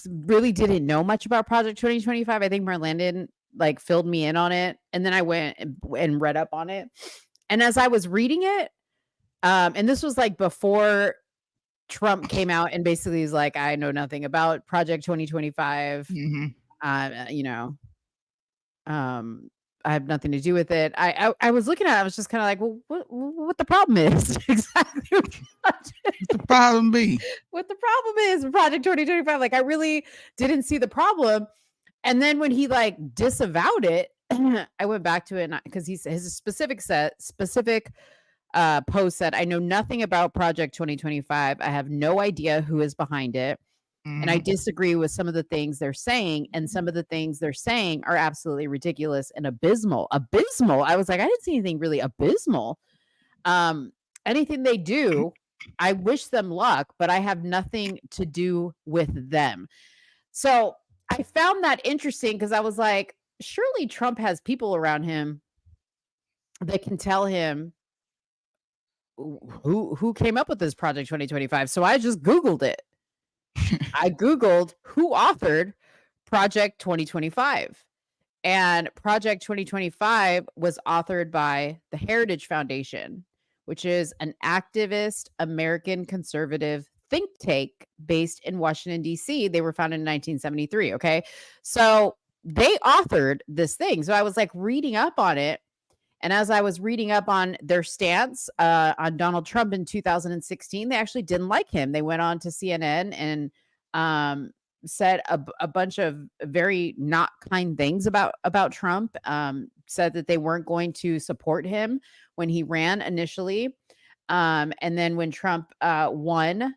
really didn't know much about Project 2025. I think Merlandon like filled me in on it, and then I went and read up on it. And as I was reading it, and this was like before Trump came out and basically is like, I know nothing about Project 2025. You know, I have nothing to do with it. I was looking at it, I was just kind of like, well, what the problem is? Exactly. What's the problem be? What the problem is with Project 2025. Like, I really didn't see the problem. And then when he like disavowed it, I went back to it because his specific post said, I know nothing about Project 2025. I have no idea who is behind it. And I disagree with some of the things they're saying. And some of the things they're saying are absolutely ridiculous and abysmal. Abysmal. I was like, I didn't see anything really abysmal. Anything they do, I wish them luck, but I have nothing to do with them. So I found that interesting because I was like, surely Trump has people around him that can tell him who came up with this Project 2025. So I just Googled it. I Googled who authored Project 2025. And Project 2025 was authored by the Heritage Foundation, which is an activist American conservative think tank based in Washington, D.C. They were founded in 1973. Okay. So they authored this thing. So I was like reading up on it. And as I was reading up on their stance on Donald Trump in 2016, they actually didn't like him. They went on to CNN and said a bunch of very not kind things about Trump, said that they weren't going to support him when he ran initially. And then when Trump won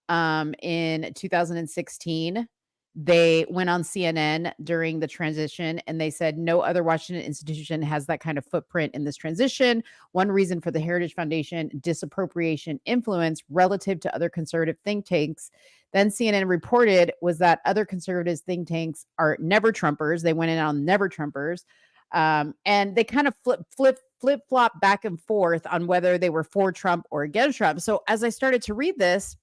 in 2016, they went on CNN during the transition and they said no other Washington institution has that kind of footprint in this transition. One reason for the Heritage Foundation disappropriation influence relative to other conservative think tanks. Then CNN reported was that other conservative think tanks are never Trumpers. They went in on never Trumpers. And they kind of flip-flop back and forth on whether they were for Trump or against Trump. So as I started to read this,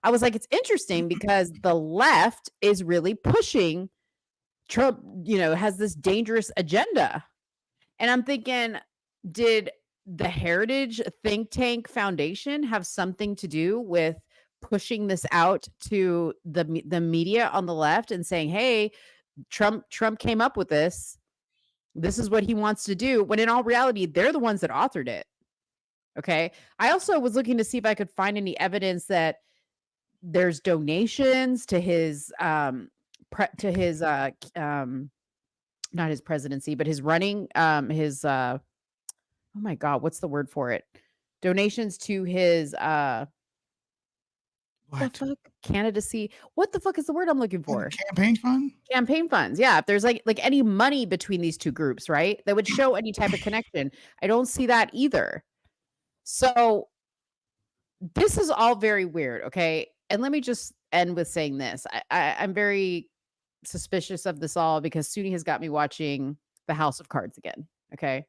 I was like, it's interesting because the left is really pushing Trump, has this dangerous agenda. And I'm thinking, did the Heritage Think Tank Foundation have something to do with pushing this out to the media on the left and saying, hey, Trump came up with this. This is what he wants to do. When in all reality, they're the ones that authored it. Okay. I also was looking to see if I could find any evidence that there's donations to his not his presidency, but his running, his oh my God, what's the word for it? Donations to his What? the fuck? Candidacy. What the fuck is the word I'm looking for? Campaign fund? Campaign funds. Yeah. If there's like any money between these two groups, right? That would show any type of connection. I don't see that either. So this is all very weird. Okay. And let me just end with saying this. I'm very suspicious of this all because Soonie has got me watching The House of Cards again. Okay.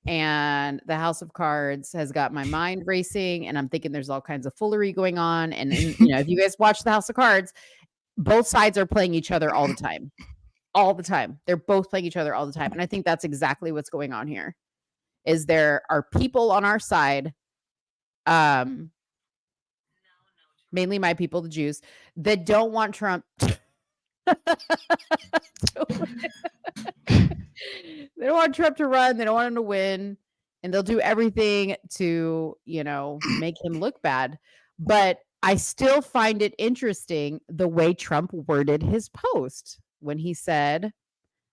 And The House of Cards has got my mind racing and I'm thinking there's all kinds of foolery going on. And if you guys watch The House of Cards, both sides are playing each other all the time. All the time. They're both playing each other all the time. And I think that's exactly what's going on here. Is there are people on our side, mainly my people, the Jews, that don't want Trump. They don't want Trump to run. They don't want him to win. And they'll do everything to, make him look bad. But I still find it interesting the way Trump worded his post when he said,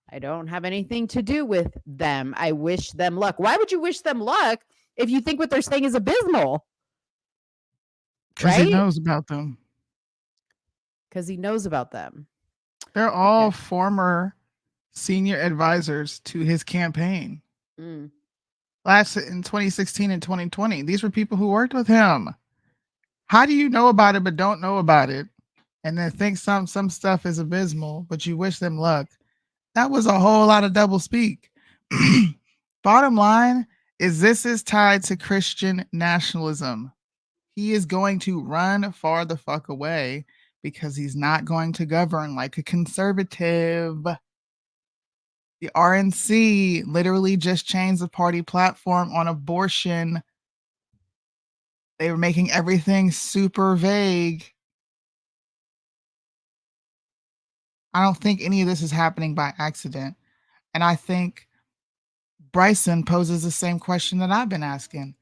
I don't have anything to do with them. I wish them luck. Why would you wish them luck if you think what they're saying is abysmal? Because he Right? knows about them. Because he knows about them. They're all former senior advisors to his campaign. Mm. Last in 2016 and 2020. These were people who worked with him. How do you know about it but don't know about it? And then think some stuff is abysmal, but you wish them luck. That was a whole lot of double speak. Bottom line is this is tied to Christian nationalism. He is going to run far the fuck away because he's not going to govern like a conservative. The RNC literally just changed the party platform on abortion. They were making everything super vague. I don't think any of this is happening by accident. And I think Bryson poses the same question that I've been asking.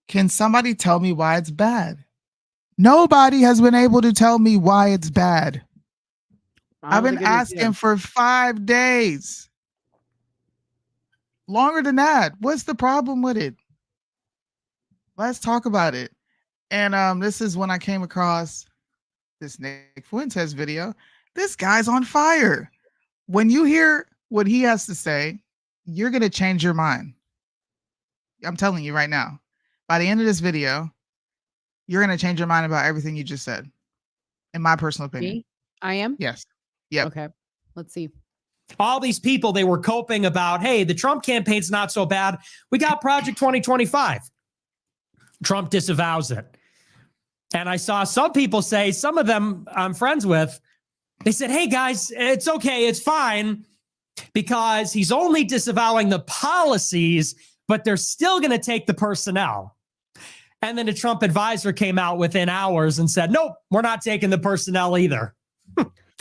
Can somebody tell me why it's bad? Nobody has been able to tell me why it's bad. I've been asking for 5 days. Longer than that. What's the problem with it? Let's talk about it. And this is when I came across this Nick Fuentes video. This guy's on fire. When you hear what he has to say, you're going to change your mind. I'm telling you right now. By the end of this video, you're going to change your mind about everything you just said. In my personal opinion. Me? I am? Yes. Yep. Okay. Let's see. All these people, they were coping about, hey, the Trump campaign's not so bad. We got Project 2025. Trump disavows it. And I saw some people say, some of them I'm friends with, they said, hey, guys, it's okay. It's fine because he's only disavowing the policies, but they're still going to take the personnel. And then a Trump advisor came out within hours and said, nope, we're not taking the personnel either.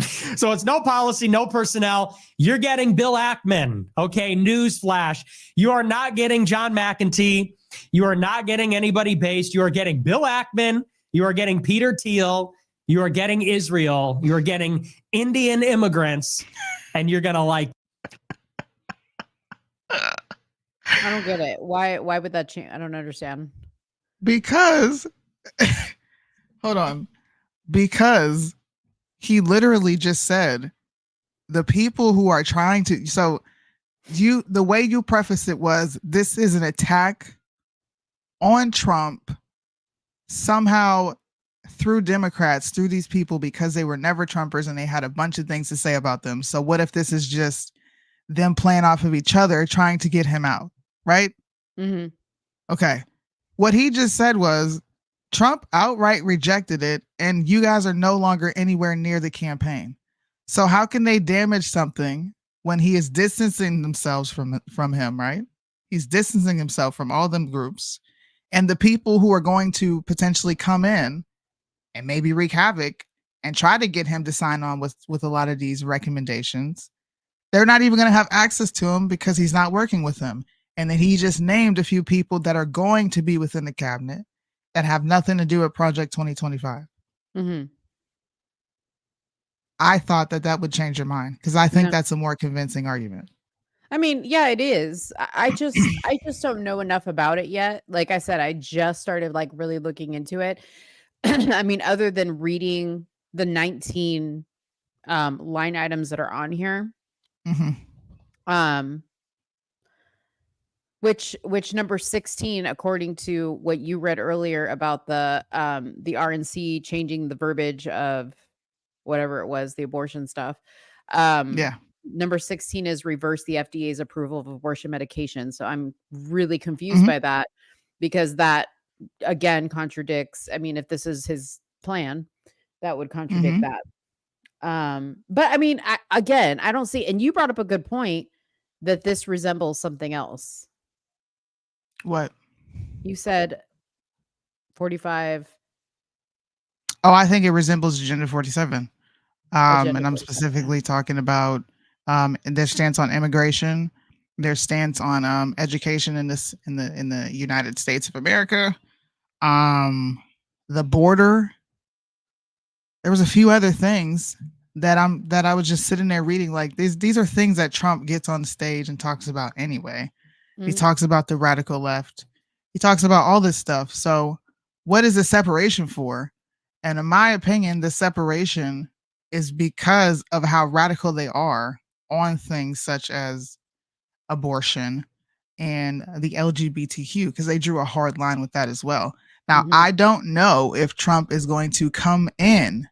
So it's no policy, no personnel. You're getting Bill Ackman. Okay, newsflash. You are not getting John McEntee. You are not getting anybody based. You are getting Bill Ackman. You are getting Peter Thiel. You are getting Israel. You are getting Indian immigrants. And you're going to like. I don't get it. Why would that change? I don't understand. Because, hold on. Because he literally just said the people who are trying to, so the way you preface it was, this is an attack on Trump somehow through Democrats, through these people, because they were never Trumpers and they had a bunch of things to say about them. So what if this is just them playing off of each other, trying to get him out, right? Mm-hmm. Okay. What he just said was Trump outright rejected it, and you guys are no longer anywhere near the campaign. So how can they damage something when he is distancing themselves from him, right? He's distancing himself from all them groups, and the people who are going to potentially come in and maybe wreak havoc and try to get him to sign on with a lot of these recommendations, they're not even going to have access to him because he's not working with them. And then he just named a few people that are going to be within the cabinet that have nothing to do with Project 2025. Mm-hmm. I thought that would change your mind because I think that's a more convincing argument. I mean, yeah, it is. I just don't know enough about it yet. Like I said, I just started like really looking into it. I mean, other than reading the 19 line items that are on here, which number 16, according to what you read earlier about the RNC changing the verbiage of whatever it was, the abortion stuff. Number 16 is reverse the FDA's approval of abortion medication. So I'm really confused by that because that again contradicts. I mean, if this is his plan, that would contradict that. But I mean, I don't see, and you brought up a good point that this resembles something else. What? You said 45. Oh, I think it resembles Agenda 47. Agenda And I'm 47, specifically talking about their stance on immigration, their stance on education in the United States of America, the border. There was a few other things that I was just sitting there reading. Like these are things that Trump gets on stage and talks about anyway. He talks about the radical left. He talks about all this stuff. So what is the separation for? And in my opinion, the separation is because of how radical they are on things such as abortion and the LGBTQ, because they drew a hard line with that as well. Now, I don't know if Trump is going to come in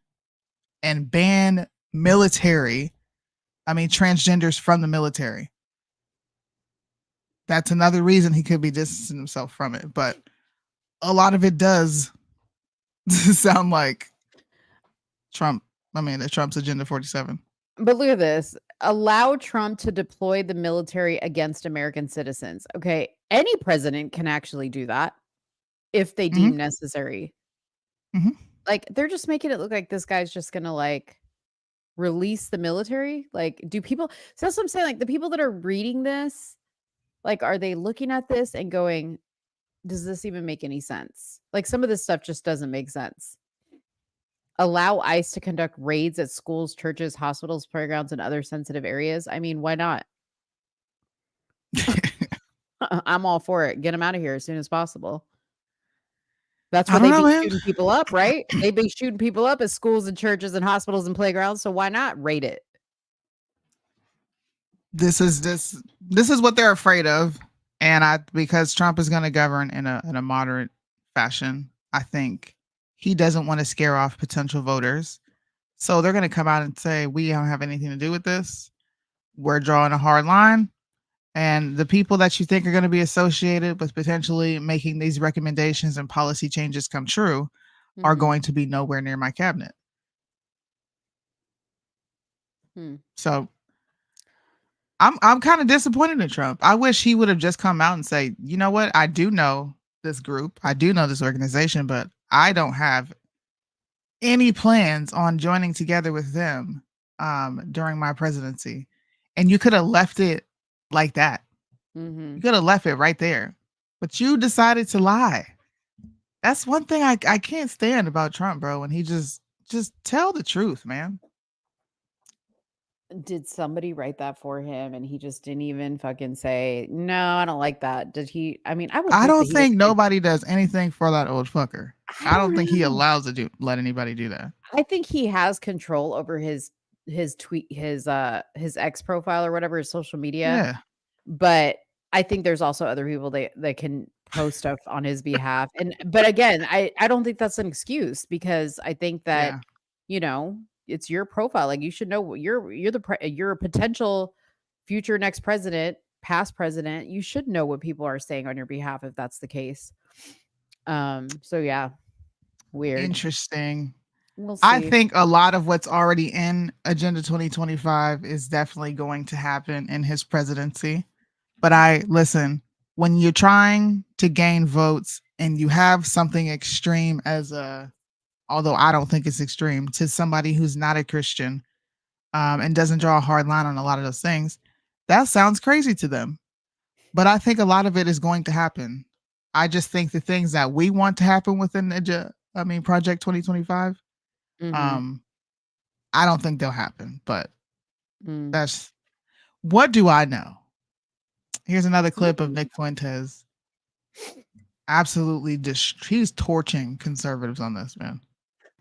and ban transgenders from the military. That's another reason he could be distancing himself from it. But a lot of it does sound like Trump's Agenda 47. But look at this. Allow Trump to deploy the military against American citizens. Okay. Any president can actually do that if they deem necessary. Like, they're just making it look like this guy's just going to like release the military. Like, so that's what I'm saying. Like, the people that are reading this, like, are they looking at this and going, does this even make any sense? Like, some of this stuff just doesn't make sense. Allow ICE to conduct raids at schools, churches, hospitals, playgrounds, and other sensitive areas. I mean, why not? I'm all for it. Get them out of here as soon as possible. That's where they'd be shooting people up, right? They'd be shooting people up at schools and churches and hospitals and playgrounds. So why not raid it? This is what they're afraid of, and because Trump is going to govern in a moderate fashion, I think he doesn't want to scare off potential voters, so they're going to come out and say we don't have anything to do with this. We're drawing a hard line, and the people that you think are going to be associated with potentially making these recommendations and policy changes come true are going to be nowhere near my cabinet. So I'm kind of disappointed in Trump. I wish he would have just come out and say, you know what? I do know this group. I do know this organization, but I don't have any plans on joining together with them during my presidency. And you could have left it like that. You could have left it right there. But you decided to lie. That's one thing I can't stand about Trump, bro. And he just tell the truth, man. Did somebody write that for him and he just didn't even fucking say, no, I don't like that? Did he? I mean, I would. I hope don't that he think would- nobody does anything for that old fucker. I don't think he know. allows to let anybody do that. I think he has control over his tweet, his X profile or whatever, his social media. Yeah. But I think there's also other people that can post stuff on his behalf. But again, I don't think that's an excuse, because I think that, Yeah. you know, it's your profile. Like, you should know you're a potential future next president, past president. You should know what people are saying on your behalf if that's the case. So yeah, weird. Interesting. We'll see. I think a lot of what's already in Agenda 2025 is definitely going to happen in his presidency. But listen, when you're trying to gain votes and you have something extreme although I don't think it's extreme, to somebody who's not a Christian and doesn't draw a hard line on a lot of those things, that sounds crazy to them. But I think a lot of it is going to happen. I just think the things that we want to happen within Project 2025, I don't think they'll happen. But that's what do I know? Here's another clip of Nick Fuentes. Absolutely, he's torching conservatives on this, man.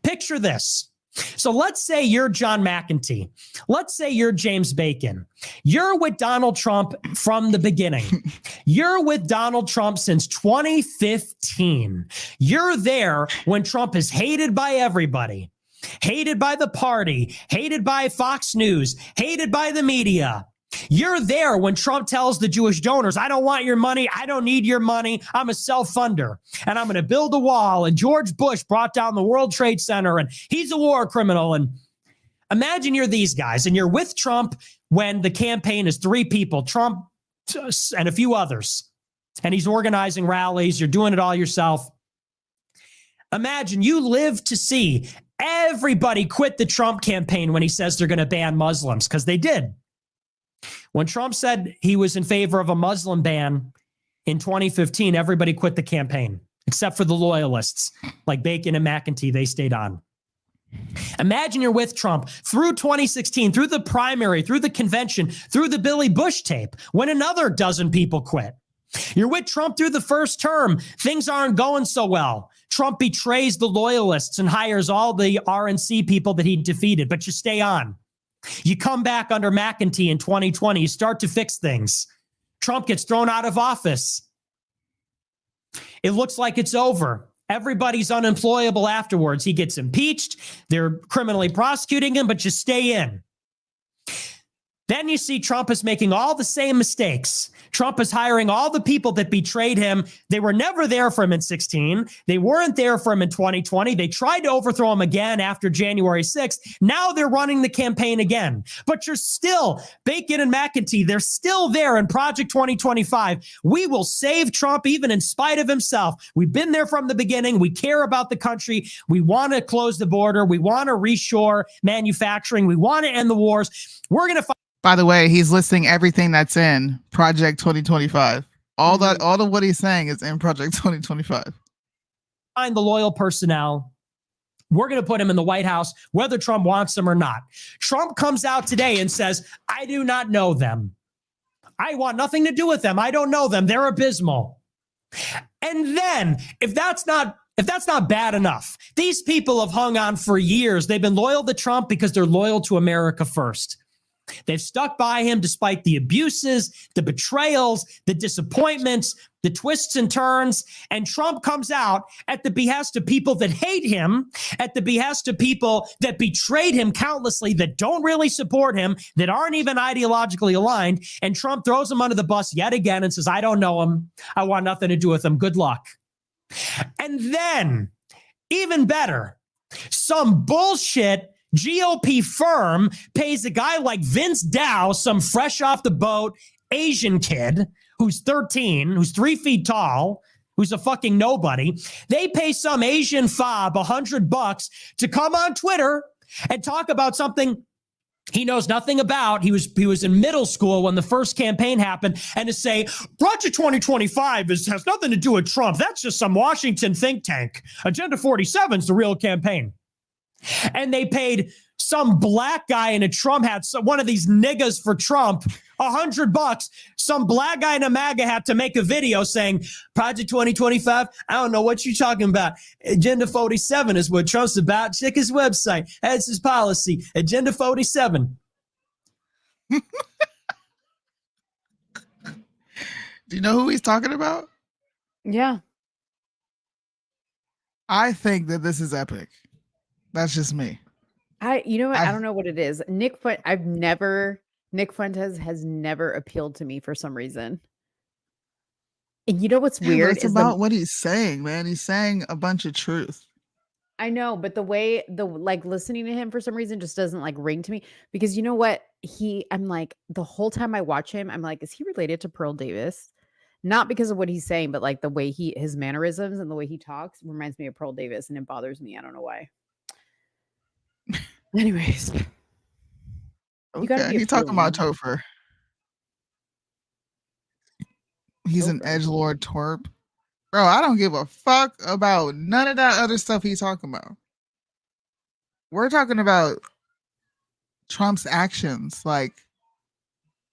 Picture this. So let's say you're John McEntee. Let's say you're James Bacon. You're with Donald Trump from the beginning. You're with Donald Trump since 2015. You're there when Trump is hated by everybody, hated by the party, hated by Fox News, hated by the media. You're there when Trump tells the Jewish donors, I don't want your money. I don't need your money. I'm a self-funder and I'm going to build a wall. And George Bush brought down the World Trade Center and he's a war criminal. And imagine you're these guys and you're with Trump when the campaign is three people, Trump and a few others. And he's organizing rallies. You're doing it all yourself. Imagine you live to see everybody quit the Trump campaign when he says they're going to ban Muslims, because they did. When Trump said he was in favor of a Muslim ban in 2015, everybody quit the campaign, except for the loyalists like Bacon and McEntee. They stayed on. Imagine you're with Trump through 2016, through the primary, through the convention, through the Billy Bush tape, when another dozen people quit. You're with Trump through the first term. Things aren't going so well. Trump betrays the loyalists and hires all the RNC people that he defeated, but you stay on. You come back under McEntee in 2020, you start to fix things. Trump gets thrown out of office. It looks like it's over. Everybody's unemployable afterwards. He gets impeached. They're criminally prosecuting him, but you stay in. Then you see Trump is making all the same mistakes. Trump is hiring all the people that betrayed him. They were never there for him in 2016. They weren't there for him in 2020. They tried to overthrow him again after January 6th. Now they're running the campaign again. But you're still, Bacon and McEntee, they're still there in Project 2025. We will save Trump even in spite of himself. We've been there from the beginning. We care about the country. We want to close the border. We want to reshore manufacturing. We want to end the wars. We're going to fight. By the way, he's listing everything that's in Project 2025. All of what he's saying is in Project 2025. Find the loyal personnel. We're going to put him in the White House, whether Trump wants them or not. Trump comes out today and says, I do not know them. I want nothing to do with them. I don't know them. They're abysmal. And then if that's not bad enough, these people have hung on for years. They've been loyal to Trump because they're loyal to America first. They've stuck by him despite the abuses, the betrayals, the disappointments, the twists and turns. And Trump comes out at the behest of people that hate him, at the behest of people that betrayed him countlessly, that don't really support him, that aren't even ideologically aligned. And Trump throws him under the bus yet again and says, I don't know him. I want nothing to do with him. Good luck. And then, even better, some bullshit GOP firm pays a guy like Vince Dow, some fresh off the boat Asian kid who's 13, who's 3 feet tall, who's a fucking nobody. They pay some Asian fob $100 to come on Twitter and talk about something he knows nothing about. He was in middle school when the first campaign happened, and to say Project 2025 has nothing to do with Trump. That's just some Washington think tank. Agenda 47 is the real campaign. And they paid some black guy in a Trump hat, one of these niggas for Trump, $100, some black guy in a MAGA hat to make a video saying Project 2025. I don't know what you're talking about. Agenda 47 is what Trump's about. Check his website. That's his policy. Agenda 47. Do you know who he's talking about? Yeah. I think that this is epic. That's just me. You know what? I don't know what it is. Nick Fuentes has never appealed to me for some reason. And you know what's weird? It's about what he's saying, man. He's saying a bunch of truth. I know, but the way listening to him for some reason just doesn't like ring to me, because you know what? I'm like, the whole time I watch him, I'm like, is he related to Pearl Davis? Not because of what he's saying, but like the way his mannerisms and the way he talks reminds me of Pearl Davis, and it bothers me. I don't know why. Anyways, okay, he's talking about Topher. He's an edgelord twerp. Bro, I don't give a fuck about none of that other stuff he's talking about. We're talking about Trump's actions. Like,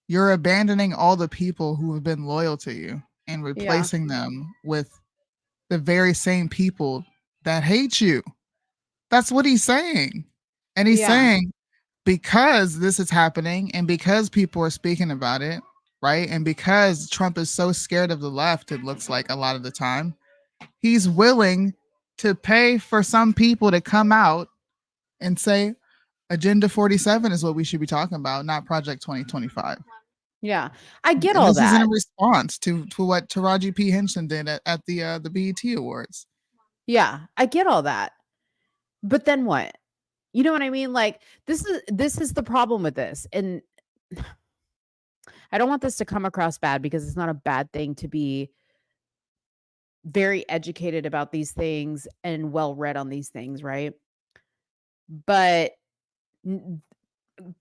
you're abandoning all the people who have been loyal to you and replacing them with the very same people that hate you. That's what he's saying. And he's saying, because this is happening and because people are speaking about it, right? And because Trump is so scared of the left, it looks like a lot of the time, he's willing to pay for some people to come out and say, Agenda 47 is what we should be talking about, not Project 2025. Yeah, I get all that. This is in response to what Taraji P. Henson did at the BET Awards. Yeah, I get all that. But then what? You know what I mean? Like, this is the problem with this. And I don't want this to come across bad, because it's not a bad thing to be very educated about these things and well read on these things, right? But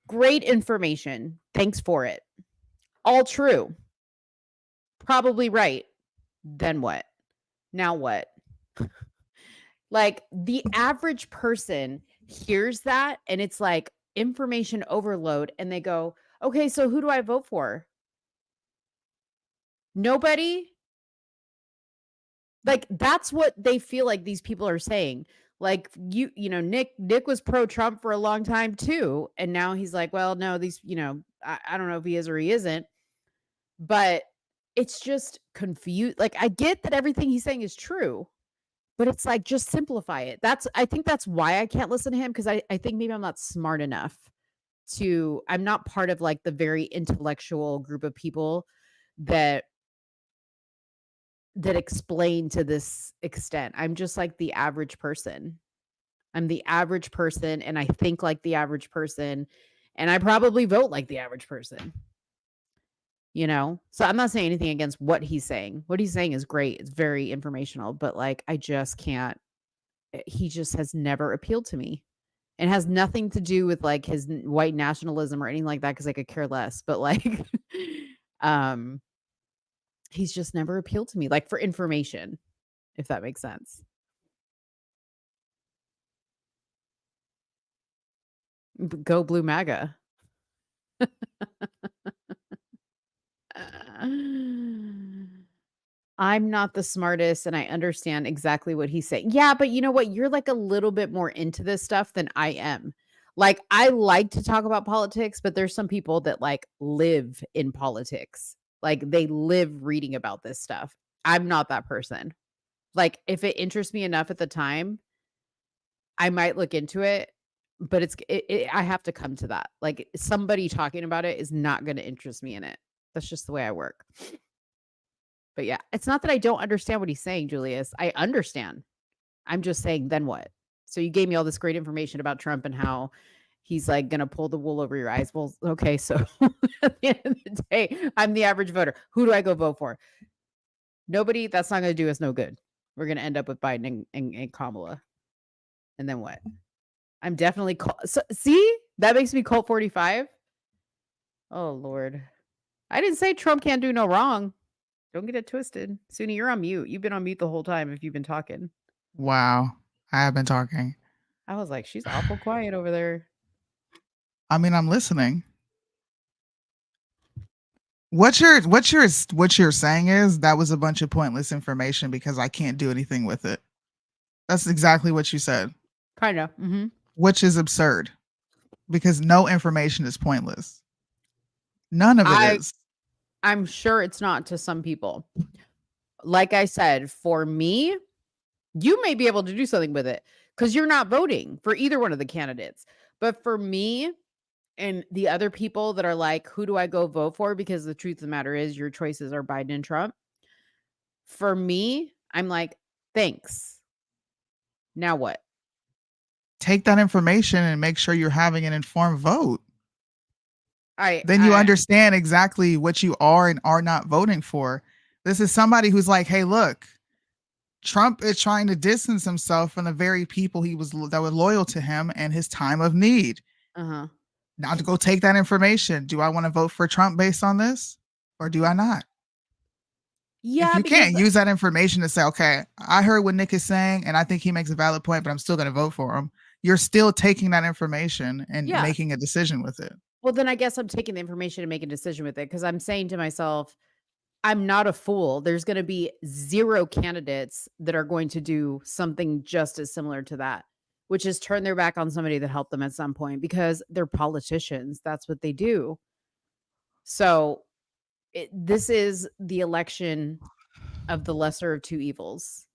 great information. Thanks for it. All true. Probably right. Then what? Now what? Like, the average person hears that and it's like information overload, and they go, okay, so who do I vote for? Nobody? Like, that's what they feel like these people are saying. Like, you know, Nick was pro-Trump for a long time too, and now he's like, well, no, these, you know, I don't know if he is or he isn't, but it's just confused. Like, I get that everything he's saying is true, but it's like, just simplify it. I think that's why I can't listen to him, because I think maybe I'm not smart enough I'm not part of like the very intellectual group of people that explain to this extent. I'm just like the average person. I'm the average person, and I think like the average person, and I probably vote like the average person. You know? So I'm not saying anything against what he's saying. What he's saying is great. It's very informational, but like, I just can't. He just has never appealed to me. It has nothing to do with like his white nationalism or anything like that, because I could care less. But like, he's just never appealed to me, like, for information, if that makes sense. Go Blue MAGA. I'm not the smartest, and I understand exactly what he's saying. Yeah, but you know what? You're like a little bit more into this stuff than I am. Like, I like to talk about politics, but there's some people that like live in politics. Like, they live reading about this stuff. I'm not that person. Like, if it interests me enough at the time, I might look into it, but I have to come to that. Like, somebody talking about it is not going to interest me in it. That's just the way I work. But yeah, it's not that I don't understand what he's saying, Julius. I understand. I'm just saying, then what? So you gave me all this great information about Trump and how he's like going to pull the wool over your eyes. Well, okay, so at the end of the day, I'm the average voter. Who do I go vote for? Nobody, that's not going to do us no good. We're going to end up with Biden and Kamala. And then what? I'm definitely see, that makes me Colt 45. Oh Lord. I didn't say Trump can't do no wrong. Don't get it twisted. Soonie, you're on mute. You've been on mute the whole time if you've been talking. Wow. I have been talking. I was like, she's awful quiet over there. I mean, I'm listening. What you're saying is that was a bunch of pointless information because I can't do anything with it. That's exactly what you said. Kind of. Mm-hmm. Which is absurd because no information is pointless. None of it is. I'm sure it's not to some people. Like I said, for me, you may be able to do something with it because you're not voting for either one of the candidates. But for me and the other people that are like, who do I go vote for? Because the truth of the matter is your choices are Biden and Trump. For me, I'm like, thanks. Now what? Take that information and make sure you're having an informed vote. Then you understand exactly what you are and are not voting for. This is somebody who's like, hey, look, Trump is trying to distance himself from the very people that were loyal to him and his time of need. Uh-huh. Now to go take that information. Do I want to vote for Trump based on this? Or do I not? Yeah. If you can't use that information to say, okay, I heard what Nick is saying, and I think he makes a valid point, but I'm still going to vote for him. You're still taking that information and making a decision with it. Well, then I guess I'm taking the information and making a decision with it because I'm saying to myself, I'm not a fool. There's going to be 0 candidates that are going to do something just as similar to that, which is turn their back on somebody that helped them at some point because they're politicians. That's what they do. So this is the election of the lesser of two evils.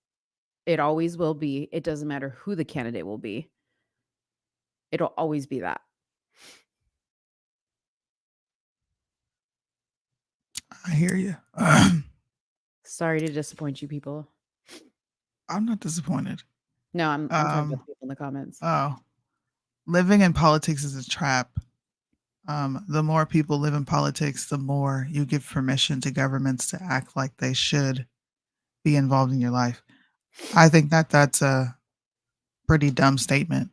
It always will be. It doesn't matter who the candidate will be. It'll always be that. I hear you. Sorry to disappoint you people. I'm not disappointed. No, I'm talking about the people in the comments. Oh, living in politics is a trap. The more people live in politics, the more you give permission to governments to act like they should be involved in your life. I think that's a pretty dumb statement.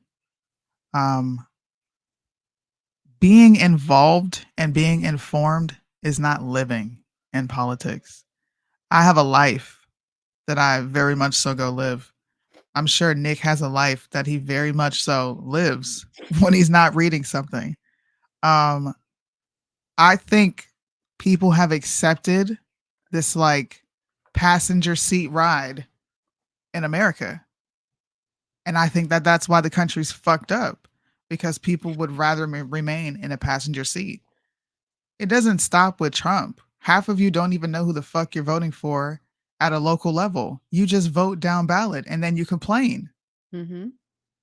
Being involved and being informed is not living in politics. I have a life that I very much so go live. I'm sure Nick has a life that he very much so lives when he's not reading something. I think people have accepted this like passenger seat ride in America. And I think that's why the country's fucked up, because people would rather remain in a passenger seat. It doesn't stop with Trump. Half of you don't even know who the fuck you're voting for at a local level. You just vote down ballot and then you complain. Mm-hmm.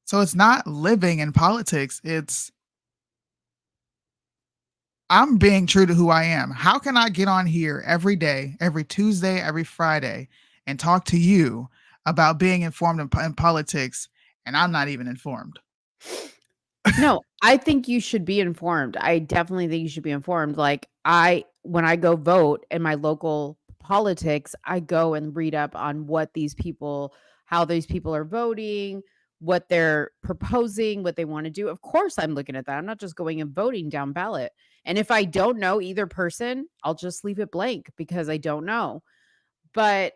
So it's not living in politics. It's I'm being true to who I am. How can I get on here every day, every Tuesday, every Friday, and talk to you about being informed in politics, and I'm not even informed? No, I think you should be informed. I definitely think you should be informed. Like when I go vote in my local politics, I go and read up on how these people are voting, what they're proposing, what they want to do. Of course, I'm looking at that. I'm not just going and voting down ballot. And if I don't know either person, I'll just leave it blank because I don't know. But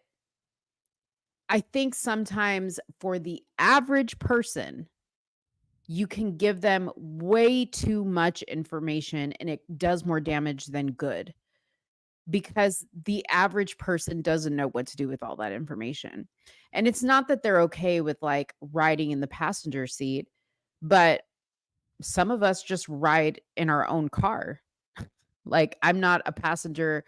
I think sometimes for the average person, you can give them way too much information and it does more damage than good because the average person doesn't know what to do with all that information. And it's not that they're okay with like riding in the passenger seat, but some of us just ride in our own car. Like I'm not a passenger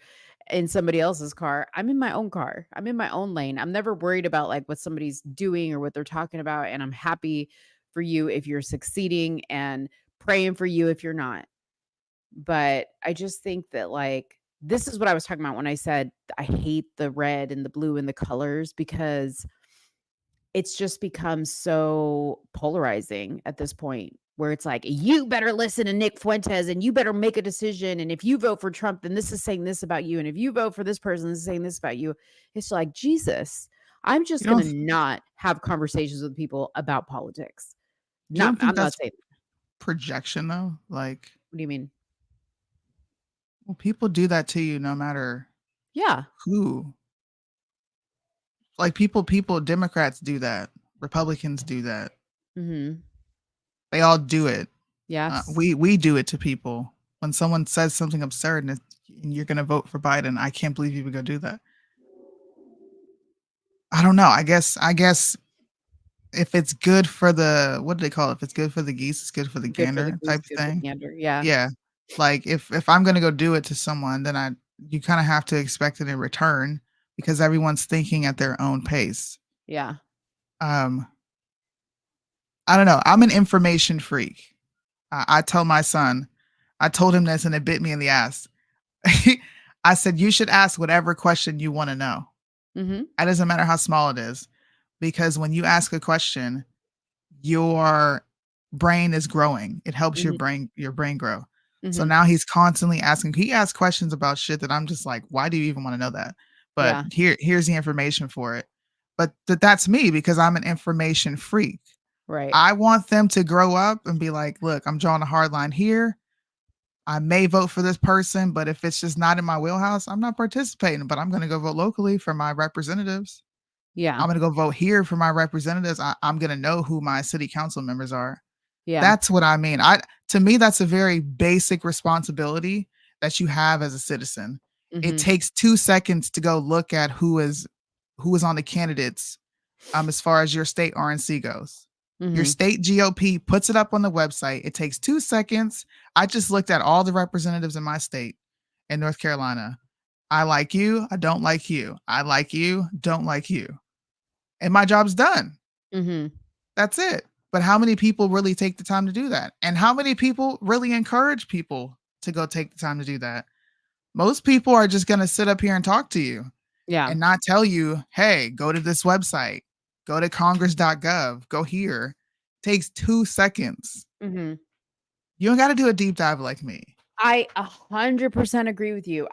in somebody else's car. I'm in my own car. I'm in my own lane. I'm never worried about like what somebody's doing or what they're talking about. And I'm happy for you if you're succeeding and praying for you if you're not. But I just think that like, this is what I was talking about when I said I hate the red and the blue and the colors because it's just become so polarizing at this point. where it's like, you better listen to Nick Fuentes and you better make a decision. And if you vote for Trump, then this is saying this about you. And if you vote for this person, this is saying this about you. It's like, Jesus, I'm just You don't going to not have conversations with people about politics. You don't think I'm not that's saying, projection though? Like, what do you mean? well, people do that to you no matter Yeah. who. Like Democrats do that. Republicans do that. Mm-hmm. They all do it. Yes. We do it to people. When someone says something absurd and you're going to vote for Biden, I can't believe you would go do that. I don't know. I guess if it's good for the, what do they call it? If it's good for the geese, it's good for the Good for gander the goose, type good for the thing. gander. Yeah. Yeah. Like if I'm going to go do it to someone, then you kind of have to expect it in return because everyone's thinking at their own pace. Yeah. I don't know. I'm an information freak. I tell my son, I told him this and it bit me in the ass. I said, you should ask whatever question you want to know. Mm-hmm. It doesn't matter how small it is, because when you ask a question, your brain is growing. It helps your brain grow. So now he's constantly asking. He asks questions about shit that I'm just like, why do you even want to know that? But here's the information for it. But that's me because I'm an information freak. Right. I want them to grow up and be like, look, I'm drawing a hard line here. I may vote for this person, but if it's just not in my wheelhouse, I'm not participating. But I'm going to go vote locally for my representatives. Yeah. I'm going to go vote here for my representatives. I'm going to know who my city council members are. Yeah. That's what I mean. To me, that's a very basic responsibility that you have as a citizen. It takes 2 seconds to go look at who is on the candidates as far as your state RNC goes. Your state GOP puts it up on the website. It takes 2 seconds. I just looked at all the representatives in my state in North Carolina. I like you. I don't like you. I like you. Don't like you. And my job's done. That's it. But how many people really take the time to do that? And how many people really encourage people to go take the time to do that? Most people are just going to sit up here and talk to you. Yeah. And not tell you, hey, go to this website. Go to congress.gov. Go here. Takes 2 seconds. You don't got to do a deep dive like me. I 100% agree with you.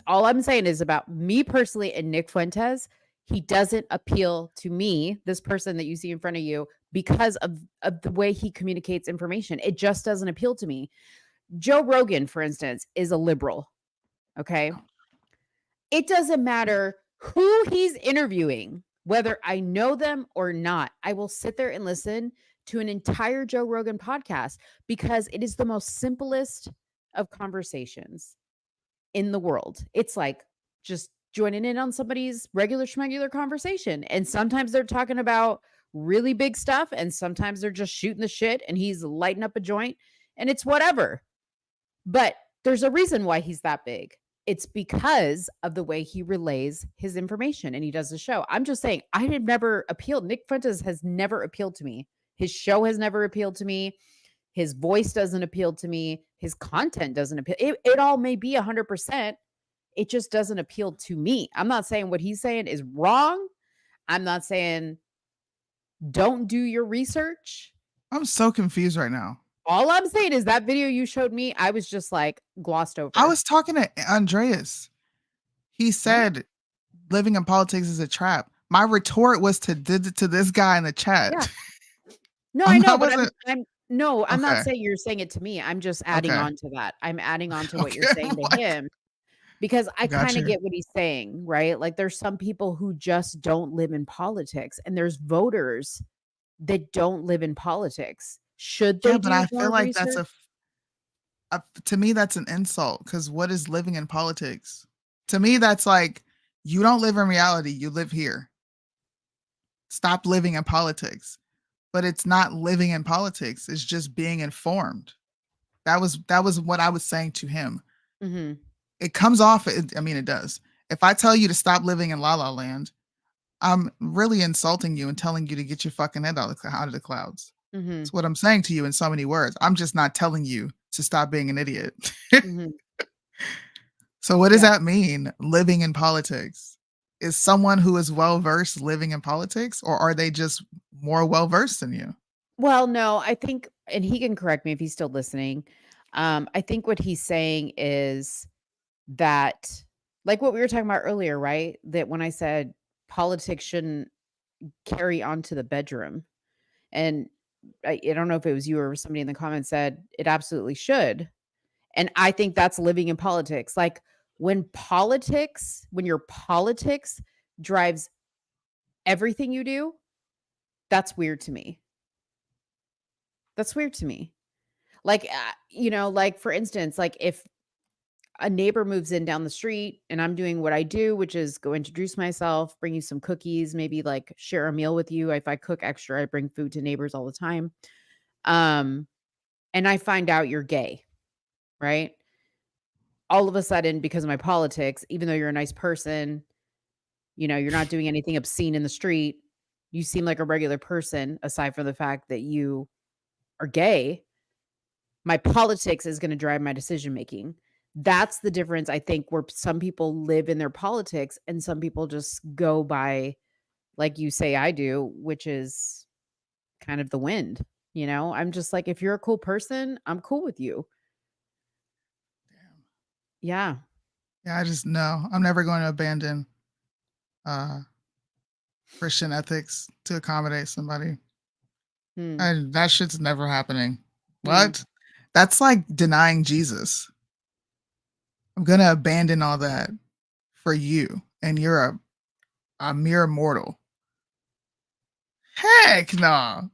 All I'm saying is about me personally and Nick Fuentes. He doesn't appeal to me, this person that you see in front of you, because of the way he communicates information. It just doesn't appeal to me. Joe Rogan, for instance, is a liberal. Okay. It doesn't matter who he's interviewing, whether I know them or not. I will sit there and listen to an entire Joe Rogan podcast because it is the most simplest of conversations in the world. It's like just joining in on somebody's regular schmegular conversation. And sometimes they're talking about really big stuff and sometimes they're just shooting the shit and he's lighting up a joint and it's whatever. But there's a reason why he's that big. It's because of the way he relays his information and he does the show. I'm just saying, I have never appealed. Nick Fuentes has never appealed to me. His show has never appealed to me. His voice doesn't appeal to me. His content doesn't appeal. It all may be 100%. It just doesn't appeal to me. I'm not saying what he's saying is wrong. I'm not saying don't do your research. I'm so confused right now. All I'm saying is that video you showed me, I was just like glossed over. I was talking to Andreas. He said living in politics is a trap. My retort was to this guy in the chat. Yeah. No, I know, but I'm not saying you're saying it to me. I'm just adding on to that. I'm adding on to what you're saying to him because I kind of get what he's saying, right? Like there's some people who just don't live in politics and there's voters that don't live in politics. Should they? Yeah, but I feel like that's to me, that's an insult because what is living in politics? To me, that's like, you don't live in reality. You live here. Stop living in politics. But it's not living in politics. It's just being informed. That was what I was saying to him. It comes off. It does. If I tell you to stop living in La La Land, I'm really insulting you and telling you to get your fucking head out of the clouds. That's what I'm saying to you in so many words. I'm just not telling you to stop being an idiot. So what does that mean, living in politics? Is someone who is well-versed living in politics, or are they just more well-versed than you? Well, no, I think and he can correct me if he's still listening. I think what he's saying is that, like what we were talking about earlier, right? That when I said politics shouldn't carry on to the bedroom, and I don't know if it was you or somebody in the comments said it absolutely should. And I think that's living in politics. Like when your politics drives everything you do, that's weird to me. That's weird to me. Like, like for instance, like if a neighbor moves in down the street and I'm doing what I do, which is go introduce myself, bring you some cookies, maybe like share a meal with you. If I cook extra, I bring food to neighbors all the time. And I find out you're gay, right? All of a sudden, because of my politics, even though you're a nice person, you're not doing anything obscene in the street. You seem like a regular person, aside from the fact that you are gay. My politics is going to drive my decision making. That's the difference, I think, where some people live in their politics and some people just go by, like you say I do, which is kind of the wind. I'm just like, if you're a cool person, I'm cool with you. Yeah. Yeah, I just know I'm never going to abandon Christian ethics to accommodate somebody. And that shit's never happening. What? That's like denying Jesus. I'm gonna abandon all that for you, and you're a mere mortal. Heck no.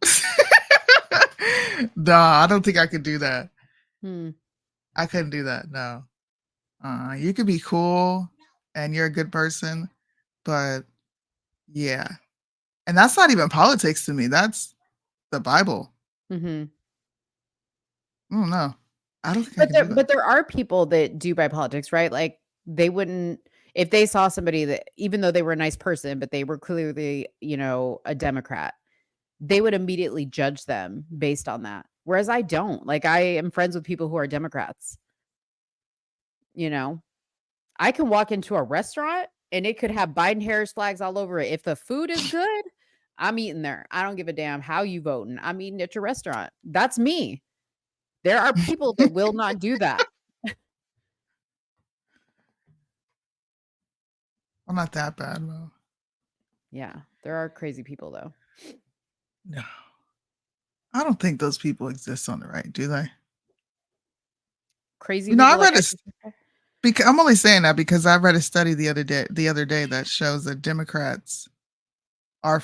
Nah, I don't think I could do that. I couldn't do that. No. You could be cool and you're a good person, but yeah. And that's not even politics to me. That's the Bible. Mm-hmm. I don't know. I don't think But there are people that do by politics, right? Like they wouldn't, if they saw somebody that, even though they were a nice person, but they were clearly, a Democrat, they would immediately judge them based on that. Whereas I don't. Like I am friends with people who are Democrats. I can walk into a restaurant and it could have Biden-Harris flags all over it. If the food is good, I'm eating there. I don't give a damn how you voting. I'm eating at your restaurant. That's me. There are people that will not do that. I'm not that bad, though. Yeah, there are crazy people, though. No. I don't think those people exist on the right, do they? Crazy people. I read because I'm only saying that because I read a study the other day that shows that Democrats are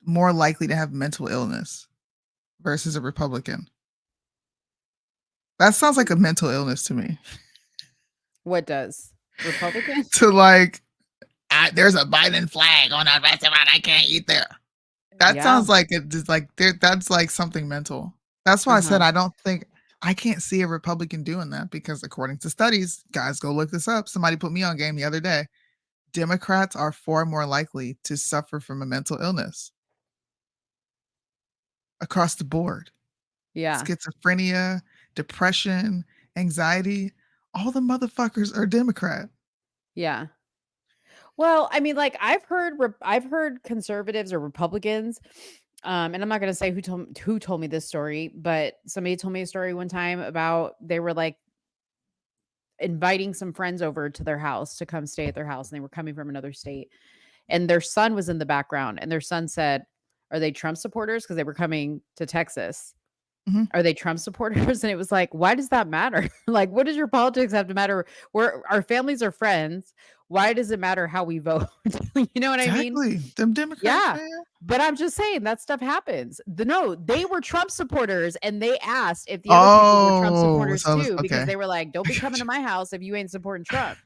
more likely to have mental illness versus a Republican. That sounds like a mental illness to me. What does? Republican? To like, there's a Biden flag on a restaurant. I can't eat there. That sounds like it's like that's like something mental. That's why I said I can't see a Republican doing that because according to studies, guys, go look this up. Somebody put me on game the other day. Democrats are far more likely to suffer from a mental illness across the board. Yeah. Schizophrenia, depression, anxiety, all the motherfuckers are Democrat. Yeah. Well, I mean, like I've heard conservatives or Republicans, and I'm not going to say who told me this story, but somebody told me a story one time about they were like inviting some friends over to their house to come stay at their house, and they were coming from another state, and their son was in the background, and their son said, "Are they Trump supporters?" Because they were coming to Texas. Mm-hmm. Are they Trump supporters? And it was like, why does that matter? Like, what does your politics have to matter? Our families are friends. Why does it matter how we vote? You know what I mean? Exactly. Them Democrats. Yeah. Man. But I'm just saying that stuff happens. No, they were Trump supporters and they asked if the other people were Trump supporters too, because they were like, don't be coming to my house if you ain't supporting Trump.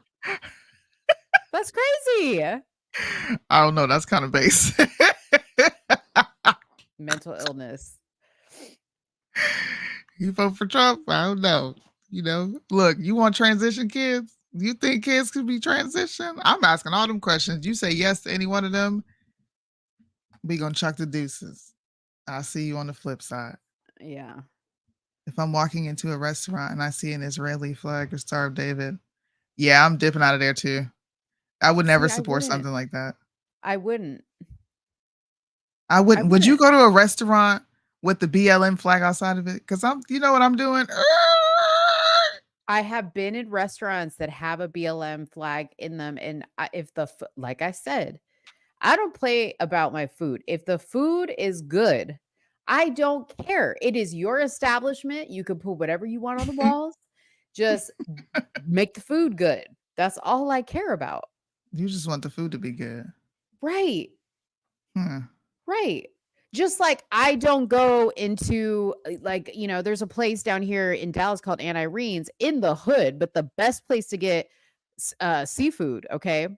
That's crazy. I don't know. That's kind of base. Mental illness. You vote for Trump? I don't know. Look, you want transition kids? You think kids could be transitioned? I'm asking all them questions. You say yes to any one of them, we gonna chuck the deuces. I'll see you on the flip side. Yeah. If I'm walking into a restaurant and I see an Israeli flag or Star of David, yeah, I'm dipping out of there too. I would never support something like that. I wouldn't. Would you go to a restaurant with the BLM flag outside of it? Because you know what I'm doing? I have been in restaurants that have a BLM flag in them, and like I said, I don't play about my food. If the food is good, I don't care. It is your establishment. You can put whatever you want on the walls. Just make the food good. That's all I care about. You just want the food to be good. Right. Hmm. Right. Just like I don't go into there's a place down here in Dallas called Aunt Irene's in the hood, but the best place to get seafood, okay?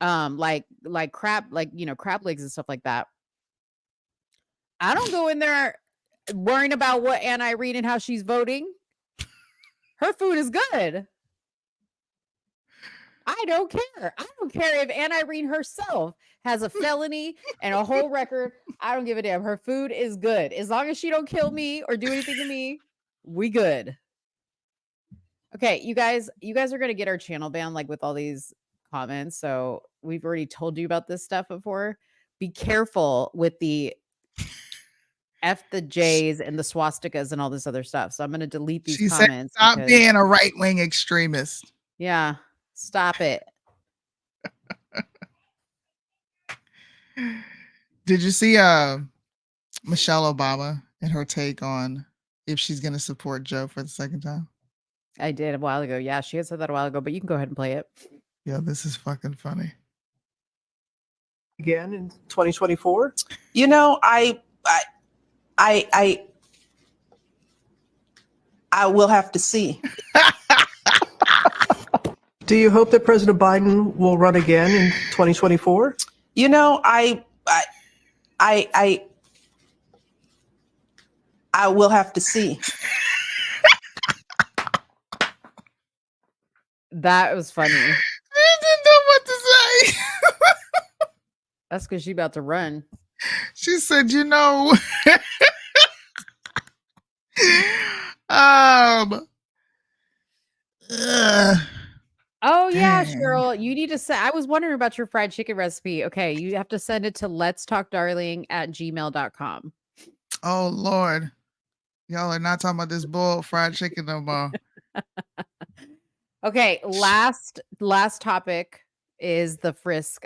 Like crab, crab legs and stuff like that. I don't go in there worrying about what Aunt Irene and how she's voting. Her food is good. I don't care. I don't care if Aunt Irene herself has a felony and a whole record. I don't give a damn. Her food is good. As long as she don't kill me or do anything to me, we good. Okay, you guys are going to get our channel banned like with all these comments. So we've already told you about this stuff before. Be careful with the F the J's and the swastikas and all this other stuff. So I'm going to delete these comments. Said, stop being a right-wing extremist. Yeah, stop it. Did you see Michelle Obama and her take on if she's going to support Joe for the second time? I did a while ago. Yeah, she had said that a while ago, but you can go ahead and play it. Yeah, this is fucking funny. Again in 2024? You know, I will have to see. Do you hope that President Biden will run again in 2024? You know, I will have to see. That was funny. I didn't know what to say. That's because she's about to run. She said, you know, oh yeah, Cheryl, you need to send. I was wondering about your fried chicken recipe. Okay, you have to send it to letstalkdarling@gmail.com. Oh Lord, y'all are not talking about this boiled fried chicken no more. Okay, last topic is the frisk.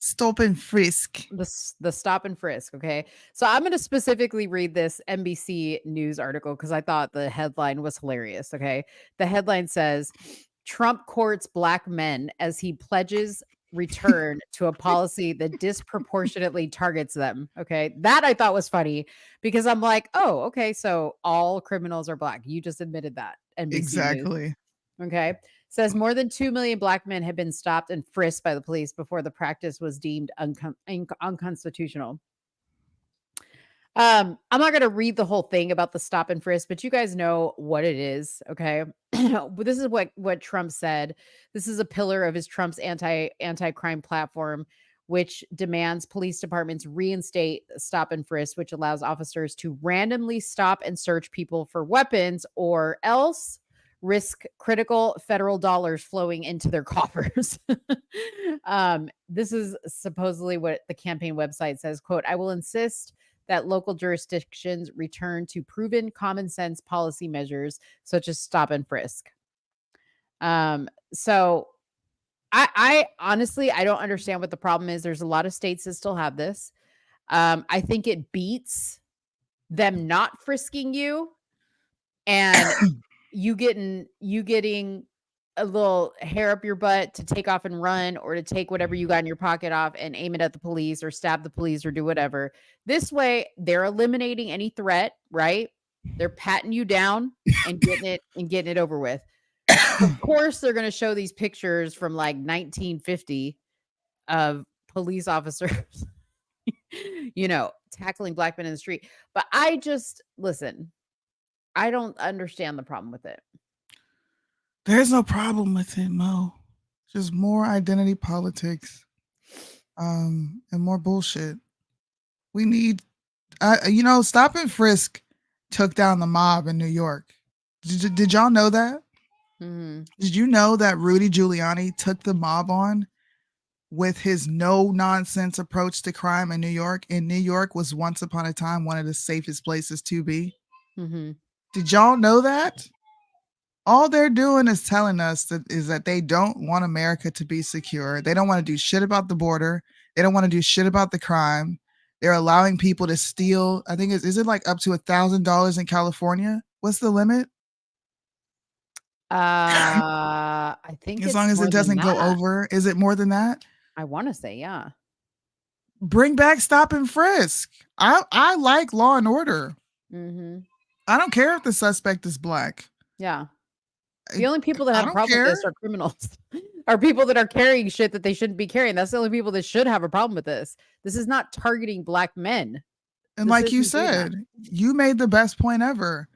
Stop and frisk. The stop and frisk. Okay, so I'm going to specifically read this NBC News article because I thought the headline was hilarious. Okay, the headline says Trump courts black men as he pledges return to a policy that disproportionately targets them. Okay, that I thought was funny because I'm like, oh, okay, so all criminals are black. You just admitted that. NBC exactly. News. Okay. Says more than 2 million black men have been stopped and frisked by the police before the practice was deemed unconstitutional. I'm not going to read the whole thing about the stop and frisk, but you guys know what it is. Okay. This is what Trump said. This is a pillar of his Trump's anti-crime platform, which demands police departments reinstate stop and frisk, which allows officers to randomly stop and search people for weapons or else risk critical federal dollars flowing into their coffers. This is supposedly what the campaign website says, quote, I will insist that local jurisdictions return to proven common sense policy measures such as stop and frisk. So I honestly, I don't understand what the problem is. There's a lot of states that still have this. I think it beats them not frisking you and you getting a little hair up your butt to take off and run or to take whatever you got in your pocket off and aim it at the police or stab the police or do whatever. This way, they're eliminating any threat, right? They're patting you down and getting it over with. Of course, they're going to show these pictures from like 1950 of police officers, tackling black men in the street. But listen, I don't understand the problem with it. There's no problem with it, Mo. Just more identity politics, and more bullshit. We need, stop and frisk took down the mob in New York. Did y'all know that? Mm-hmm. Did you know that Rudy Giuliani took the mob on with his no nonsense approach to crime in New York. And New York was once upon a time one of the safest places to be. Mm-hmm. Did y'all know that? All they're doing is telling us that they don't want America to be secure. They don't want to do shit about the border. They don't want to do shit about the crime. They're allowing people to steal. I think is it like up to $1,000 in California? What's the limit? I think As it's long as more it than doesn't go that. over. Is it more than that? I want to say, yeah. Bring back stop and frisk. I like law and order. Mm-hmm. I don't care if the suspect is black. Yeah. The only people that I have a don't problem with this care. are criminals, are people that are carrying shit that they shouldn't be carrying. That's the only people that should have a problem with this. This is not targeting black men. And This like you isn't doing that. said, you made the best point ever.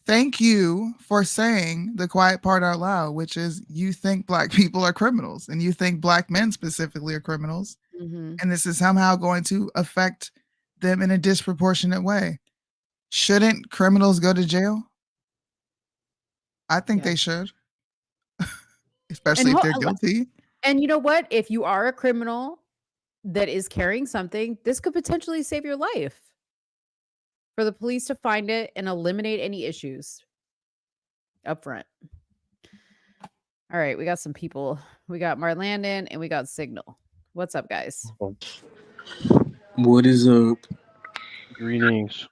Thank you for saying the quiet part out loud, which is you think black people are criminals and you think black men specifically are criminals. Mm-hmm. And this is somehow going to affect them in a disproportionate way. Shouldn't criminals go to jail? I think Yeah. they should, especially if they're guilty. And you know what? If you are a criminal that is carrying something, this could potentially save your life. For the police to find it and eliminate any issues up front. All right, we got some people. We got Marlandon and we got Signal. What's up, guys? What is up? Greetings.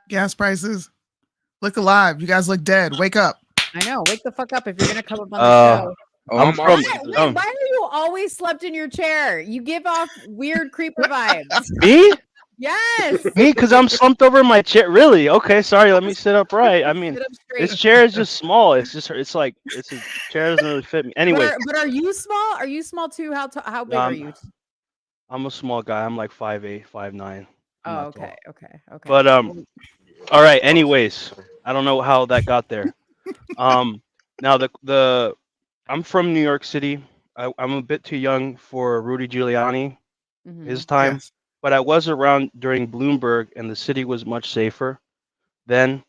Gas prices. Look alive. You guys look dead. Wake up. I know. Wake the fuck up if you're gonna come up on the show. I'm from. Why are you always slept in your chair? You give off weird creeper vibes. Me? Yes. Me? Because I'm slumped over in my chair. Really? Okay, sorry. Let me sit up right. I mean, this chair is just small. It's a chair doesn't really fit me. Anyway. But are you small? Are you small too? How big are you? I'm a small guy. I'm like 5'8", 5'9". Oh, okay. But all right. Anyways, I don't know how that got there. Now I'm from New York City. I'm a bit too young for Rudy Giuliani, his time, but I was around during Bloomberg, and the city was much safer then.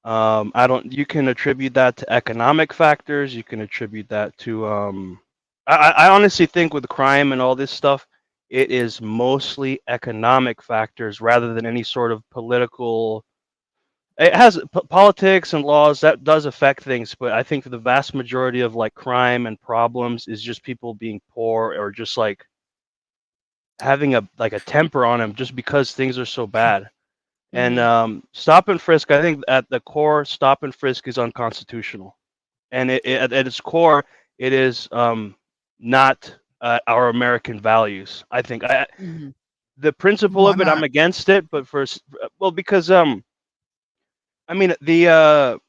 You can attribute that to economic factors. You can attribute that to I honestly think with crime and all this stuff, it is mostly economic factors rather than any sort of political. It has politics and laws that does affect things, but I think the vast majority of like crime and problems is just people being poor or just like having a temper on them just because things are so bad. And stop and frisk, I think at the core, stop and frisk is unconstitutional, and at its core, it is not our American values. I think the principle of it, I'm against it, but because I mean, the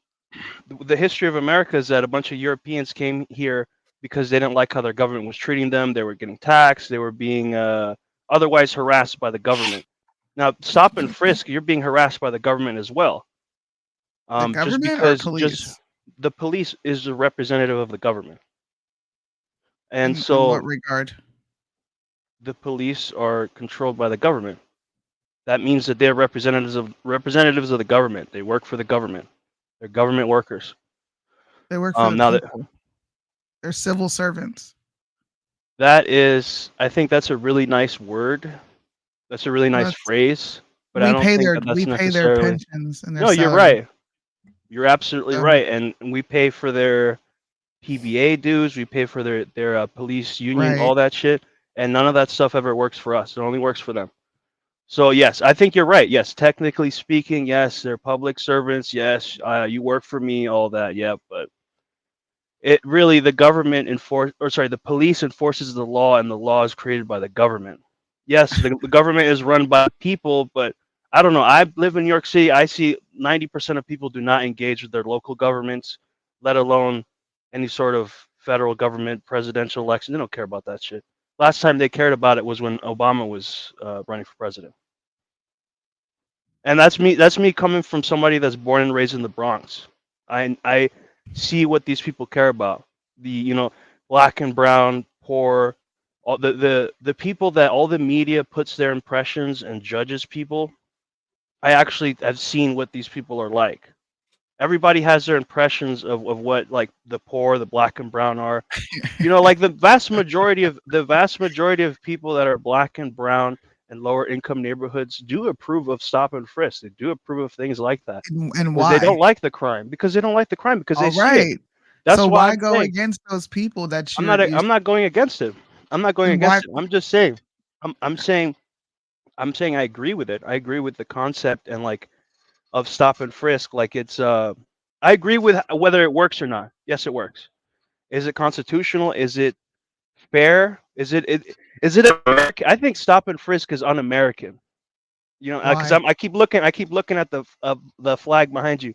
history of America is that a bunch of Europeans came here because they didn't like how their government was treating them. They were getting taxed. They were being otherwise harassed by the government. Now, stop and frisk, you're being harassed by the government as well. The government just because or police? the police is a representative of the government. And in so what regard? The police are controlled by the government. That means that they're representatives of the government. They work for the government. They're government workers. They work for the people. They're civil servants. I think that's a really nice word. That's a really nice phrase. But I don't think that's we pay their pensions and their No, you're salary. right. You're absolutely right. And we pay for their PBA dues. We pay for their police union, all that shit. And none of that stuff ever works for us. It only works for them. So yes, I think you're right. Yes, technically speaking, yes, they're public servants. Yes, you work for me, all that. Yeah, but it really the police enforces the law, and the law is created by the government. Yes, the government is run by people, but I don't know. I live in New York City. I see 90% of people do not engage with their local governments, let alone any sort of federal government presidential election. They don't care about that shit. Last time they cared about it was when Obama was running for president. And that's me. That's me coming from somebody that's born and raised in the Bronx. I see what these people care about. The black and brown, poor, all the people that all the media puts their impressions and judges people. I actually have seen what these people are like. Everybody has their impressions of what like the poor, the black and brown are. You know, like the vast majority of people that are black and brown and lower income neighborhoods do approve of stop and frisk. They do approve of things like that And because they don't why? like the crime. Because they don't like the crime because they All see it. right. That's So why why I'm go saying against those people that you I'm not going against it. I'm not going then why against it. I'm just saying. I'm saying I agree with it. I agree with the concept and like of stop and frisk. Like it's I agree with whether it works or not. Yes, it works. Is it constitutional? Is it fair? Is it American? I think stop and frisk is un-American. You know, because why? I keep looking at the flag behind you.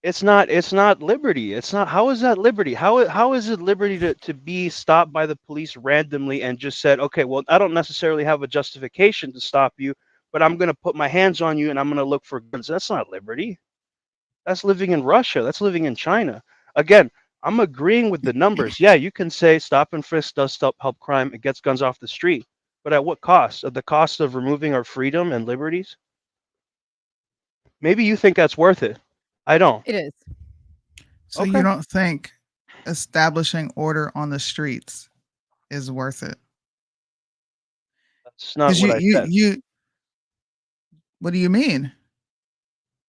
It's not liberty. It's not. How is that liberty? How is it liberty to be stopped by the police randomly and just said, okay, well, I don't necessarily have a justification to stop you, but I'm gonna put my hands on you and I'm gonna look for guns. That's not liberty. That's living in Russia. That's living in China. Again, I'm agreeing with the numbers. Yeah, you can say stop and frisk does help crime. It gets guns off the street. But at what cost? At the cost of removing our freedom and liberties? Maybe you think that's worth it. I don't. It is. So you Okay. don't think establishing order on the streets is worth it? That's not Because what I said. what do you mean?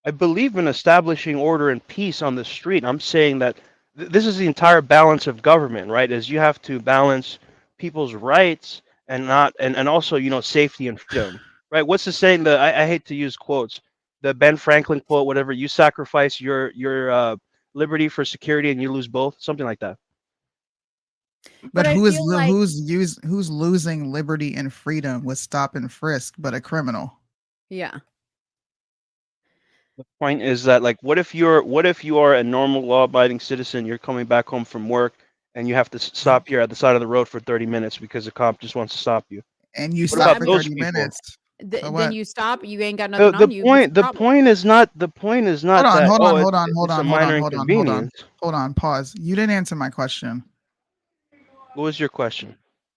I believe in establishing order and peace on the street. I'm saying that this is the entire balance of government, right? Is you have to balance people's rights and not and also, you know, safety and freedom, right? What's the saying? I hate to use quotes. The Ben Franklin quote, whatever. You sacrifice your liberty for security, and you lose both. Something like that. But But I feel like who's losing liberty and freedom with stop and frisk but a criminal? yeah. The point is that like, what if you are a normal law-abiding citizen? You're coming back home from work, and you have to stop here at the side of the road for 30 minutes because a cop just wants to stop you. And you What But stop I about for mean, those 30 people? minutes. So then what? you stop. You ain't got nothing The on you. What's point the the problem? point is not the point is Hold not on, that, hold on, oh, hold on, hold it's a on, hold on, minor hold on, hold on. inconvenience. Hold on, pause. You didn't answer my question. What was your question?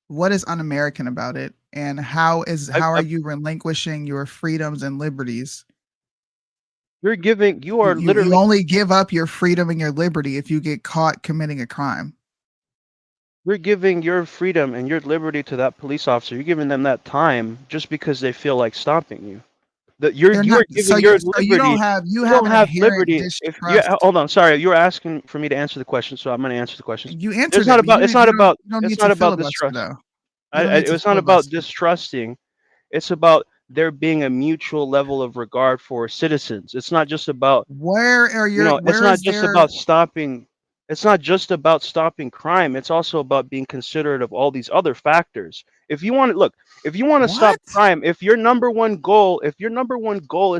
What is un-American about it? And how are I you relinquishing your freedoms and liberties? you You are you you literally only give up your freedom and your liberty if you get caught committing a crime. you're giving your freedom and your liberty to that police officer. You're giving them that time just because they feel like stopping you. That They're you not are giving your so you don't liberty. have you You have don't an have inherent liberty if you distrust. hold on. Sorry, you were asking for me to answer the question, so I'm going to answer the questions. You There's answered not it, but about you don't need it's to not about filibuster distrust. though. You don't need to It's not about filibuster. distrusting. It's about there being a mutual level of regard for citizens. It's not just about, you know, it's Where not is just there about stopping. It's not just about stopping crime. It's also about being considerate of all these other factors. If you want to look, if you want to stop what? crime, if your number one goal is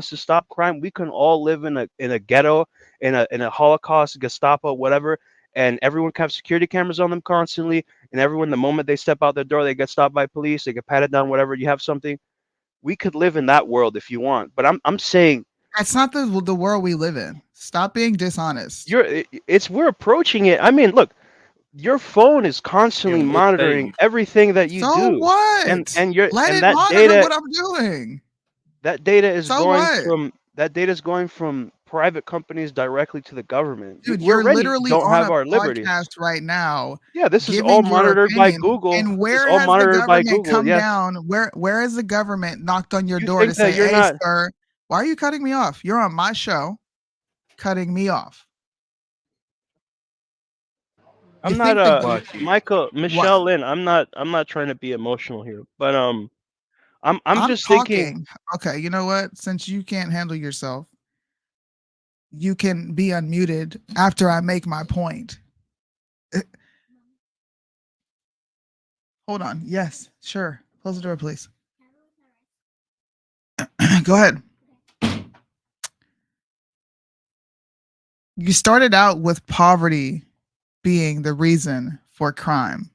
to stop crime, we can all live in a ghetto, in a Holocaust, Gestapo, whatever, and everyone can have security cameras on them constantly, and everyone, the moment they step out their door, they get stopped by police, they get patted down, whatever. You have something. We could live in that world if you want, but I'm saying That's not the world we live in. Stop being dishonest. it's we're approaching it. I mean, look, your phone is constantly In what monitoring stage? everything that you So do, what? Let and it monitor what I'm doing. So what? that data is going from private companies directly to the government. Dude, We you're already literally don't on have a our liberties. podcast right now Yeah, this is all giving your monitored by opinion. Google. And This is where all has the monitored by government Google. come Yes. down? Where has the government knocked on your You door to think that say, you're "Hey, not sir, why are you cutting me off? You're on my show, cutting me off." You I'm not think the Watch it. what? Michelle Lynn, I'm not trying to be emotional here, but I'm I'm just thinking. talking. Okay, you know what? Since you can't handle yourself, you can be unmuted after I make my point. Eh, Hold on. Yes, sure. Close the door, please. Go ahead. You started out with poverty being the reason for crime.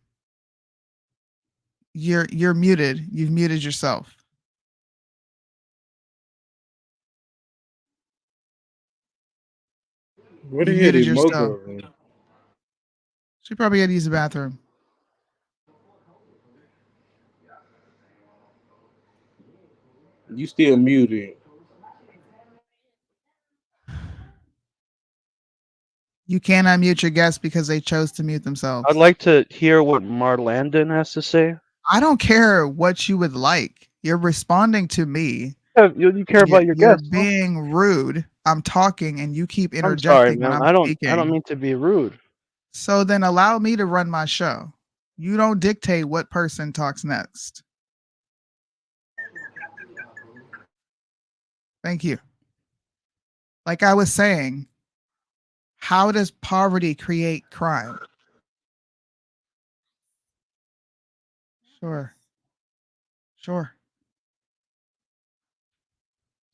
You're muted. You've muted yourself. What You are you at muted in yourself. room? She probably had to use the bathroom. You still muted. You can't unmute your guests because they chose to mute themselves. I'd like to hear what Marlandon has to say. I don't care what you would like. You're responding to me. Yeah, you care about your You're guests. being rude. I'm talking and you keep I'm sorry, interjecting when man. I'm I don't speaking. mean to be rude. So then allow me to run my show. You don't dictate what person talks next. Thank you. Like I was saying, how does poverty create crime? Sure.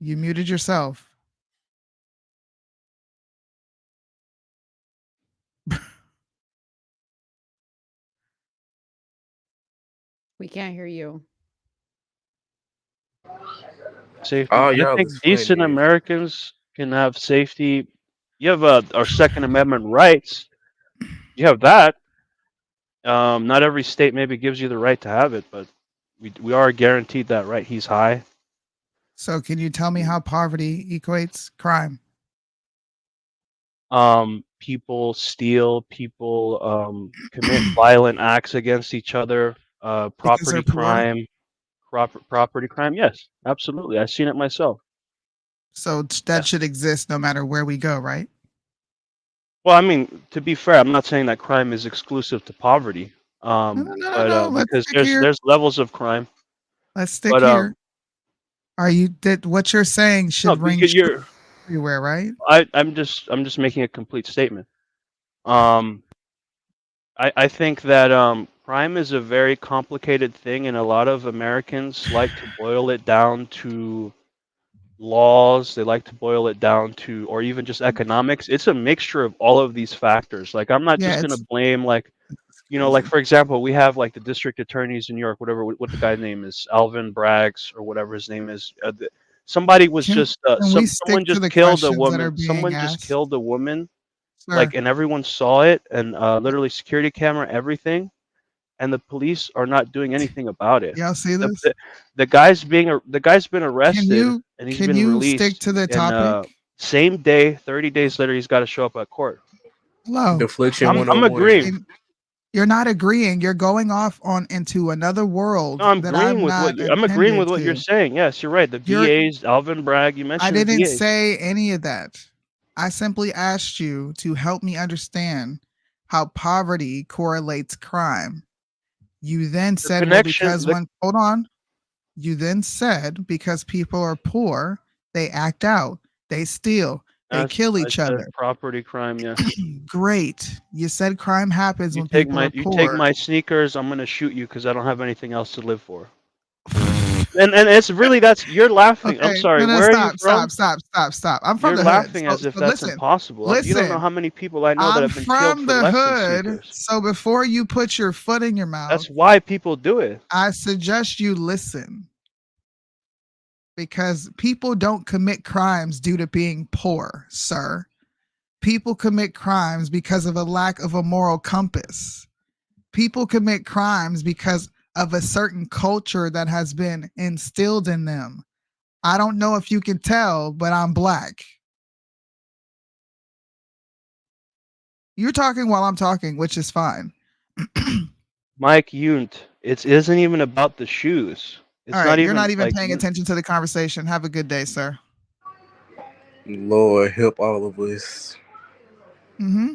You muted yourself. We can't hear you. Safety. Oh, I y'all think is decent funny. Americans can have safety. You have our Second Amendment rights. You have that. Not every state maybe gives you the right to have it, but we are guaranteed that right. He's high. So can you tell me how poverty equates crime? People steal. People commit violent acts against each other. Because they're Property poor? crime. Property crime. Yes, absolutely. I've seen it myself. So that should exist no matter where we go, right? Well, I mean, to be fair, I'm not saying that crime is exclusive to poverty. No. Let's Because stick here. there's levels of crime. Let's stick But here. Are you that what you're saying no, should ring because true everywhere, right? I'm just making a complete statement. I think that crime is a very complicated thing, and a lot of Americans like to boil it down to laws. They like to boil it down to, or even just economics. It's a mixture of all of these factors. Like, I'm not Yeah, just gonna it's blame, like, like, for example, we have like the district attorneys in New York, whatever, what the guy's name is, Alvin Braggs or whatever his name is. Somebody was can, just can we someone stick to just the killed a questions that are woman. being Someone just asked? killed a woman, Sir, and everyone saw it, and literally security camera, everything, and the police are not doing anything about it. y'all see The, this? the, the guy's been Can arrested, you and he's can been you stick released, to the and topic? same day, 30 days later, he's got to show up at court. Hello. Deflection Can we, I'm 101. agreeing. you're not agreeing. You're going off on into another world No, I'm that agreeing I'm with not I'm agreeing attended with what you're to. saying. Yes, you're right. The VAs, Alvin Bragg, you I mentioned the didn't VAs. say any of that. I simply asked you to help me understand how poverty correlates crime. You then The said, well, connection, because when, hold on. You then said, because people are poor, they act out, they steal, they kill I each said other. property crime, yes. Great. You said crime happens You when take people are you poor. take my sneakers, I'm gonna shoot you because I don't have anything else to live for. And it's really, that's, you're laughing. I'm Okay, sorry. no, Where are you from? stop. I'm from You're the hood. laughing So, as if so that's listen, impossible. You don't know how many people I know that I'm have been killed from for the less than hood. sneakers. So before you put your foot in your mouth, That's why people do it. I suggest you listen. Because people don't commit crimes due to being poor, sir. People commit crimes because of a lack of a moral compass. People commit crimes because of a certain culture that has been instilled in them. I don't know if you can tell, but I'm black. You're talking while I'm talking, which is fine. Mike Yunt, it isn't even about the shoes. It's All not right, you're even not even like paying attention to the conversation. Have a good day, sir. Lord help all of us. Mm-hmm.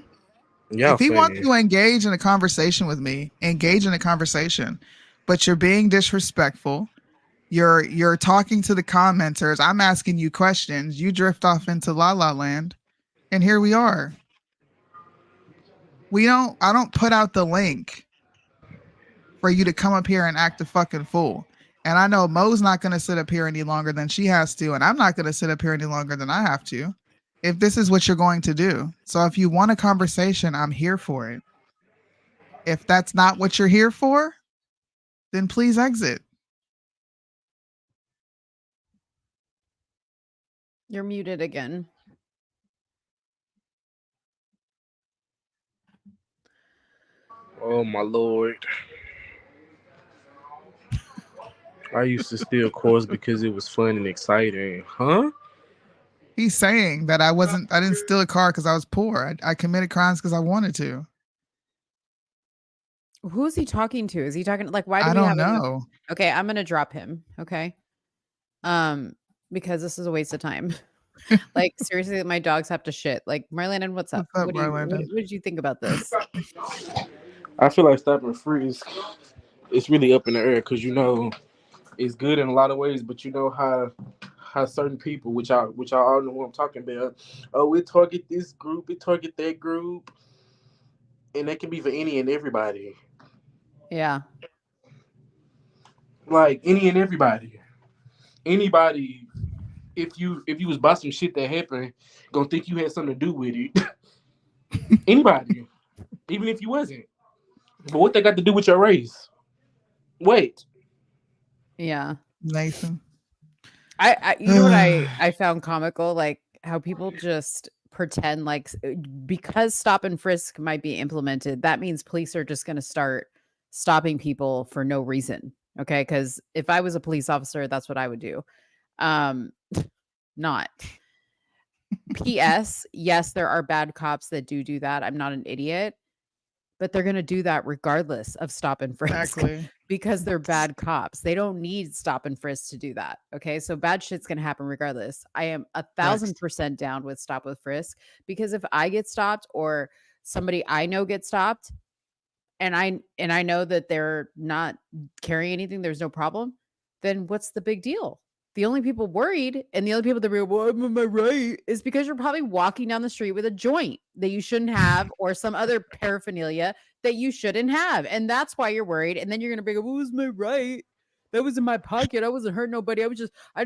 Y'all If he wants funny. to engage in a conversation with me, engage in a conversation, but you're being disrespectful. You're talking to the commenters. I'm asking you questions. You drift off into La La Land, and here we are. I don't put out the link for you to come up here and act a fucking fool. And I know Mo's not going to sit up here any longer than she has to, and I'm not going to sit up here any longer than I have to, if this is what you're going to do. So if you want a conversation, I'm here for it. If that's not what you're here for, then please exit. You're muted again. Oh my Lord. I used to steal cars because it was fun and exciting. Huh? He's saying that I didn't steal a car because I was poor. I committed crimes because I wanted to. Who is he talking to? Is he talking like why do I we don't have him? know. Okay, I'm gonna drop him. Okay. Because this is a waste of time. Like seriously, my dogs have to shit. Like Marlon, what's up? What's up, What Marlon? did you think about this? I feel like stopping frisk. It's really up in the air because it's good in a lot of ways, but you know how certain people, which y'all all know what I'm talking about. Oh, we target this group, we target that group, and that can be for any and everybody. Yeah. Like any and everybody. Anybody, if you was about some shit that happened, gonna think you had something to do with it. Anybody, even if you wasn't. But what they got to do with your race? Wait. Yeah. Nathan. I you know what I found comical, like how people just pretend like because stop and frisk might be implemented, that means police are just going to start stopping people for no reason. Okay, because if I was a police officer, that's what I would do. Not. P.S. Yes, there are bad cops that do that. I'm not an idiot, but they're going to do that regardless of stop and frisk. Exactly. Because they're bad cops. They don't need stop and frisk to do that. Okay. So bad shit's going to happen regardless. I am 1,000% down with stop with frisk because if I get stopped or somebody I know gets stopped and I know that they're not carrying anything, there's no problem, then what's the big deal? The only people worried and the only people that are, well, I'm on my right is because you're probably walking down the street with a joint that you shouldn't have or some other paraphernalia that you shouldn't have. And that's why you're worried. And then you're going to be like, what was my right? That was in my pocket. I wasn't hurting nobody.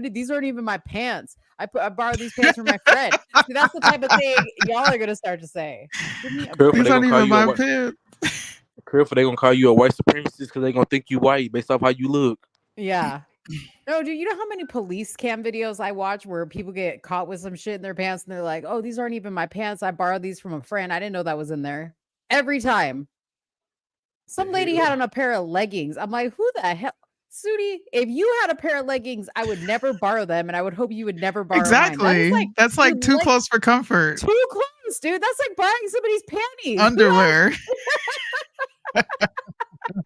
These aren't even my pants. I borrowed these pants from my friend. See, that's the type of thing y'all are going to start to say. These aren't even my pants. Careful, they gonna call you a white supremacist because they gonna think you white based off how you look. Yeah. No, dude, you know how many police cam videos I watch where people get caught with some shit in their pants and they're like, oh, these aren't even my pants. I borrowed these from a friend. I didn't know that was in there. Every time. Some lady had on a pair of leggings. I'm like, who the hell? Soonie, if you had a pair of leggings, I would never borrow them. And I would hope you would never borrow exactly. mine. That's like too close for comfort. Too close, dude. That's like buying somebody's panties. Underwear.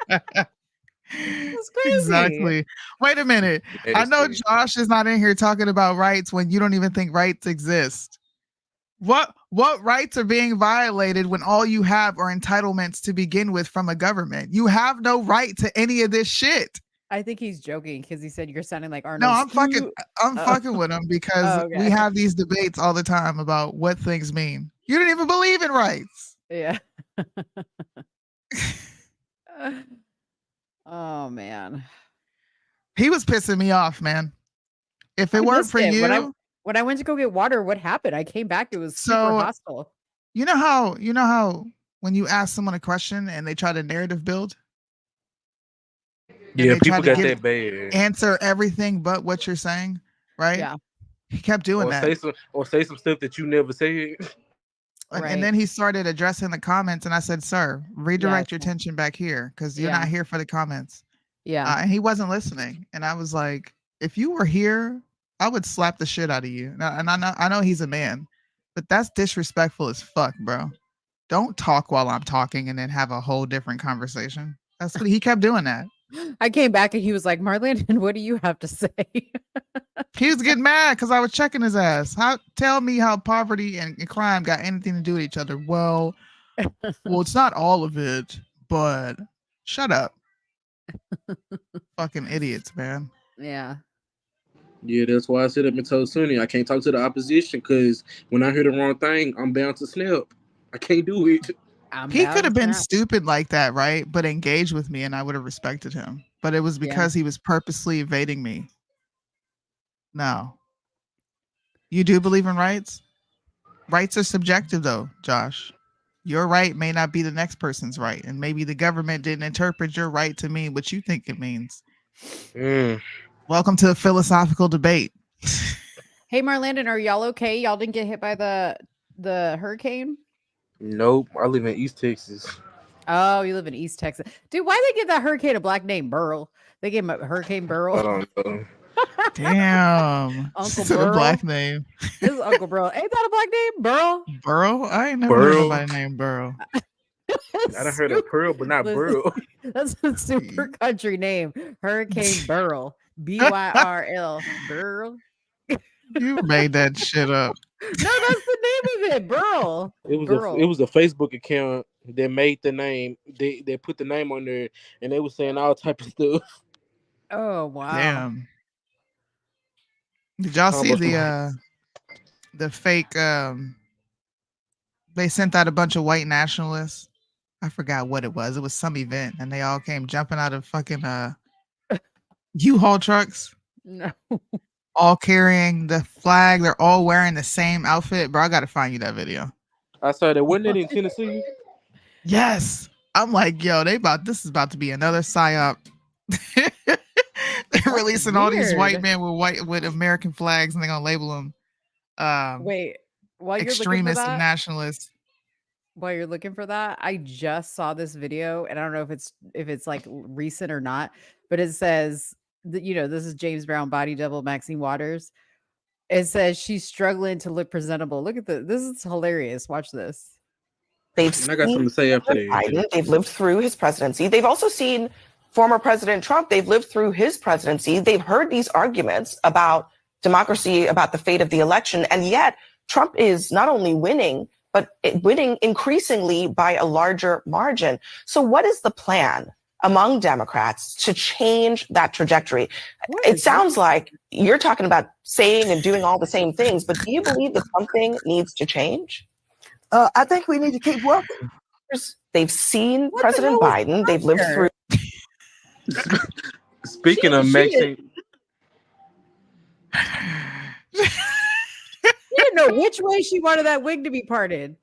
That's crazy. Exactly. Wait a minute. I know Josh is not in here talking about rights when you don't even think rights exist. What rights are being violated when all you have are entitlements to begin with from a government? You have no right to any of this shit. I think he's joking because he said you're sounding like Arnold. No, I'm fucking with him because we have these debates all the time about what things mean. You don't even believe in rights. Yeah. Oh man. He was pissing me off, man. If it weren't for you, when I went to go get water, what happened? I came back, it was super hostile. You know how when you ask someone a question and they try to narrative build? Yeah, people got that bad. Answer everything but what you're saying, right? Yeah. He kept doing that. Say some stuff that you never said. And then he started addressing the comments, and I said, "Sir, redirect your attention back here because you're not here for the comments." Yeah. And he wasn't listening, and I was like, "If you were here, I would slap the shit out of you." And I know he's a man, but that's disrespectful as fuck, bro. Don't talk while I'm talking and then have a whole different conversation. That's what he kept doing that. I came back and he was like, Marlon, what do you have to say? He was getting mad because I was checking his ass. Tell me how poverty and crime got anything to do with each other. Well, it's not all of it, but shut up. Fucking idiots, man. Yeah. Yeah, that's why I sit up and told Soonie I can't talk to the opposition because when I hear the wrong thing, I'm bound to snap. I can't do it. He could have been stupid like that, right? But engaged with me and I would have respected him. But it was because he was purposely evading me. No. You do believe in rights? Rights are subjective though, Josh. Your right may not be the next person's right. And maybe the government didn't interpret your right to mean what you think it means. Welcome to a philosophical debate. Hey, Marlandon, are y'all okay? Y'all didn't get hit by the hurricane? Nope, I live in East Texas. Oh, you live in East Texas. Dude, why they give that hurricane a black name, Burl? They gave him a Hurricane Burl. I don't know. Damn. Uncle She said a Burl. black name. This is Uncle Burl. Ain't that a black name? Burl? Burl? I ain't never heard nobody named Burl. I done heard of Pearl, but not Listen, Burl. That's a super country name. Hurricane Burl. Byrl. Burl. You made that shit up. No, that's the name of it. Burl. It was a Facebook account that made the name. They put the name on there, and they were saying all type of stuff. Oh wow. Damn. Did y'all see the fake they sent out a bunch of white nationalists? I forgot what it was. It was some event and they all came jumping out of fucking U-Haul trucks. No. All carrying the flag. They're all wearing the same outfit. Bro, I gotta find you that video. I saw that. Wasn't it in Tennessee? Yes. I'm like, yo, this is about to be another psyop. They're releasing all these white men with American flags, and they're gonna label them Wait, while you're extremists looking for and that, nationalists. while you're looking for that, I just saw this video, and I don't know if it's like recent or not, but it says that this is James Brown body double Maxine Waters. It says she's struggling to look presentable. Look at this is hilarious. Watch this. And I got something to say after that. Biden. They've lived through his presidency. They've also seen former President Trump. They've lived through his presidency. They've heard these arguments about democracy, about the fate of the election. And yet Trump is not only winning, but winning increasingly by a larger margin. So what is the plan among Democrats to change that trajectory? It sounds like you're talking about saying and doing all the same things, but do you believe that something needs to change? I think we need to keep working. They've seen President Biden. They've lived through. Speaking of Maxine, She didn't know which way she wanted that wig to be parted.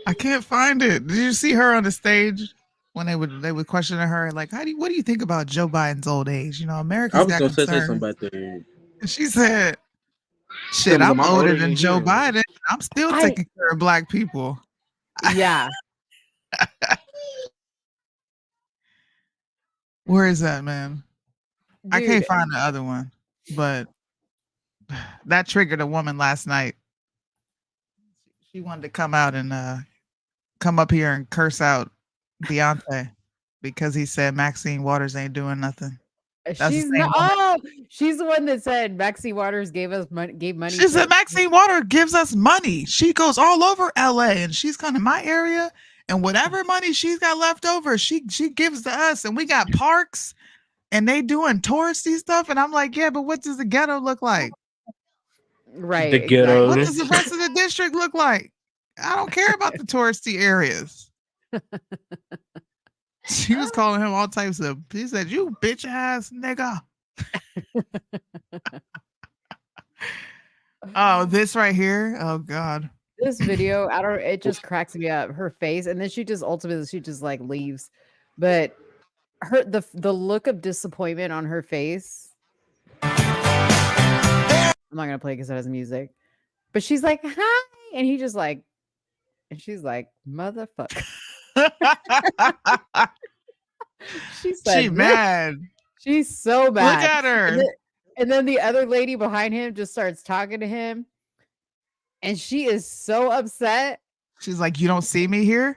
I can't find it. Did you see her on the stage when they would question her like, what do you think about Joe Biden's old age? America's I was got gonna say concerns. something about that. And she said, "Shit, I'm older than Joe him. Biden. I'm still taking care of black people." Yeah. Where is that, man? I Dude. can't find the other one, but that triggered a woman last night. She wanted to come out and come up here and curse out Deontay because he said Maxine Waters ain't doing nothing. She's the one that said Maxine Waters gave money. She said Maxine Waters gives us money. She goes all over LA and she's come to my area, and whatever money she's got left over, she gives to us, and we got parks and they doing touristy stuff. And I'm like, yeah, but what does the ghetto look like? Right. The ghetto. What does the rest of the district look like? I don't care about the touristy areas. She was calling him all types of. He said, "You bitch ass nigga." Oh, this right here. Oh God. This video, it just cracks me up. Her face, and then she just like leaves. But the look of disappointment on her face. I'm not gonna play because it has music. But she's like, "Hi," and he just like, and she's like, "Motherfucker." She mad. She's so mad. Look at her. And then the other lady behind him just starts talking to him. And she is so upset. She's like, "You don't see me here?"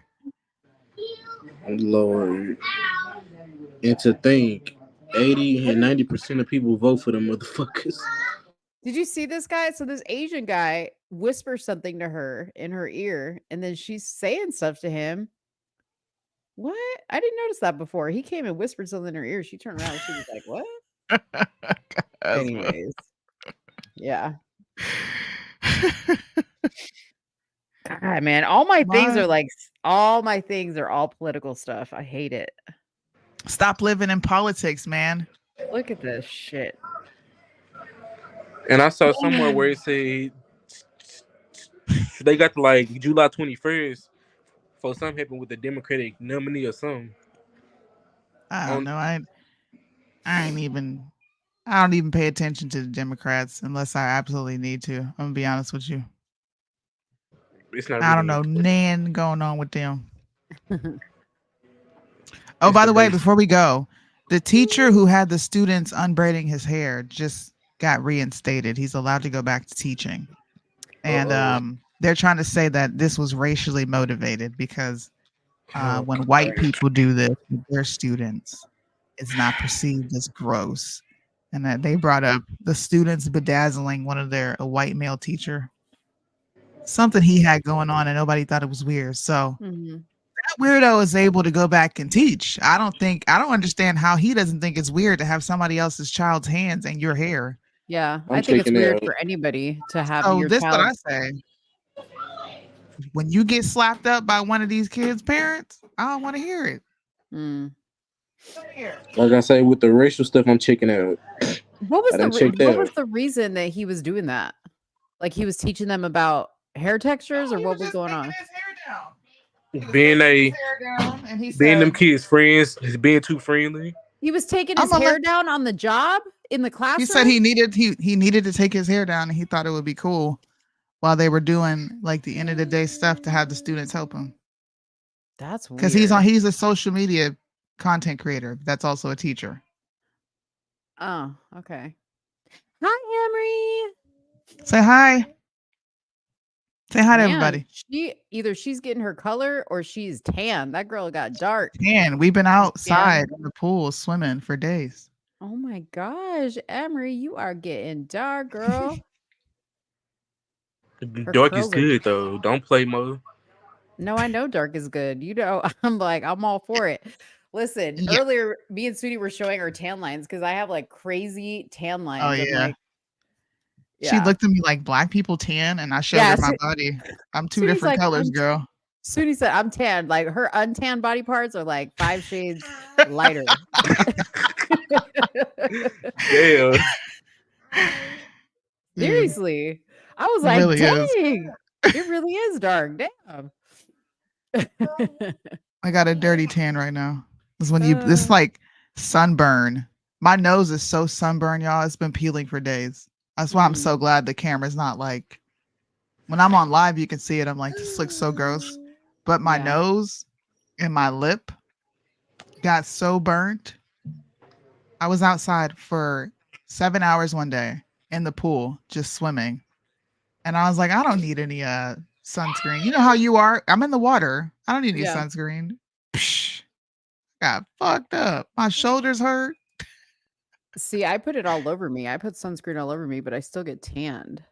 Lord. And to think 80 and 90% of people vote for them motherfuckers. Did you see this guy? So this Asian guy whispers something to her in her ear, and then she's saying stuff to him. What? I didn't notice that before. He came and whispered something in her ear. She turned around and she was like, "What?" Anyways. Yeah. God, man. All my things are all political stuff. I hate it. Stop living in politics, man. Look at this shit. And I saw somewhere where it said they got to like July 21st for something happened with the Democratic nominee or something. I don't know. I don't even pay attention to the Democrats unless I absolutely need to. I'm gonna be honest with you. It's not. I don't know nothing going on with them. Oh, by the way, before we go, The teacher who had the students unbraiding his hair just got reinstated. He's allowed to go back to teaching. And they're trying to say that this was racially motivated because when white people do this with their students, it's not perceived as gross. And that they brought up the students bedazzling a white male teacher. Something he had going on and nobody thought it was weird. So that weirdo is able to go back and teach. I don't understand how he doesn't think it's weird to have somebody else's child's hands in your hair. Yeah, I'm I think it's taking weird that. for anybody to have So your this is what I child. say. When you get slapped up by one of these kids' parents, I don't want to hear it. Like I say, with the racial stuff, I'm checking out. What was I done checked what out. was the reason that he was doing that? Like he was teaching them about hair textures, or what was going on? Being And he being them said, kids' friends, being too friendly. He was taking I'm his gonna hair let- down on the job in the classroom. he said he needed to take his hair down, and he thought it would be cool while they were doing like the end of the day stuff to have the students help him. That's weird. Because he's a social media content creator. That's also a teacher. Oh, okay. Hi, Emery. Say hi. Say hi to Man, everybody. She's getting her color or she's tan. That girl got dark. And we've been outside in the pool swimming for days. Oh my gosh, Emery, you are getting dark, girl. Dark is curls are- good though. Don't play Mo. No, I know dark is good. You know, I'm all for it. Listen, Yeah. earlier me and Soonie were showing our tan lines because I have like crazy tan lines. Oh, I'm yeah. like, She looked at me like black people tan, and I showed her my body. I'm two Soonie's different like, colors, I'm girl. Soonie said I'm tan. Like her untanned body parts are like 5 shades lighter. Damn. Seriously. I was It like, really dang, is. it really is dark. Damn. I got a dirty tan right now. This when you this like sunburn. My nose is so sunburned, y'all. It's been peeling for days. That's why I'm so glad the camera's not like when I'm on live, you can see it. I'm like, this looks so gross. But my nose and my lip got so burnt. I was outside for 7 hours one day in the pool, just swimming. And I was like, I don't need any sunscreen. You know how you are? I'm in the water. I don't need any sunscreen. Psh, got fucked up. My shoulders hurt. See, I put it all over me. I put sunscreen all over me, but I still get tanned.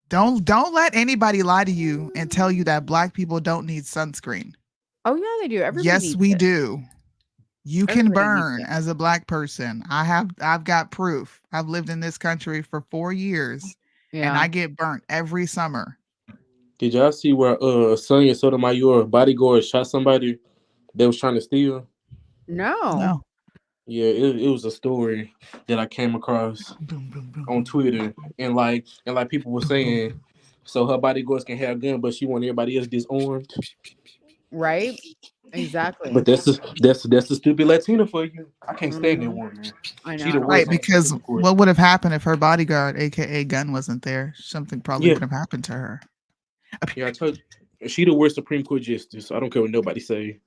Don't let anybody lie to you and tell you that black people don't need sunscreen. Oh yeah, they do. Everybody Yes, needs we it. do. You can Everybody needs burn it. as a black person. I've got proof. I've lived in this country for 4 years and I get burnt every summer. Did y'all see where Sonia Sotomayor bodyguard shot somebody that was trying to steal? No. Yeah, it was a story that I came across on Twitter, and like people were saying, so her bodyguards can have a gun, but she want everybody else disarmed. Right? Exactly. But that's the stupid Latina for you. I can't stand that woman. I know. She the Right, worst. because what would have happened if her bodyguard, aka gun, wasn't there? Something probably Yeah. would have happened to her. Yeah, I told you, she the worst Supreme Court justice. I don't care what nobody say.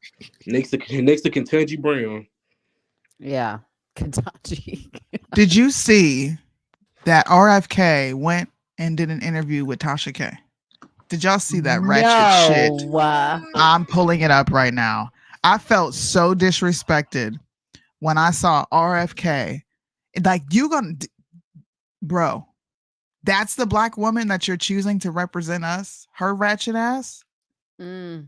Next to Ketanji Brown. Yeah. Kentucky. Did you see that RFK went and did an interview with Tasha K? Did y'all see that wretched shit? I'm pulling it up right now. I felt so disrespected when I saw RFK. Like, bro, that's the black woman that you're choosing to represent us? Her wretched ass? Oh,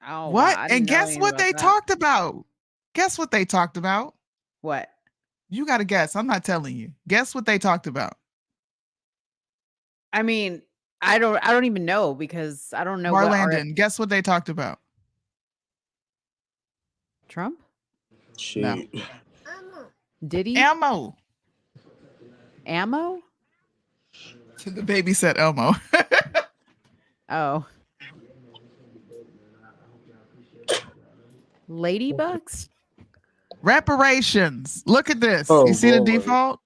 What? wow, I And didn't know guess anything what about they that. talked about? Guess what they talked about? What? You got to guess. I'm not telling you. Guess what they talked about? I mean, I don't even know because I don't know what Marlandon, guess what they talked about? Trump? Shit. No. Did he? Elmo. Ammo? The baby said Elmo. Oh. Ladybugs? Reparations. Look at this. Oh, you see Lord. the default?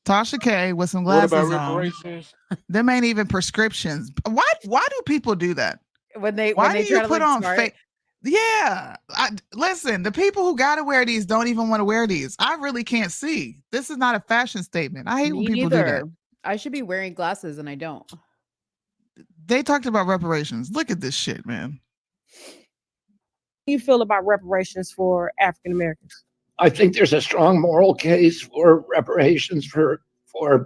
Tasha K with some What glasses about on. reparations? Them ain't even prescriptions. Why do people do that? When they Why when they do try you to put look on smart? fake? Yeah. Listen, the people who got to wear these don't even want to wear these. I really can't see. This is not a fashion statement. I hate when Me people do that. neither. I should be wearing glasses and I don't. They talked about reparations. Look at this shit, man. You feel about reparations for African Americans? I think there's a strong moral case for reparations for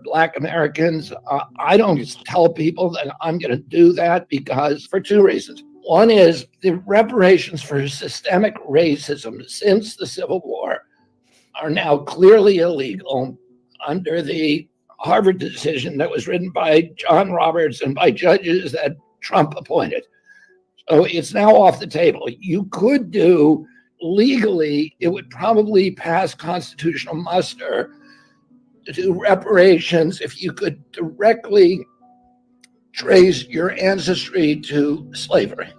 Black Americans. I don't tell people that I'm going to do that because for two reasons. One is the reparations for systemic racism since the Civil War are now clearly illegal under the Harvard decision that was written by John Roberts and by judges that Trump appointed. So it's now off the table. You could do legally, it would probably pass constitutional muster to do reparations if you could directly trace your ancestry to slavery.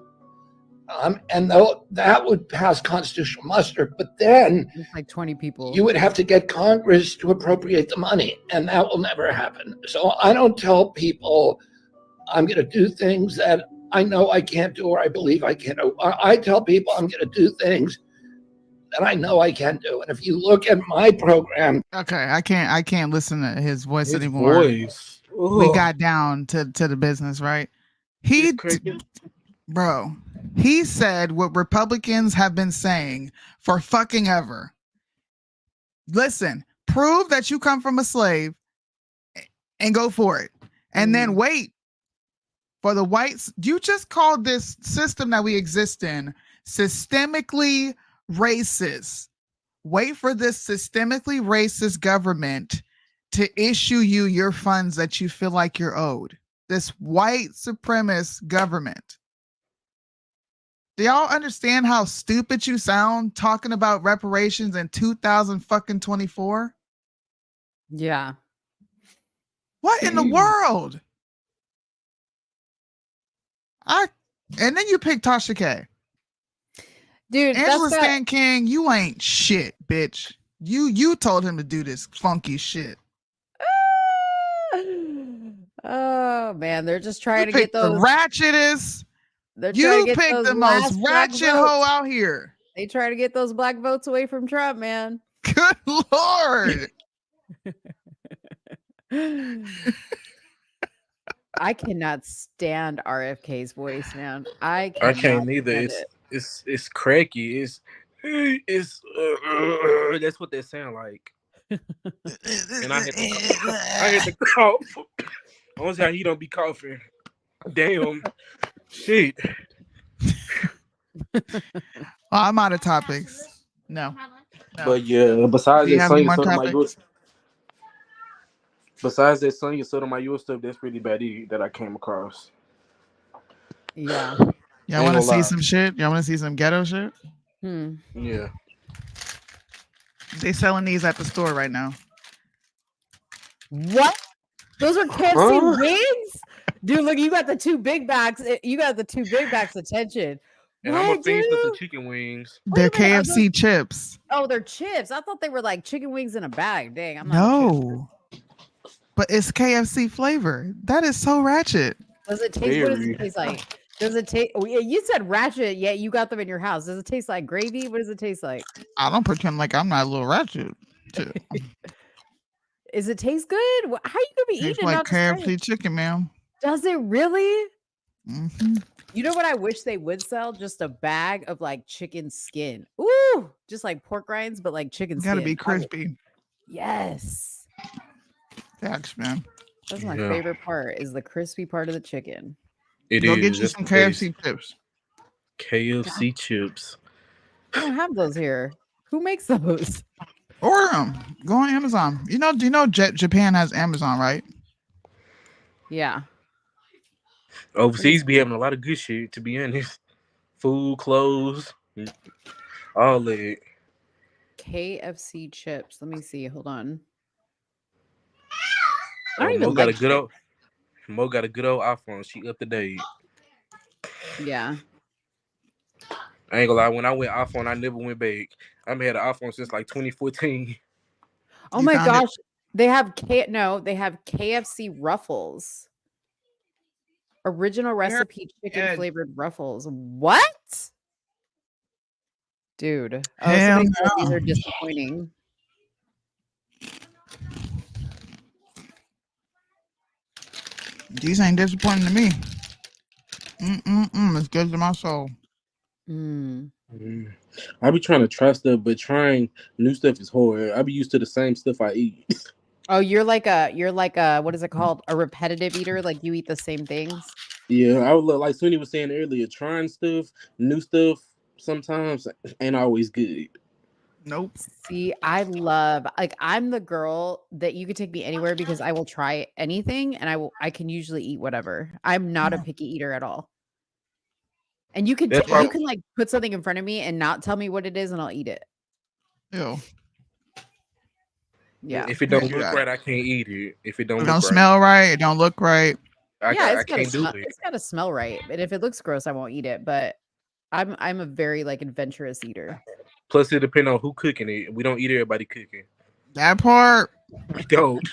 And though that would pass constitutional muster, but then it's like 20 people. You would have to get Congress to appropriate the money, and that will never happen. So I don't tell people I'm going to do things that I know I can't do or I believe I can't do. I tell people I'm going to do things that I know I can do. And if you look at my program, okay, I can't listen to his voice anymore. We got down to the business, right? Bro, he said what Republicans have been saying for fucking ever. Listen, prove that you come from a slave and go for it. And then wait for the whites. You just called this system that we exist in systemically racist. Wait for this systemically racist government to issue you your funds that you feel like you're owed. This white supremacist government. Do y'all understand how stupid you sound talking about reparations in 2024? Yeah. What in the world? And then you pick Tasha K. Dude, Angela Stan King, you ain't shit, bitch. You told him to do this funky shit. Oh man, they're just trying to get the those ratchetest. You picked the most ratchet hoe out here. They try to get those black votes away from Trump, man. Good Lord. I cannot stand RFK's voice, man. I can't either. It's cracky. It's that's what they sound like. And I had to cough. I want to see how he don't be coughing. Damn. Shit. I'm out of topics. No. But yeah, besides that singing some of my stuff, that's pretty bad that I came across. Yeah. Y'all want to see some shit? Y'all want to see some ghetto shit? Yeah. They selling these at the store right now. What? Those are KFC wings? Dude, look, you got the two big bags. You got the two big bags attention. And I'm gonna finish with the chicken wings. They're KFC chips. Oh, they're chips. I thought they were like chicken wings in a bag. Dang, I'm not. No. But it's KFC flavor. That is so ratchet. Does it taste? What does it taste like? Does it taste? You said ratchet, yet you got them in your house. Does it taste like gravy? What does it taste like? I don't pretend like I'm not a little ratchet. Is it taste good? How are you gonna be Tastes eating? like KFC chicken, ma'am. Does it really? Mm-hmm. You know what I wish they would sell? Just a bag of like chicken skin. Ooh, just like pork rinds, but like chicken skin. Gotta be crispy. Yes. Thanks, man. That's my favorite part is the crispy part of the chicken. Go get you some KFC chips. KFC chips. I don't have those here. Who makes those? Order them. Go on Amazon. Do you know Japan has Amazon, right? Yeah. Overseas be having a lot of good shit, to be honest. Food, clothes, all that. KFC chips. Let me see. Hold on. Mo got a good old iPhone. She up to date. Yeah. I ain't gonna lie. When I went iPhone, I never went back. I've had an iPhone since like 2014. Oh my gosh. They have KFC Ruffles. Original recipe chicken flavored Ruffles. What? Dude. Oh, Hell somebody said these no. are disappointing. These ain't disappointing to me. It's good to my soul. I be trying to try stuff, but trying new stuff is hard. I be used to the same stuff I eat. Oh, you're like a what is it called? A repetitive eater? Like you eat the same things? Yeah, I would look like Soonie was saying earlier, trying stuff, new stuff sometimes ain't always good. Nope. See, I'm the girl that you could take me anywhere because I will try anything and I can usually eat whatever. I'm not a picky eater at all. And you can That's why like put something in front of me and not tell me what it is and I'll eat it. Ew. Yeah. if it don't look right, I can't eat it. If it don't It look don't right, smell right. It don't look right. I It's can't do it. It's gotta smell right. But if it looks gross, I won't eat it. But I'm a very like adventurous eater. Plus, it depends on who cooking it. We don't eat everybody cooking. That part. We don't.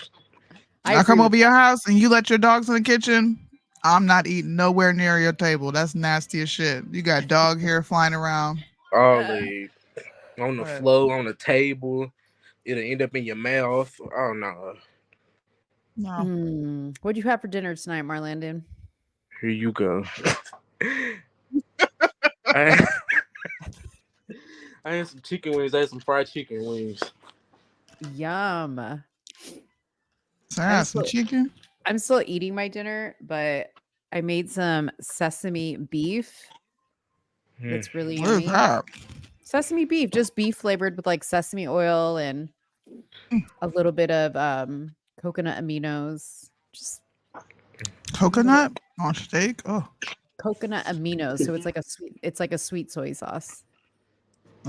I come over your house and you let your dogs in the kitchen. I'm not eating nowhere near your table. That's nasty as shit. You got dog hair flying around. All the on the floor, on the table. It'll end up in your mouth. Oh no. No. What'd you have for dinner tonight, Marlandon? Here you go. I had some chicken wings. I had some fried chicken wings. Yum. So I have some chicken. I'm still eating my dinner, but I made some sesame beef. It's really What is yummy. that? Sesame beef, just beef flavored with like sesame oil and a little bit of coconut aminos. Just Coconut on steak. Oh, coconut aminos. So it's like a sweet soy sauce.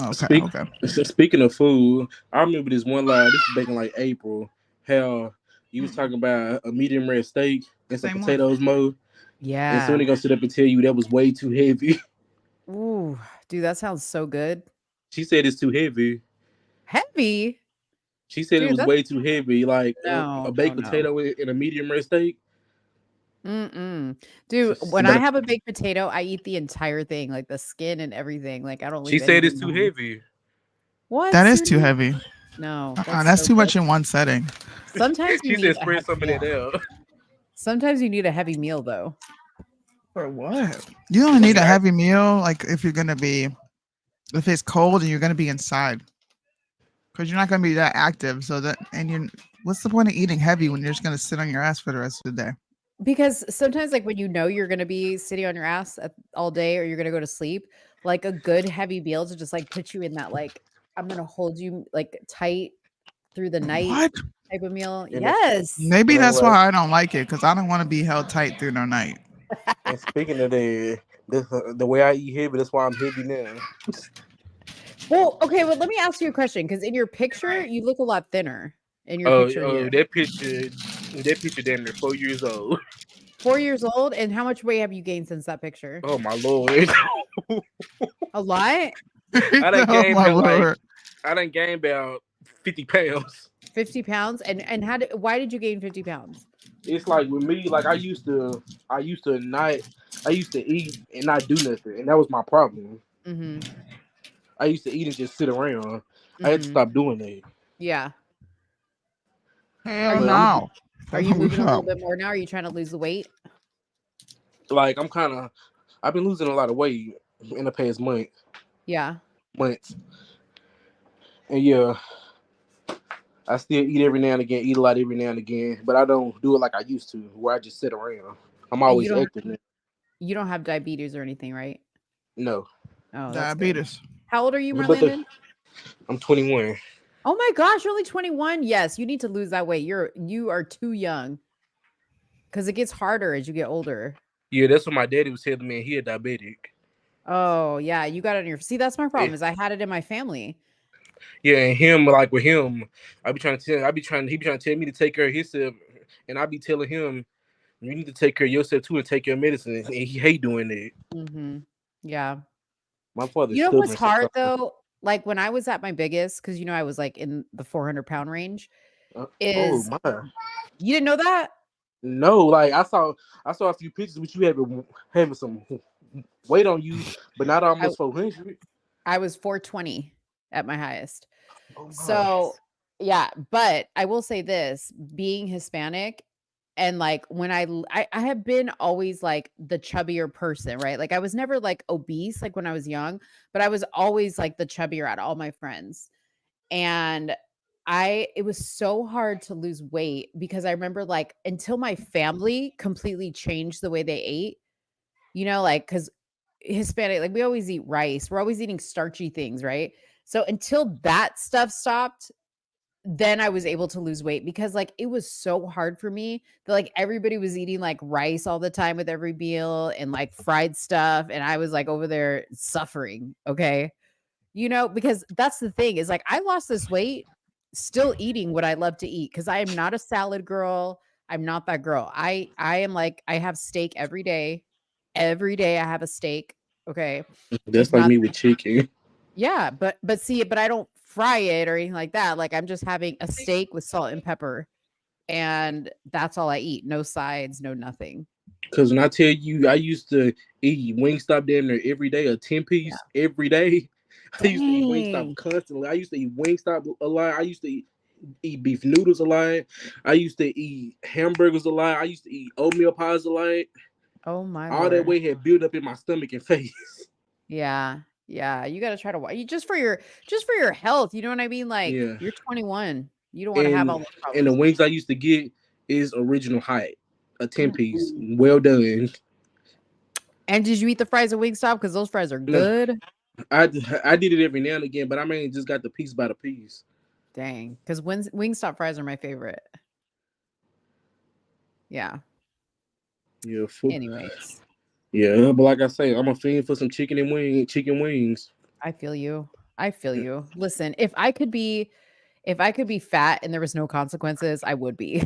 okay. So speaking of food, I remember this one line. This is back in like April. How you was talking about a medium rare steak and some potatoes, Mo. Yeah. And Soonie gonna sit up and tell you that was way too heavy. Ooh, dude, that sounds so good. She said it's too heavy. Heavy? She said Dude, it was that's- way too heavy. Like No, a baked no. potato in a medium rare steak. Dude, when I have a baked potato, I eat the entire thing, like the skin and everything. Like I don't leave She said it's anything too behind. heavy. What? that is too Soonie? heavy. No, That's so too much good. in one setting. Sometimes you She need said a spread heavy some of meal. that out. Sometimes you need a heavy meal though. For what? You don't need a heavy meal, like if it's cold and you're gonna be inside, because you're not gonna be that active. What's the point of eating heavy when you're just gonna sit on your ass for the rest of the day? Because sometimes, like when you know you're gonna be sitting on your ass all day, or you're gonna go to sleep, like a good heavy meal to just like put you in that like I'm gonna hold you like tight through the night What? type of meal. And Yes. Maybe that's why I don't like it, because I don't want to be held tight through no night. And speaking of the way I eat heavy, that's why I'm heavy now. Well, okay, well, let me ask you a question because in your picture, you look a lot thinner in your picture here. That picture damn near 4 years old. 4 years old, and how much weight have you gained since that picture? Oh my lord. A lot? I done Oh, gained my about Lord. I done gained about 50 pounds. 50 pounds? And why did you gain 50 pounds? It's like with me, like I used to eat and not do nothing, and that was my problem. Mm-hmm. I used to eat and just sit around. I had to stop doing that. Yeah. Hell no. Are you moving a little bit more now? Are you trying to lose the weight? Like I've been losing a lot of weight in the past months. And yeah, I still eat every now and again, eat a lot every now and again, but I don't do it like I used to, where I just sit around. I'm always active now. You don't have diabetes or anything, right? No. Oh, that's Diabetes. good. How old are you, Marlandon? I'm 21. Oh my gosh, you're only 21. Yes, you need to lose that weight. You are too young. Because it gets harder as you get older. Yeah, that's what my daddy was telling me. He a diabetic. Oh yeah, you got it on your. See, that's my problem. Is I had it in my family. Yeah, and him, like with him, he be trying to tell me to take care of himself, and I be telling him, you need to take care of yourself too and take your medicine. And he hate doing that. Mm-hmm. Yeah. My father's You know what's stubborn hard sometimes. though? Like when I was at my biggest, because I was like in the 400-pound range. Oh Is my! You didn't know that? No, like I saw a few pictures with you having some weight on you, but not almost 400. I was 420 at my highest. Oh, So yeah, but I will say this, being Hispanic and like when I have been always like the chubbier person, right? Like I was never like obese like when I was young, but I was always like the chubbier out of all my friends. And it was so hard to lose weight because I remember like until my family completely changed the way they ate, like cuz Hispanic, like we always eat rice. We're always eating starchy things, right? So until that stuff stopped, then I was able to lose weight because like it was so hard for me that like everybody was eating like rice all the time with every meal and like fried stuff. And I was like over there suffering. Okay. Because that's the thing is like I lost this weight still eating what I love to eat because I am not a salad girl. I'm not that girl. I am like, I have steak every day. Every day I have a steak. Okay. That's If like not, me with chicken. yeah, but I don't fry it or anything like that. Like I'm just having a steak with salt and pepper, and that's all I eat. No sides, no nothing. Because when I tell you, I used to eat Wingstop down there every day, a 10-piece every day. I used to eat Wingstop constantly. I used to eat Wingstop a lot. I used to eat beef noodles a lot. I used to eat hamburgers a lot. I used to eat oatmeal pies a lot. Oh my All Lord. that weight had built up in my stomach and face. Yeah. Yeah. You got to try to watch just for your health. You know what I mean? Like Yeah. you're 21. You don't want to have all those And the problems. wings I used to get is original hot, a 10-piece. Well done. And did you eat the fries at Wingstop? Because those fries are No. good. I did it every now and again, but I mean just got the piece by the piece. Dang. Because Wingstop fries are my favorite. Yeah. Yeah. Anyways. Yeah, but like I say, I'm a fiend for some chicken wings. I feel you. Listen, if I could be fat and there was no consequences, I would be.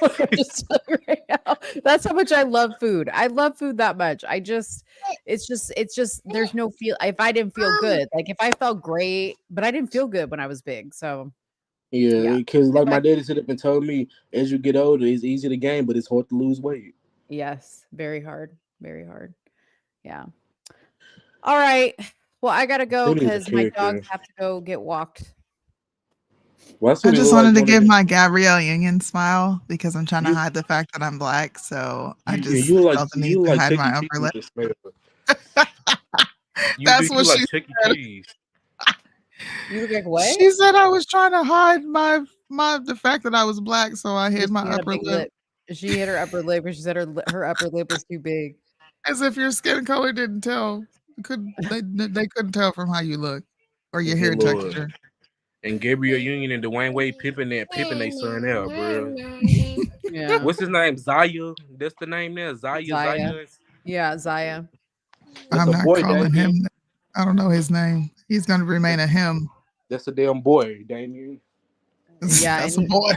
Like, I'm just telling you right now. That's how much I love food. I love food that much. It's just there's no feel if I didn't feel good. Like if I felt great, but I didn't feel good when I was big. So Yeah, because like my daddy sit up and told me, as you get older, it's easy to gain, but it's hard to lose weight. yes, very hard. Very hard. Yeah. All right. Well, I gotta go Soonie's a because my character. dogs have to go get walked. Well, I just wanted to give my Gabrielle Union smile because I'm trying to You- hide the fact that I'm black. So I You- just you like- felt the need you to like hide Chuck my E. upper Cheese lip. with the smell. That's what like she Chuck E. said. Cheese. You look like what? She said I was trying to hide the fact that I was black, so I hid She my had a upper big lip. She hit her upper lip because she said her upper lip was too big. As if your skin color didn't tell. They couldn't tell from how you look or your hair Lord. texture. And Gabriel Union and Dwayne Wade pimping they son out, bro. Yeah. What's his name? Zaya. That's the name there. Zaya. Yeah, Zaya. That's I'm a not boy, calling Damien. him. I don't know his name. He's going to remain a him. That's a damn boy, Damien. Yeah, That's and a boy.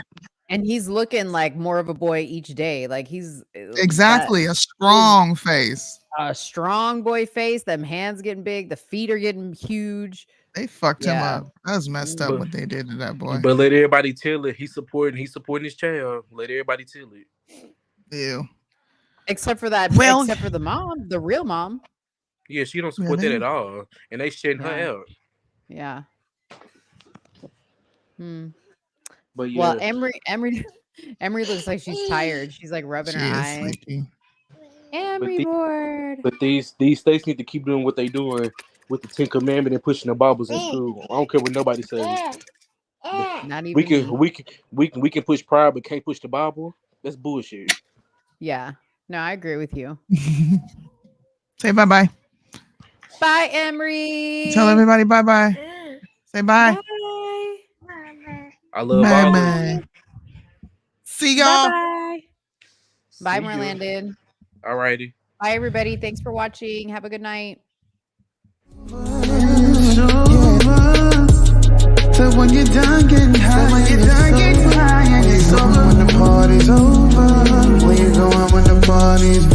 And he's looking like more of a boy each day. Like he's Exactly. A strong face. A strong boy face. Them hands getting big. The feet are getting huge. They fucked him Yeah. up. That was messed up what they did to that boy. But let everybody tell it. He's supporting his child. Let everybody tell it. Ew. Except for that. Well- except for the mom, the real mom. Yeah, she don't support Really? that at all. And they shitting her out. Yeah. But yeah. Well, Emery looks like she's tired. She's like rubbing She her is eyes. sleepy. Emery the- bored. But these states need to keep doing what they doing with the 10 Commandments and pushing the Bibles in school. I don't care what nobody says. Not even We can push pride, but can't push the Bible. That's bullshit. Yeah. No, I agree with you. Say bye-bye. Bye, Emery. Tell everybody bye-bye. Say bye. I love all of Bye-bye. you. See y'all. Bye. Bye, See ya. Merlandon. Alrighty. Bye, everybody. Thanks for watching. Have a good night. So when you're done getting high, and it's over, when the party's over, where you going when the party's